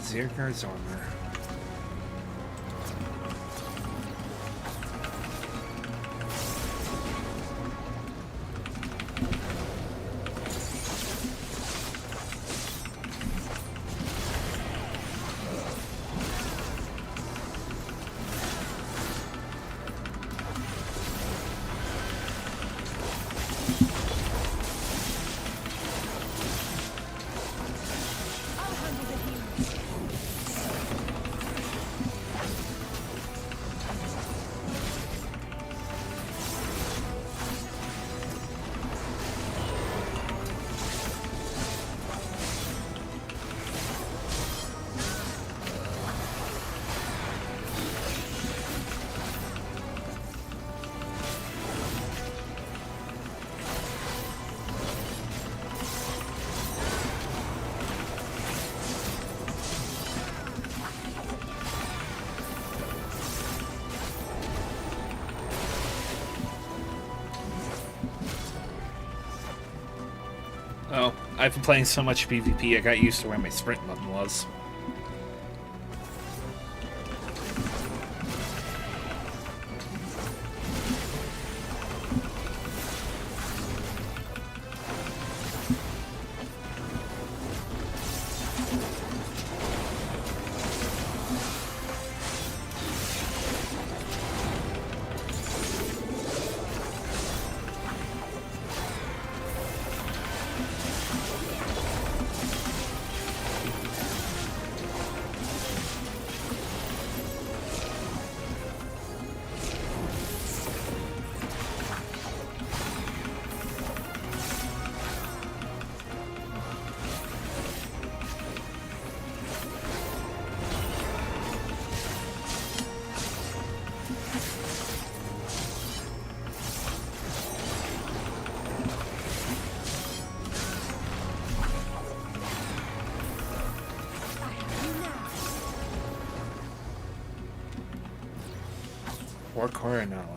Zergar's armor. Oh, I've been playing so much PvP, I got used to where my sprint button was. Or Coronella.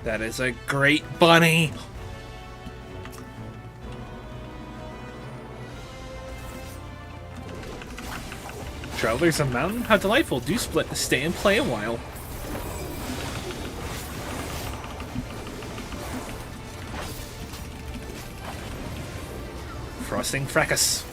That is a great bunny! Travelers of Mountain? How delightful. Do stay and play a while. Frosting fracas.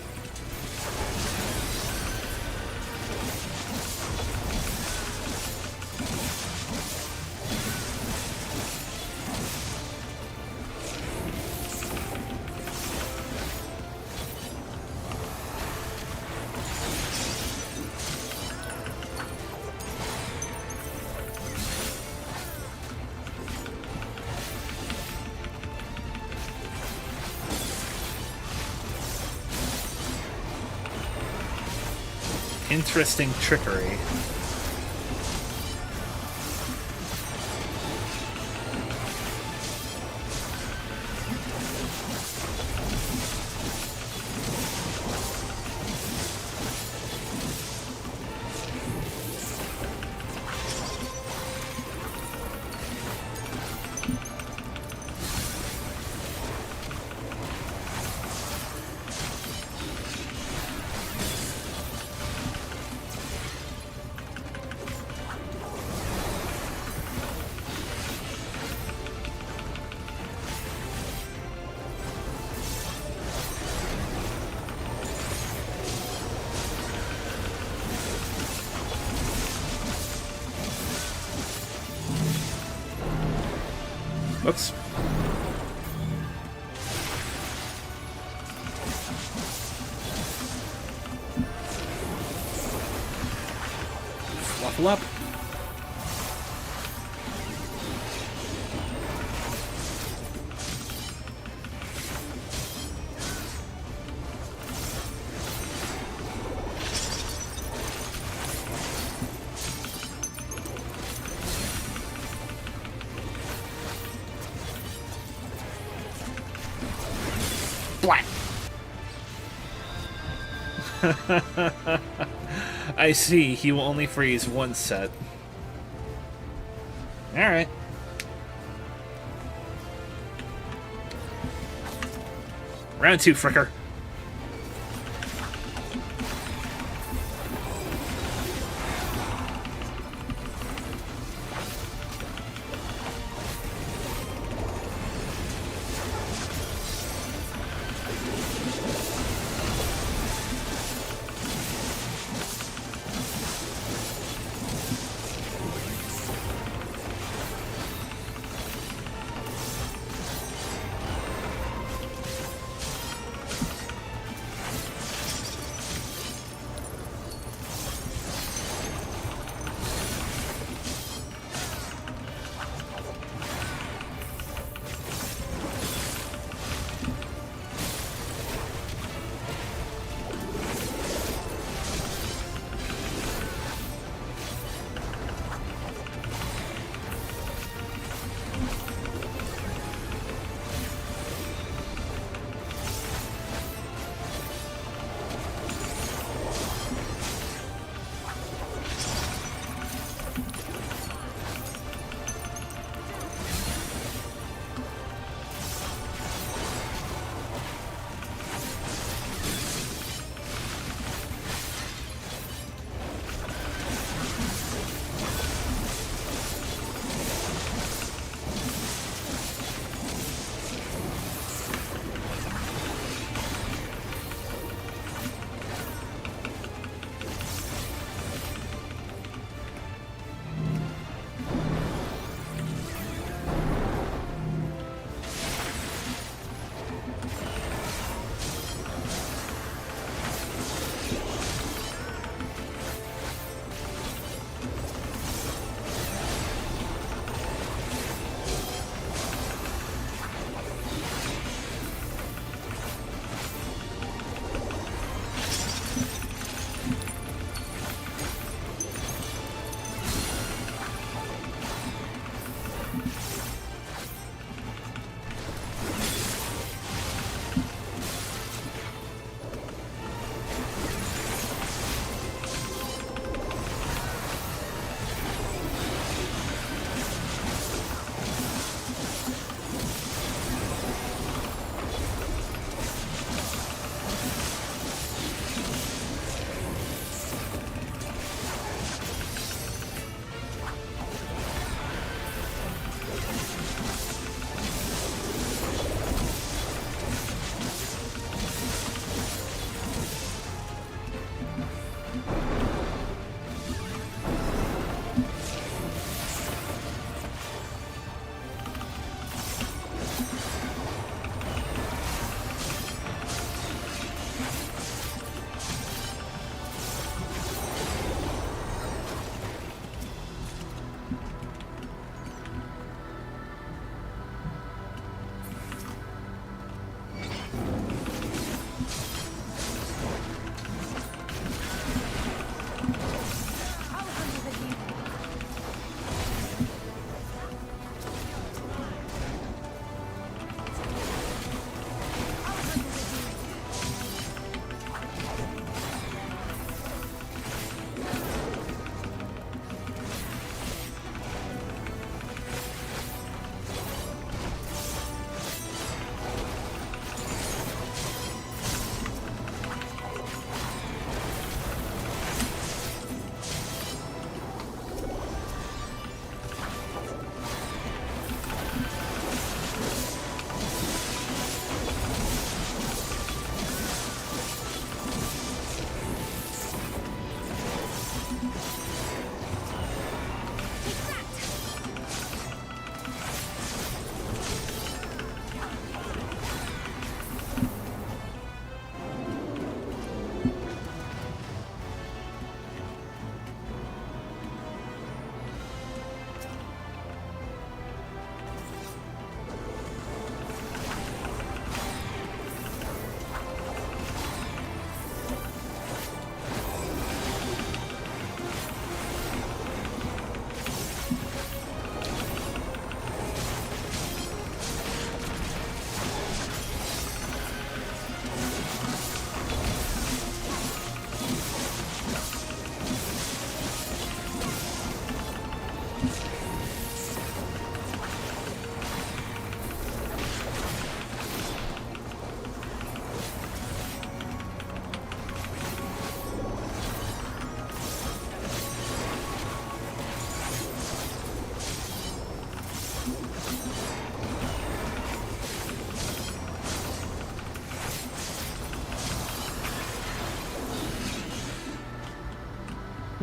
Interesting trickery. Oops. Waffle up. Black. I see. He will only freeze one set. Alright. Round 2, Fricker.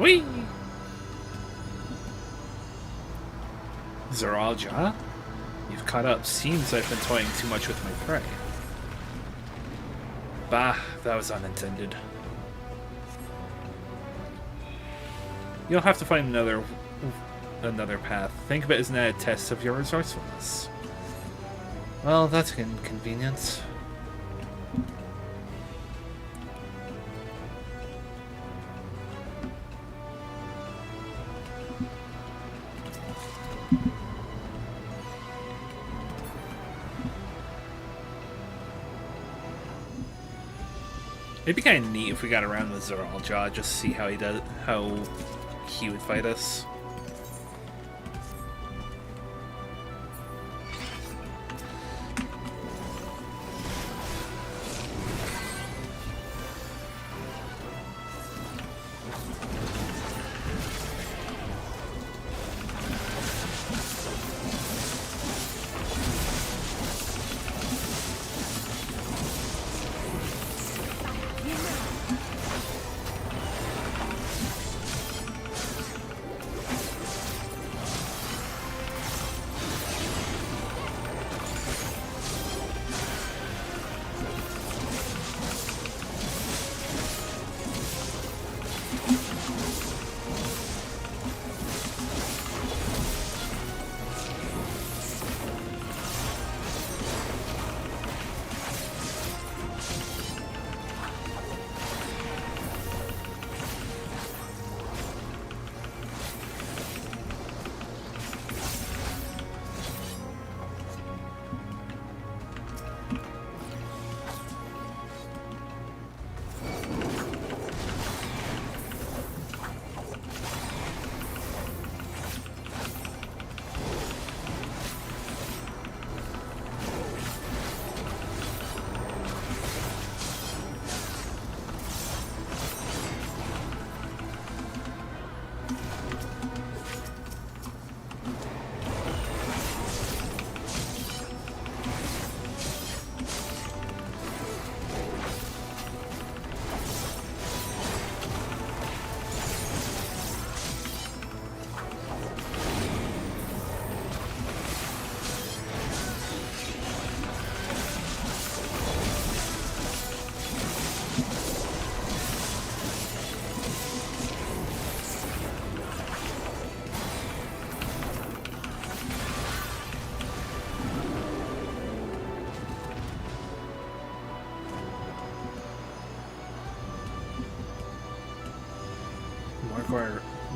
Whee! Zeralja? You've caught up. Seems I've been toying too much with my prey. Bah, that was unintended. You'll have to find another path. Think of it as a test of your resourcefulness. Well, that's an inconvenience. It'd be kind of neat if we got around with Zeralja, just to see how he would fight us.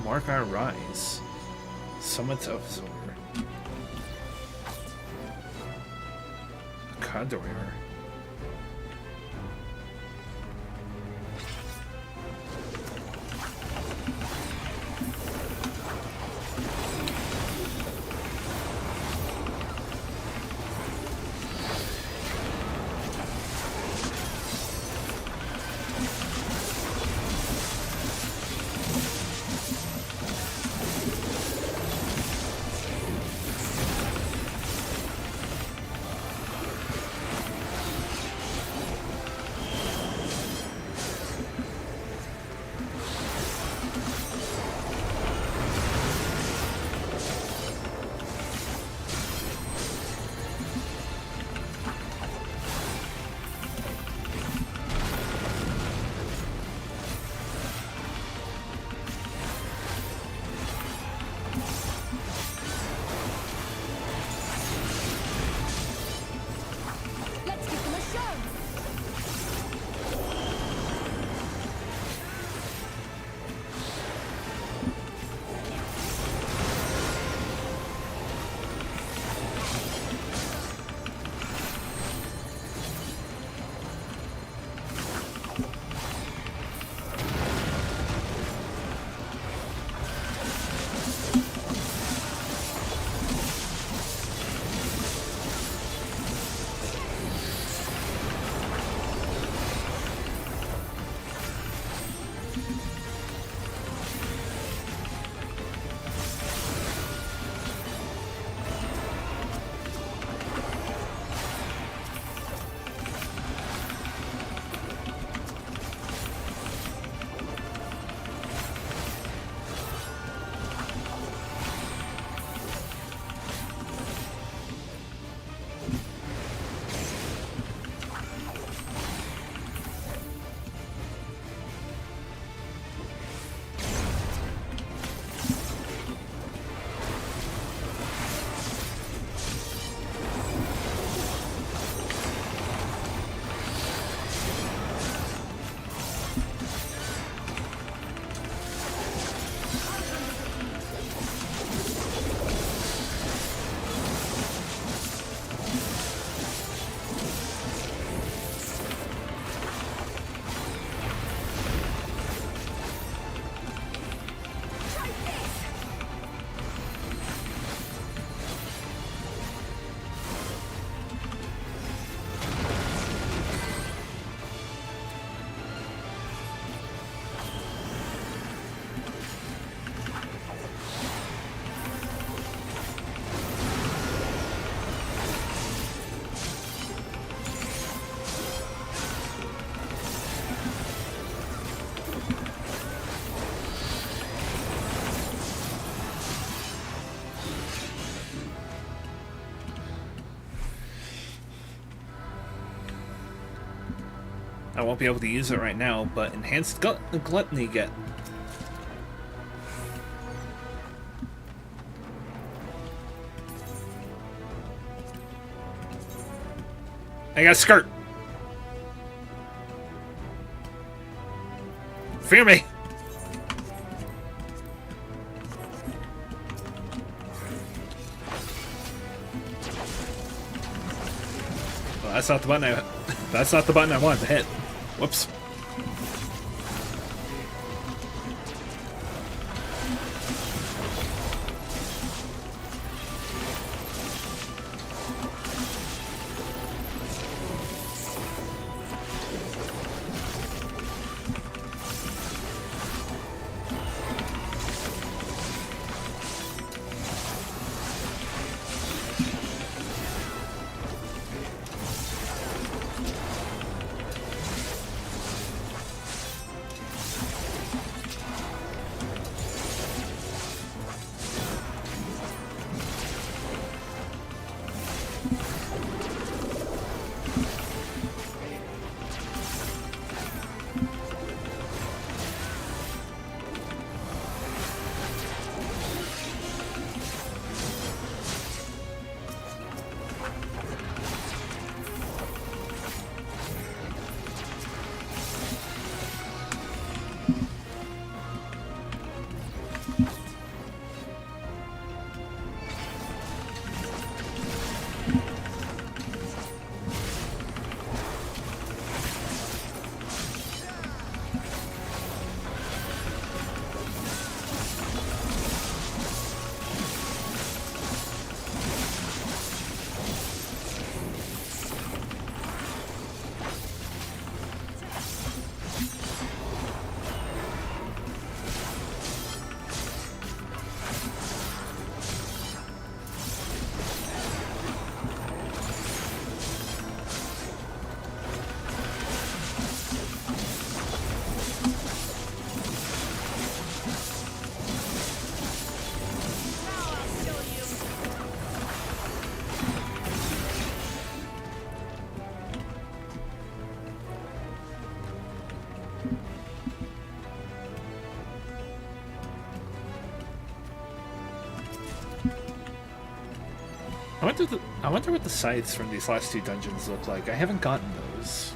Mark our rise. Summit of Zor. Cador. won't be able to use it right now, but enhanced gluttony get. I got a skirt. Fear me. Well, that's not the button I. That's not the button I wanted to hit. Whoops. I wonder what the scythes from these last two dungeons look like. I haven't gotten those.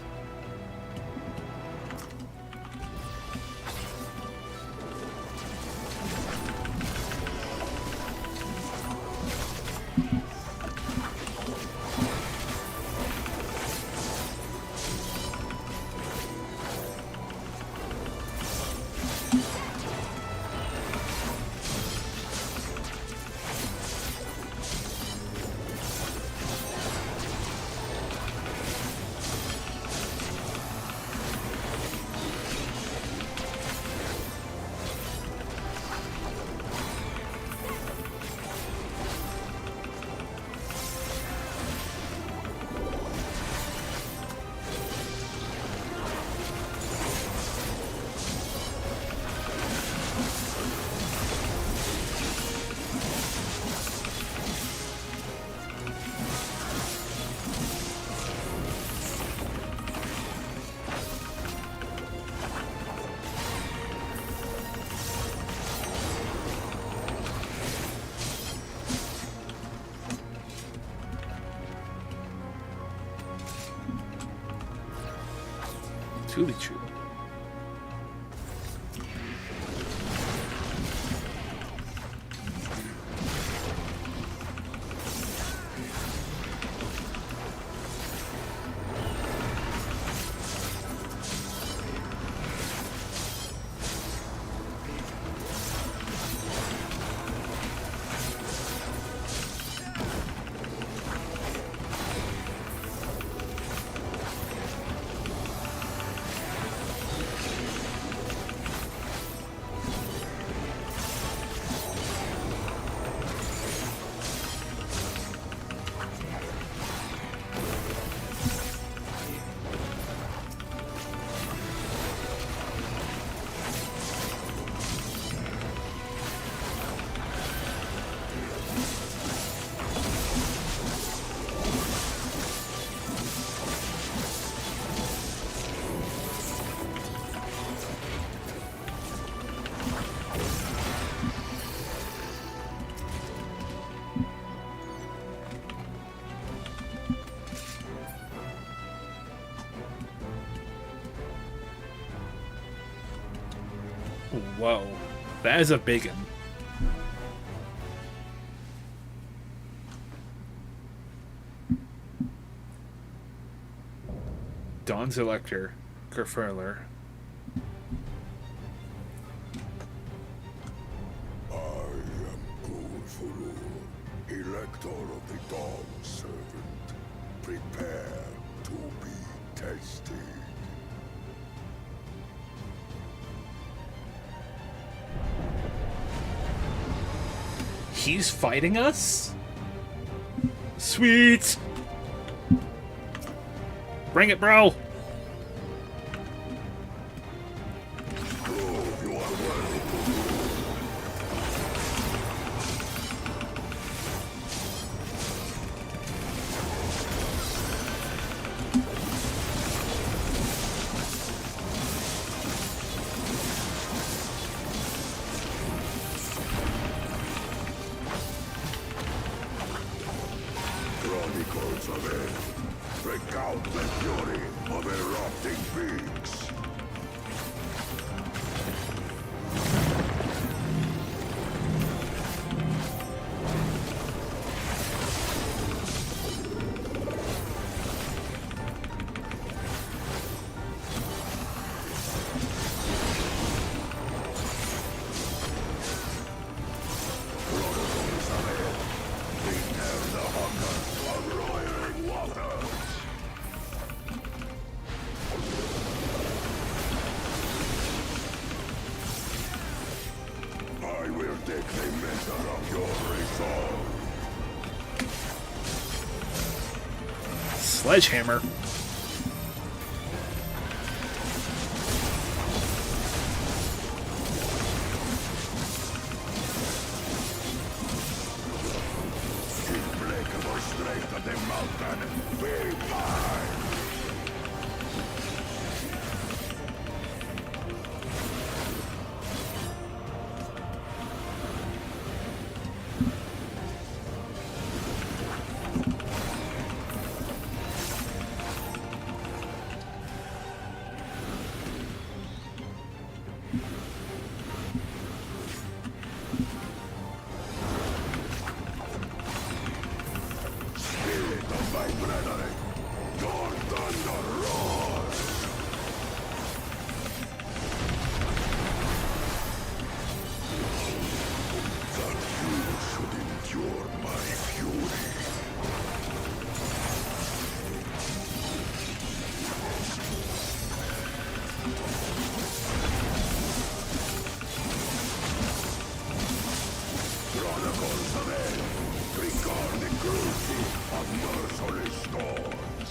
Truly true. Whoa. That is a big one. Dawn's Elector, Kerfurler. I am Gulfurul, Elector of the Dawn Servant. Prepare to be tested. He's fighting us? Sweet! Bring it, bro! Prove you are worthy to rule. Chronicles of it. Recount the fury of erupting peaks. Chronicles ahead. Prepare the hunger of roiling waters. I will take the measure of your resolve. Sledgehammer. Implacable strength of the mountain, be mine! Spirit of my brethren, your thunder roars! That you should endure my fury. Chronicles of Hell, record the cruelty of merciless storms.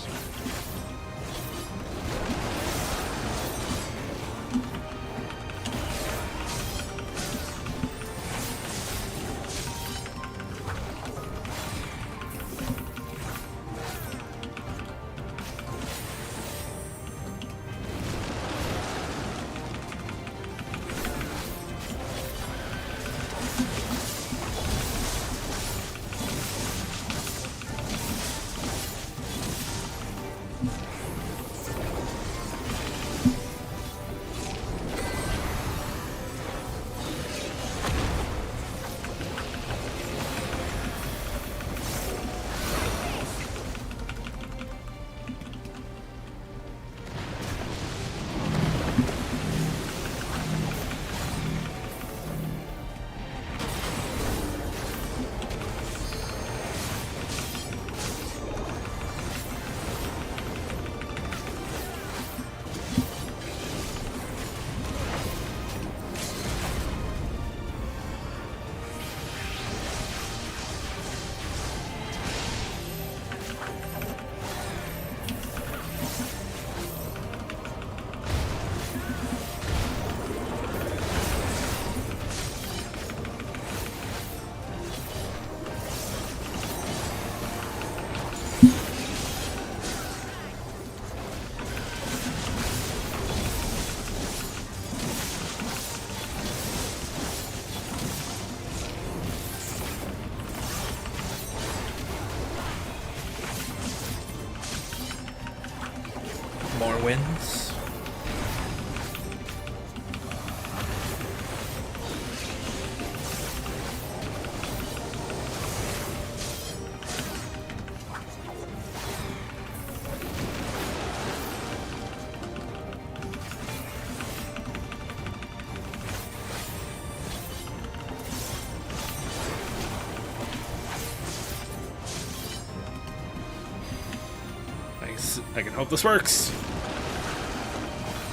I can hope this works.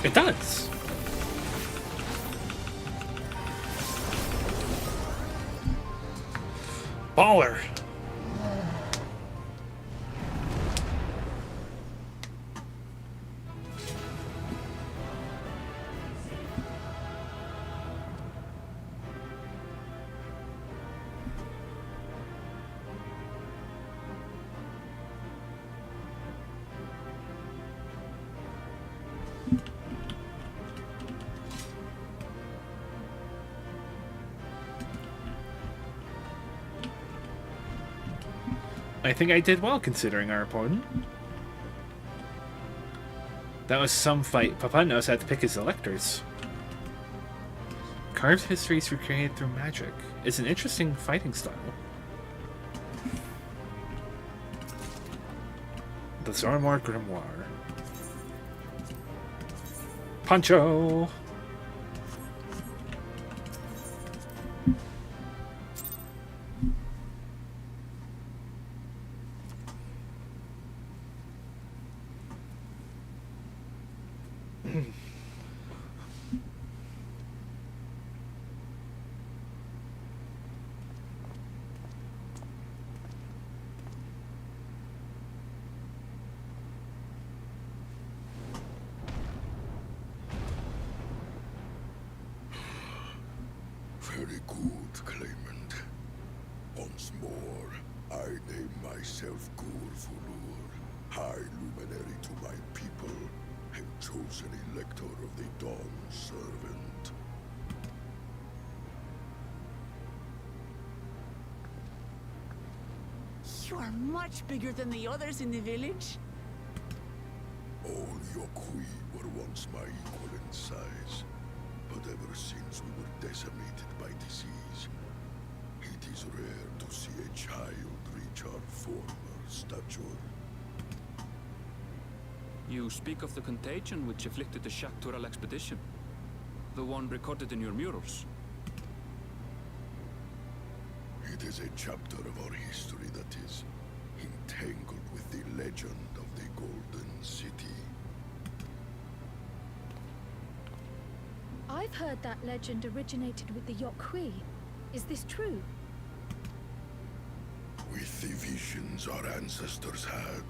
It does. Baller. I think I did well considering our opponent. That was some fight. Papa knows how to pick his electors. Carved histories recreated through magic. It's an interesting fighting style. The Zormor Grimoire. Pancho! Very good, Claimant. Once more, I name myself Gurfulur, High Luminary to my people, and chosen Elector of the Dawn Servant. You are much bigger than the others in the village. All Yokui were once my equal in size, but ever since we were decimated by disease, it is rare to see a child reach our former stature. You speak of the contagion which afflicted the Shaktural expedition. The one recorded in your murals. It is a chapter of our history that is entangled with the legend of the Golden City. I've heard that legend originated with the Yokui. Is this true? With the visions our ancestors had,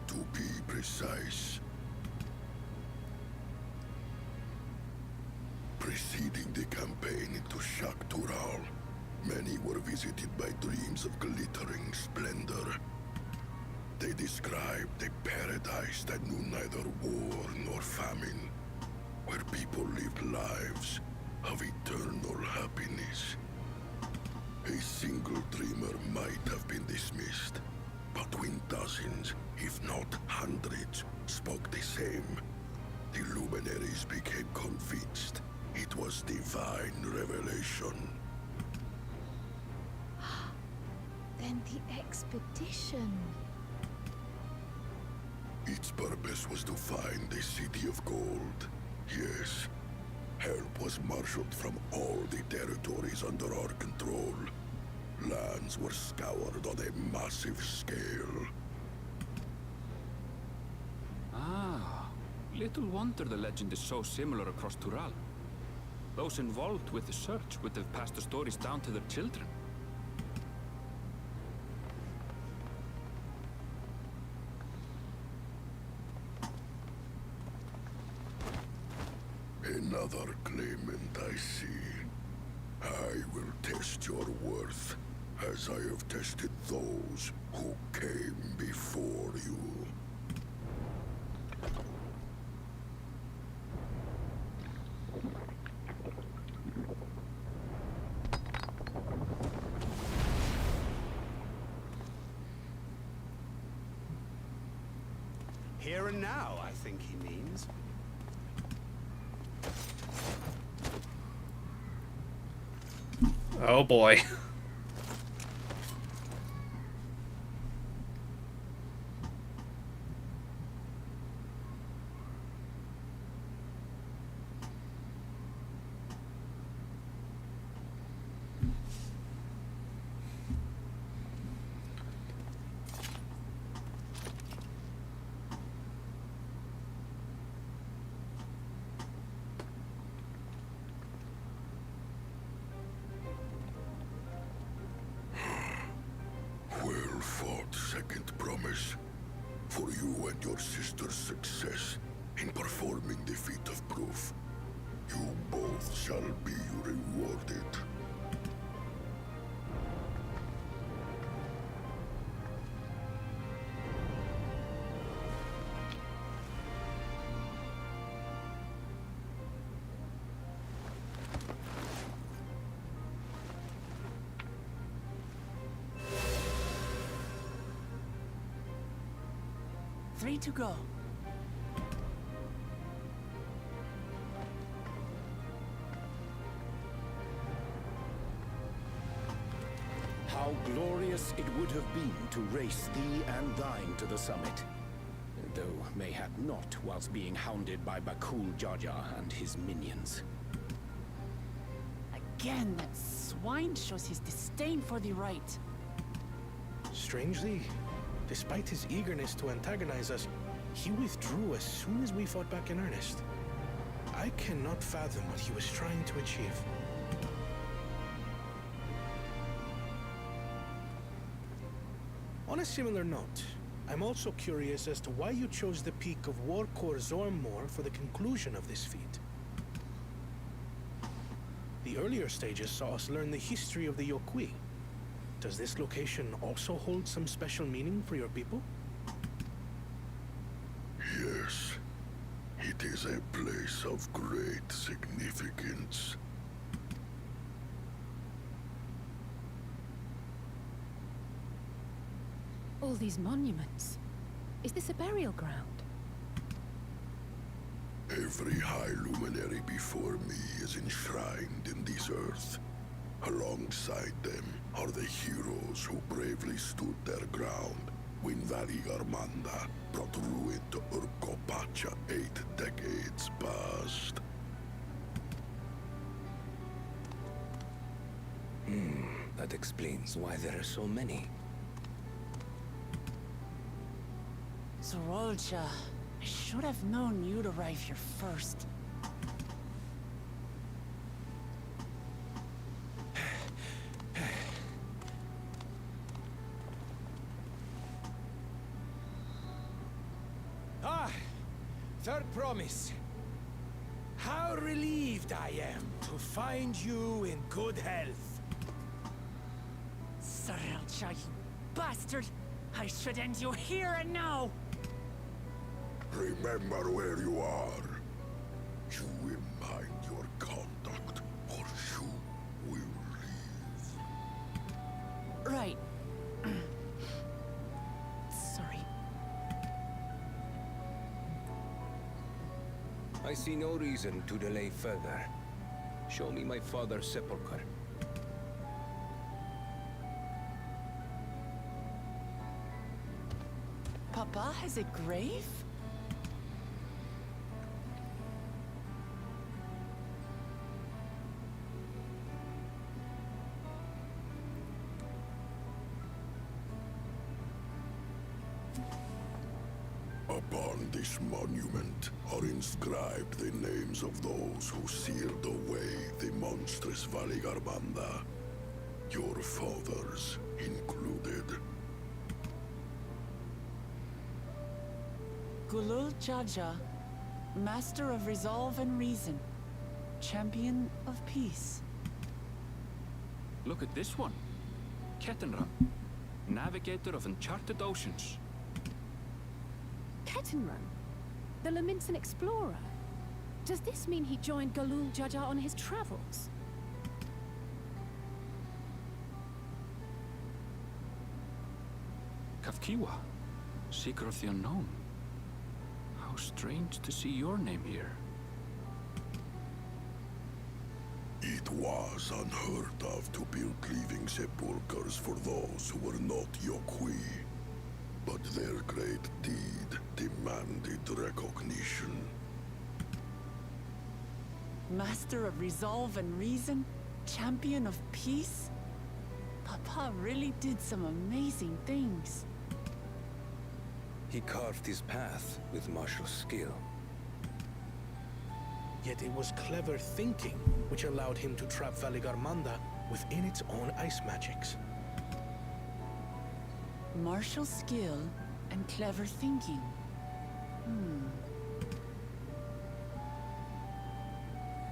to be precise. Preceding the campaign into Shaktural, many were visited by dreams of glittering splendor. They described a paradise that knew neither war nor famine, where people lived lives of eternal happiness. A single dreamer might have been dismissed, but when dozens, if not hundreds, spoke the same, the luminaries became convinced it was divine revelation. Then the expedition. Its purpose was to find the City of Gold. Yes. Help was marshaled from all the territories under our control. Lands were scoured on a massive scale. Ah, little wonder the legend is so similar across Tural. Those involved with the search would have passed the stories down to their children. Another claimant, I see. I will test your worth, as I have tested those who came before you. Here and now, I think he means. Oh boy. and your sister's success in performing the feat of proof. You both shall be rewarded. Three to go. How glorious it would have been to race thee and thine to the summit. Though mayhap not whilst being hounded by Bakul Jaja and his minions. Again, that swine shows his disdain for the right. Strangely, despite his eagerness to antagonize us, he withdrew as soon as we fought back in earnest. I cannot fathom what he was trying to achieve. On a similar note, I'm also curious as to why you chose the peak of Warkor Zormor for the conclusion of this feat. The earlier stages saw us learn the history of the Yokui. Does this location also hold some special meaning for your people? Yes, it is a place of great significance. All these monuments. Is this a burial ground? Every high luminary before me is enshrined in this earth. Alongside them are the heroes who bravely stood their ground when Valigarmanda brought ruin to Urkopacha 8 decades past. That explains why there are so many. Zorolcha, I should have known you'd arrive here first. Third promise. How relieved I am to find you in good health. Zorolcha, you bastard! I should end you here and now! Remember where you are. You will mind your conduct, or you will leave. Right. Sorry. I see no reason to delay further. Show me my father's sepulchre. Papa has a grave? Upon this monument are inscribed the names of those who sealed away the monstrous Valigarmanda, your fathers included. Gulul Jaja, Master of Resolve and Reason, Champion of Peace. Look at this one. Kettenram, Navigator of Uncharted Oceans. Kettenrun? The Laminsan explorer? Does this mean he joined Galul Jaja on his travels? Kafkiwa, Seeker of the Unknown. How strange to see your name here. It was unheard of to build living sepulchres for those who were not Yokui. But their great deed demanded recognition. Master of Resolve and Reason, Champion of Peace? Papa really did some amazing things. He carved his path with martial skill. Yet it was clever thinking which allowed him to trap Valigarmanda within its own ice magics. Martial skill and clever thinking.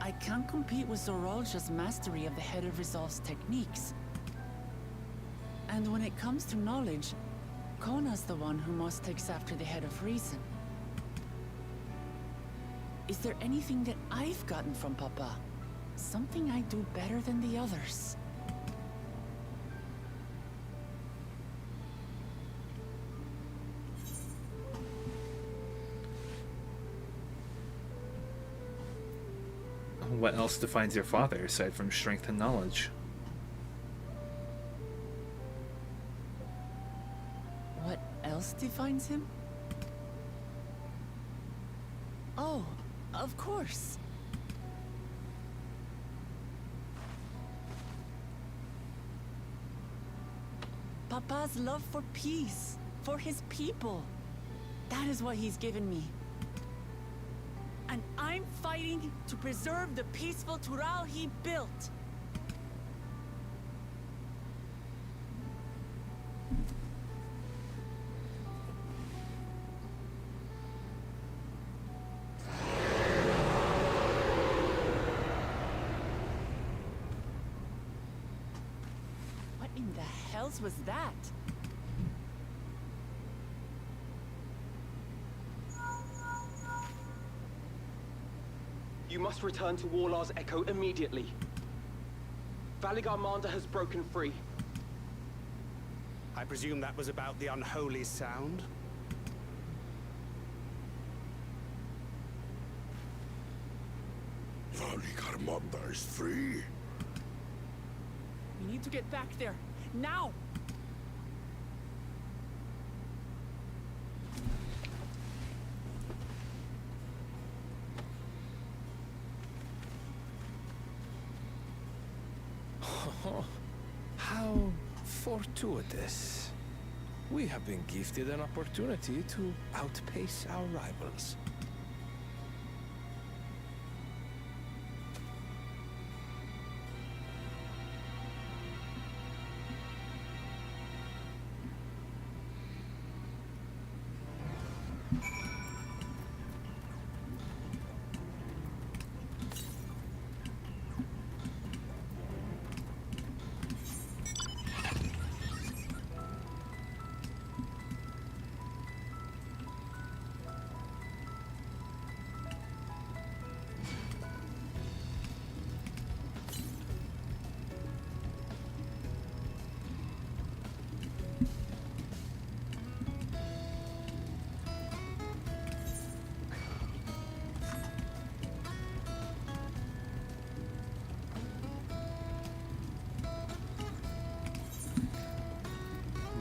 I can't compete with Zorolja's mastery of the Head of Resolve's techniques. And when it comes to knowledge, Kona's the one who most takes after the Head of Reason. Is there anything that I've gotten from Papa? Something I do better than the others? What else defines your father aside from strength and knowledge? What else defines him? Oh, of course. Papa's love for peace, for his people. That is what he's given me. And I'm fighting to preserve the peaceful Tural he built. What in the hells was that? You must return to Warlar's Echo immediately. Valigarmanda has broken free. I presume that was about the unholy sound? Valigarmanda is free. We need to get back there, now! Oh, how fortuitous. We have been gifted an opportunity to outpace our rivals.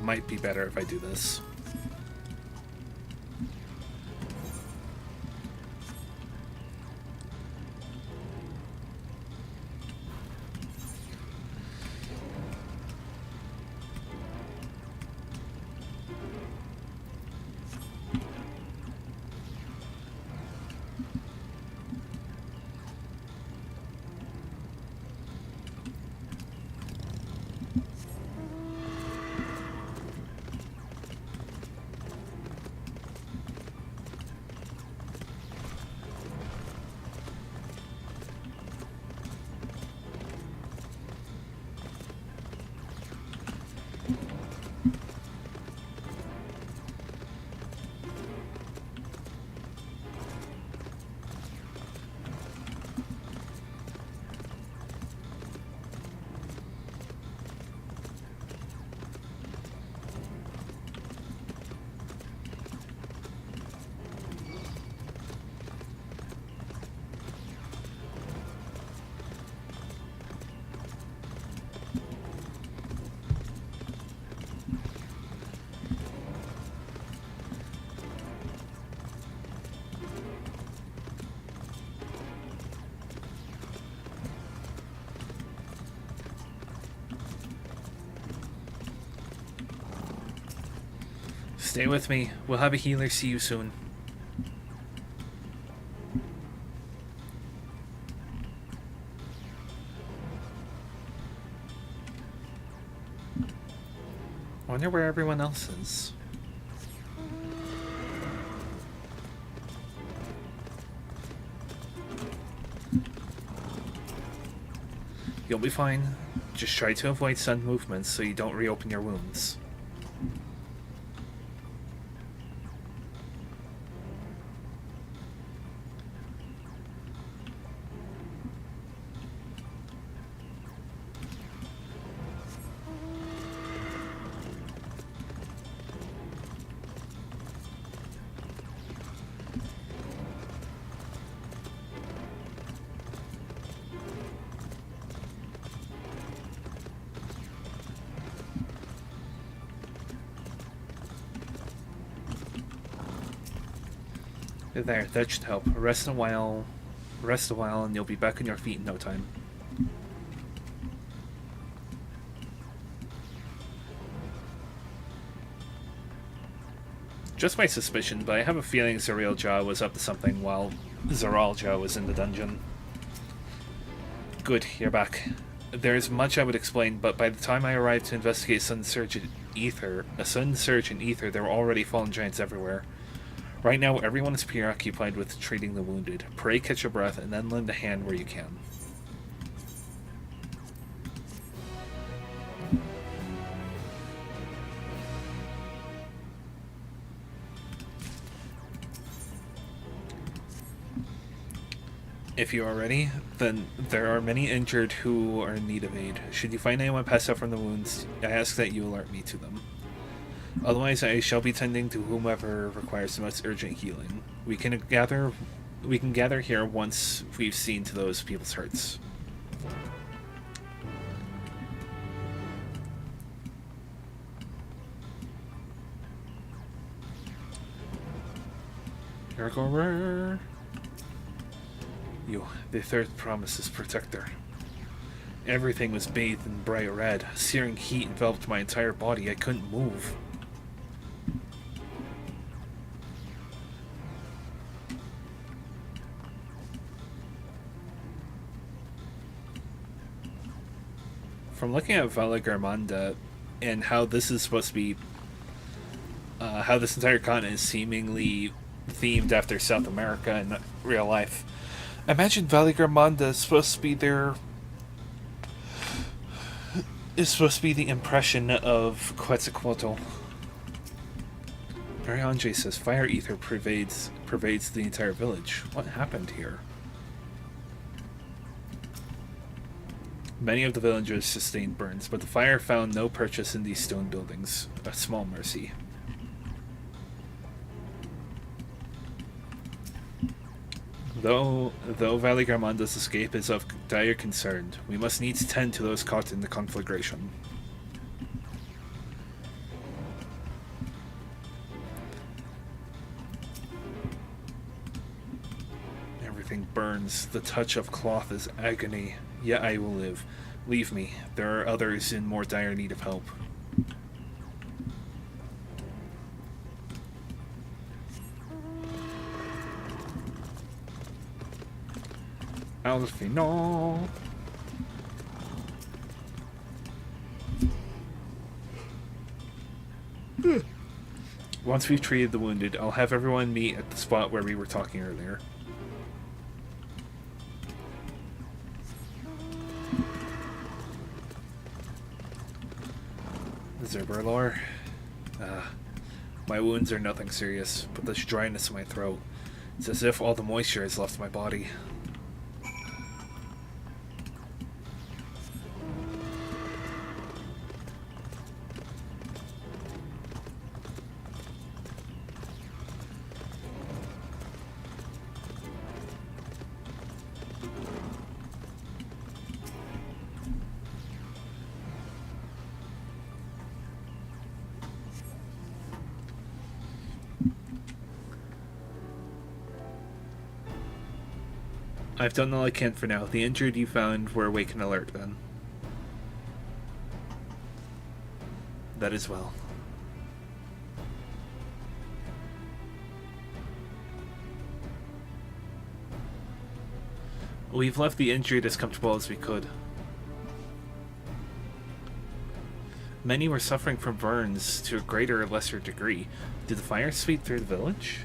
Might be better if I do this. Stay with me. We'll have a healer see you soon. I wonder where everyone else is. You'll be fine. Just try to avoid sudden movements so you don't reopen your wounds. There, that should help. Rest a while, and you'll be back on your feet in no time. Just my suspicion, but I have a feeling Zariel Jah was up to something while Zaral Jah was in the dungeon. Good, you're back. There's much I would explain, but by the time I arrived to investigate a sudden surge in ether, there were already fallen giants everywhere. Right now, everyone is preoccupied with treating the wounded. Pray, catch your breath, and then lend a hand where you can. If you are ready, then there are many injured who are in need of aid. Should you find anyone passed out from the wounds, I ask that you alert me to them. Otherwise, I shall be tending to whomever requires the most urgent healing. We can gather here once we've seen to those people's hurts. Ergorer. You, the third promise's protector. Everything was bathed in bright red. Searing heat enveloped my entire body. I couldn't move. From looking at Valagarmanda and how this is supposed to be, how this entire continent is seemingly themed after South America in real life, I imagine Valagarmanda is supposed to be the impression of Quetzalcoatl. Arianje says fire ether pervades the entire village. What happened here? Many of the villagers sustained burns, but the fire found no purchase in these stone buildings. A small mercy. Though Valagarmanda's escape is of dire concern, we must needs tend to those caught in the conflagration. Everything burns. The touch of cloth is agony. Yet I will live. Leave me. There are others in more dire need of help. Alfino. Once we've treated the wounded, I'll have everyone meet at the spot where we were talking earlier. Zerberlor. My wounds are nothing serious, but this dryness in my throat. It's as if all the moisture has left my body. I've done all I can for now. The injured you found were awake and alert then. That is well. We've left the injured as comfortable as we could. Many were suffering from burns to a greater or lesser degree. Did the fire sweep through the village?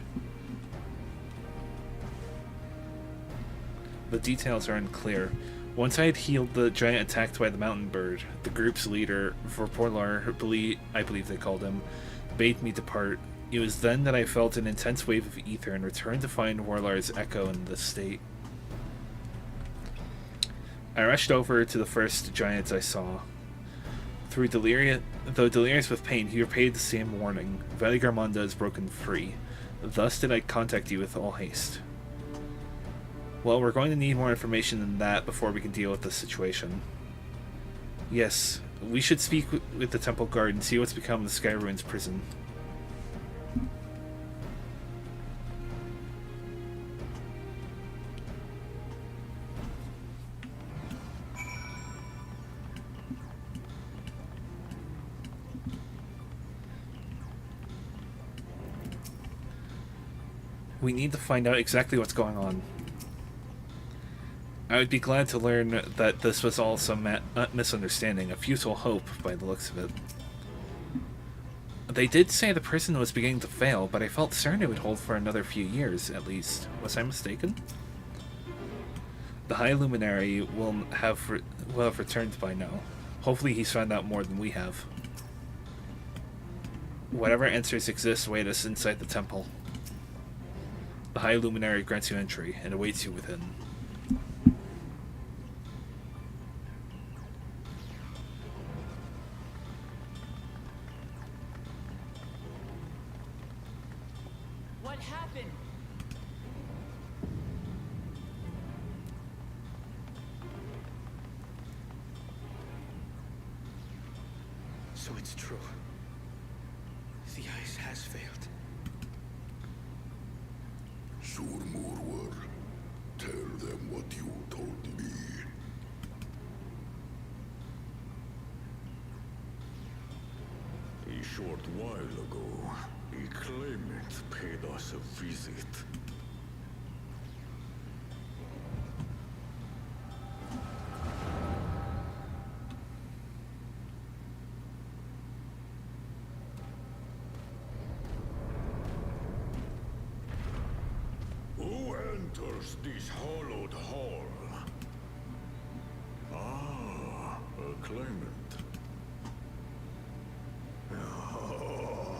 The details are unclear. Once I had healed the giant attacked by the mountain bird, the group's leader, Vorpolar, I believe they called him, bade me depart. It was then that I felt an intense wave of ether and returned to find Warlar's echo in this state. I rushed over to the first giant I saw. Though delirious with pain, he repeated the same warning. Veligarmonda is broken free. Thus did I contact you with all haste. Well, we're going to need more information than that before we can deal with this situation. Yes, we should speak with the temple guard and see what's become of the Sky Ruins prison. We need to find out exactly what's going on. I would be glad to learn that this was all some misunderstanding, a futile hope by the looks of it. They did say the prison was beginning to fail, but I felt certain it would hold for another few years, at least. Was I mistaken? The High Luminary will have returned by now. Hopefully he's found out more than we have. Whatever answers exist await us inside the temple. The High Luminary grants you entry and awaits you within. What happened? So it's true. The ice has failed. Surmurwar, tell them what you told me. A short while ago, a claimant paid us a visit. Who enters this hollowed hall? Ah, a claimant. Oh,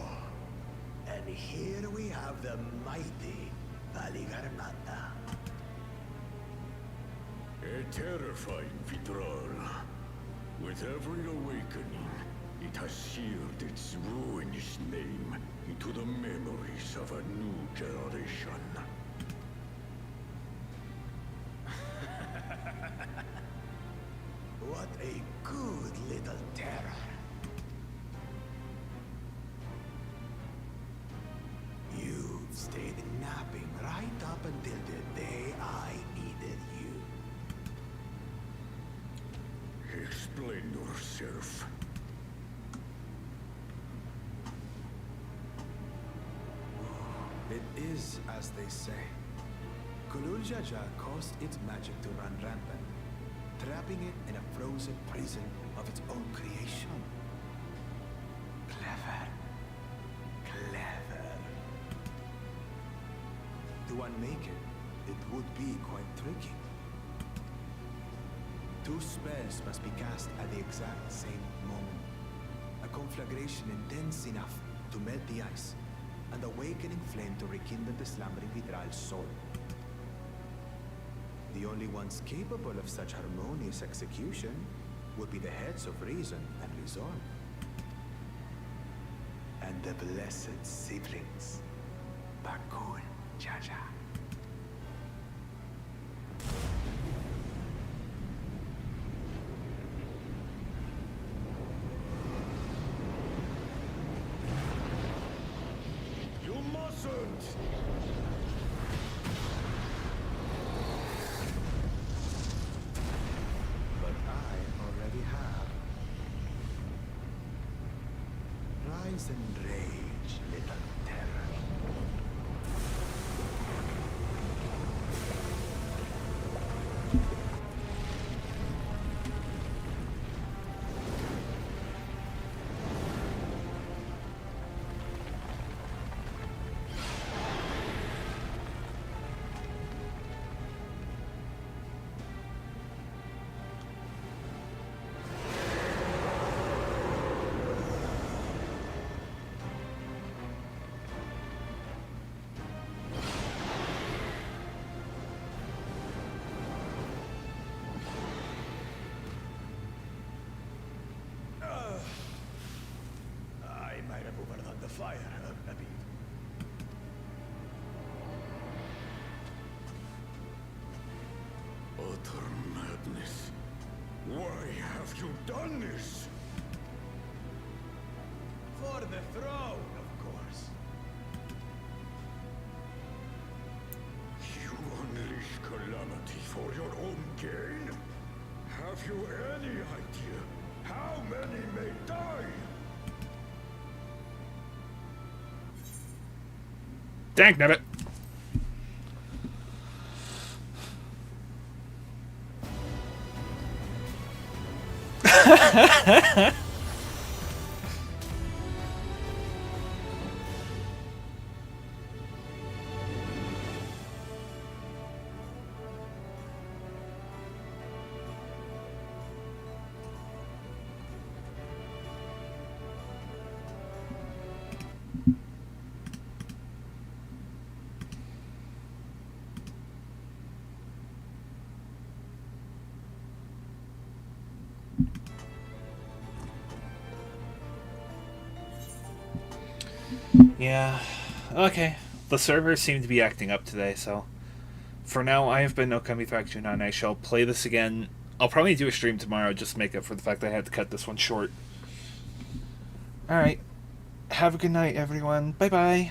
and here we have the mighty Veligarmonda. A terrifying Vidral. With every awakening, it has seared its ruinous name into the memories of a new generation. What a good little terror. You've stayed napping right up until the day I needed you. Explain yourself. It is as they say. Kulul Jaja caused its magic to run rampant, trapping it in a frozen prison of its own creation. Clever. Clever. To unmake it, it would be quite tricky. 2 spells must be cast at the exact same moment. A conflagration intense enough to melt the ice, and awakening flame to rekindle the slumbering Vidral's soul. The only ones capable of such harmonious execution would be the heads of reason and resolve. And the blessed siblings, Bakul Jaja. You mustn't! But I already have. Rise and rage, little terror. have you done this? For the throne, of course. You unleash calamity for your own gain? Have you any idea how many may die? Dang nabbit. Yeah, okay. The servers seem to be acting up today, so for now, I have been Okami Faction, and I shall play this again. I'll probably do a stream tomorrow, just to make up for the fact that I had to cut this one short. Alright. Have a good night, everyone. Bye-bye.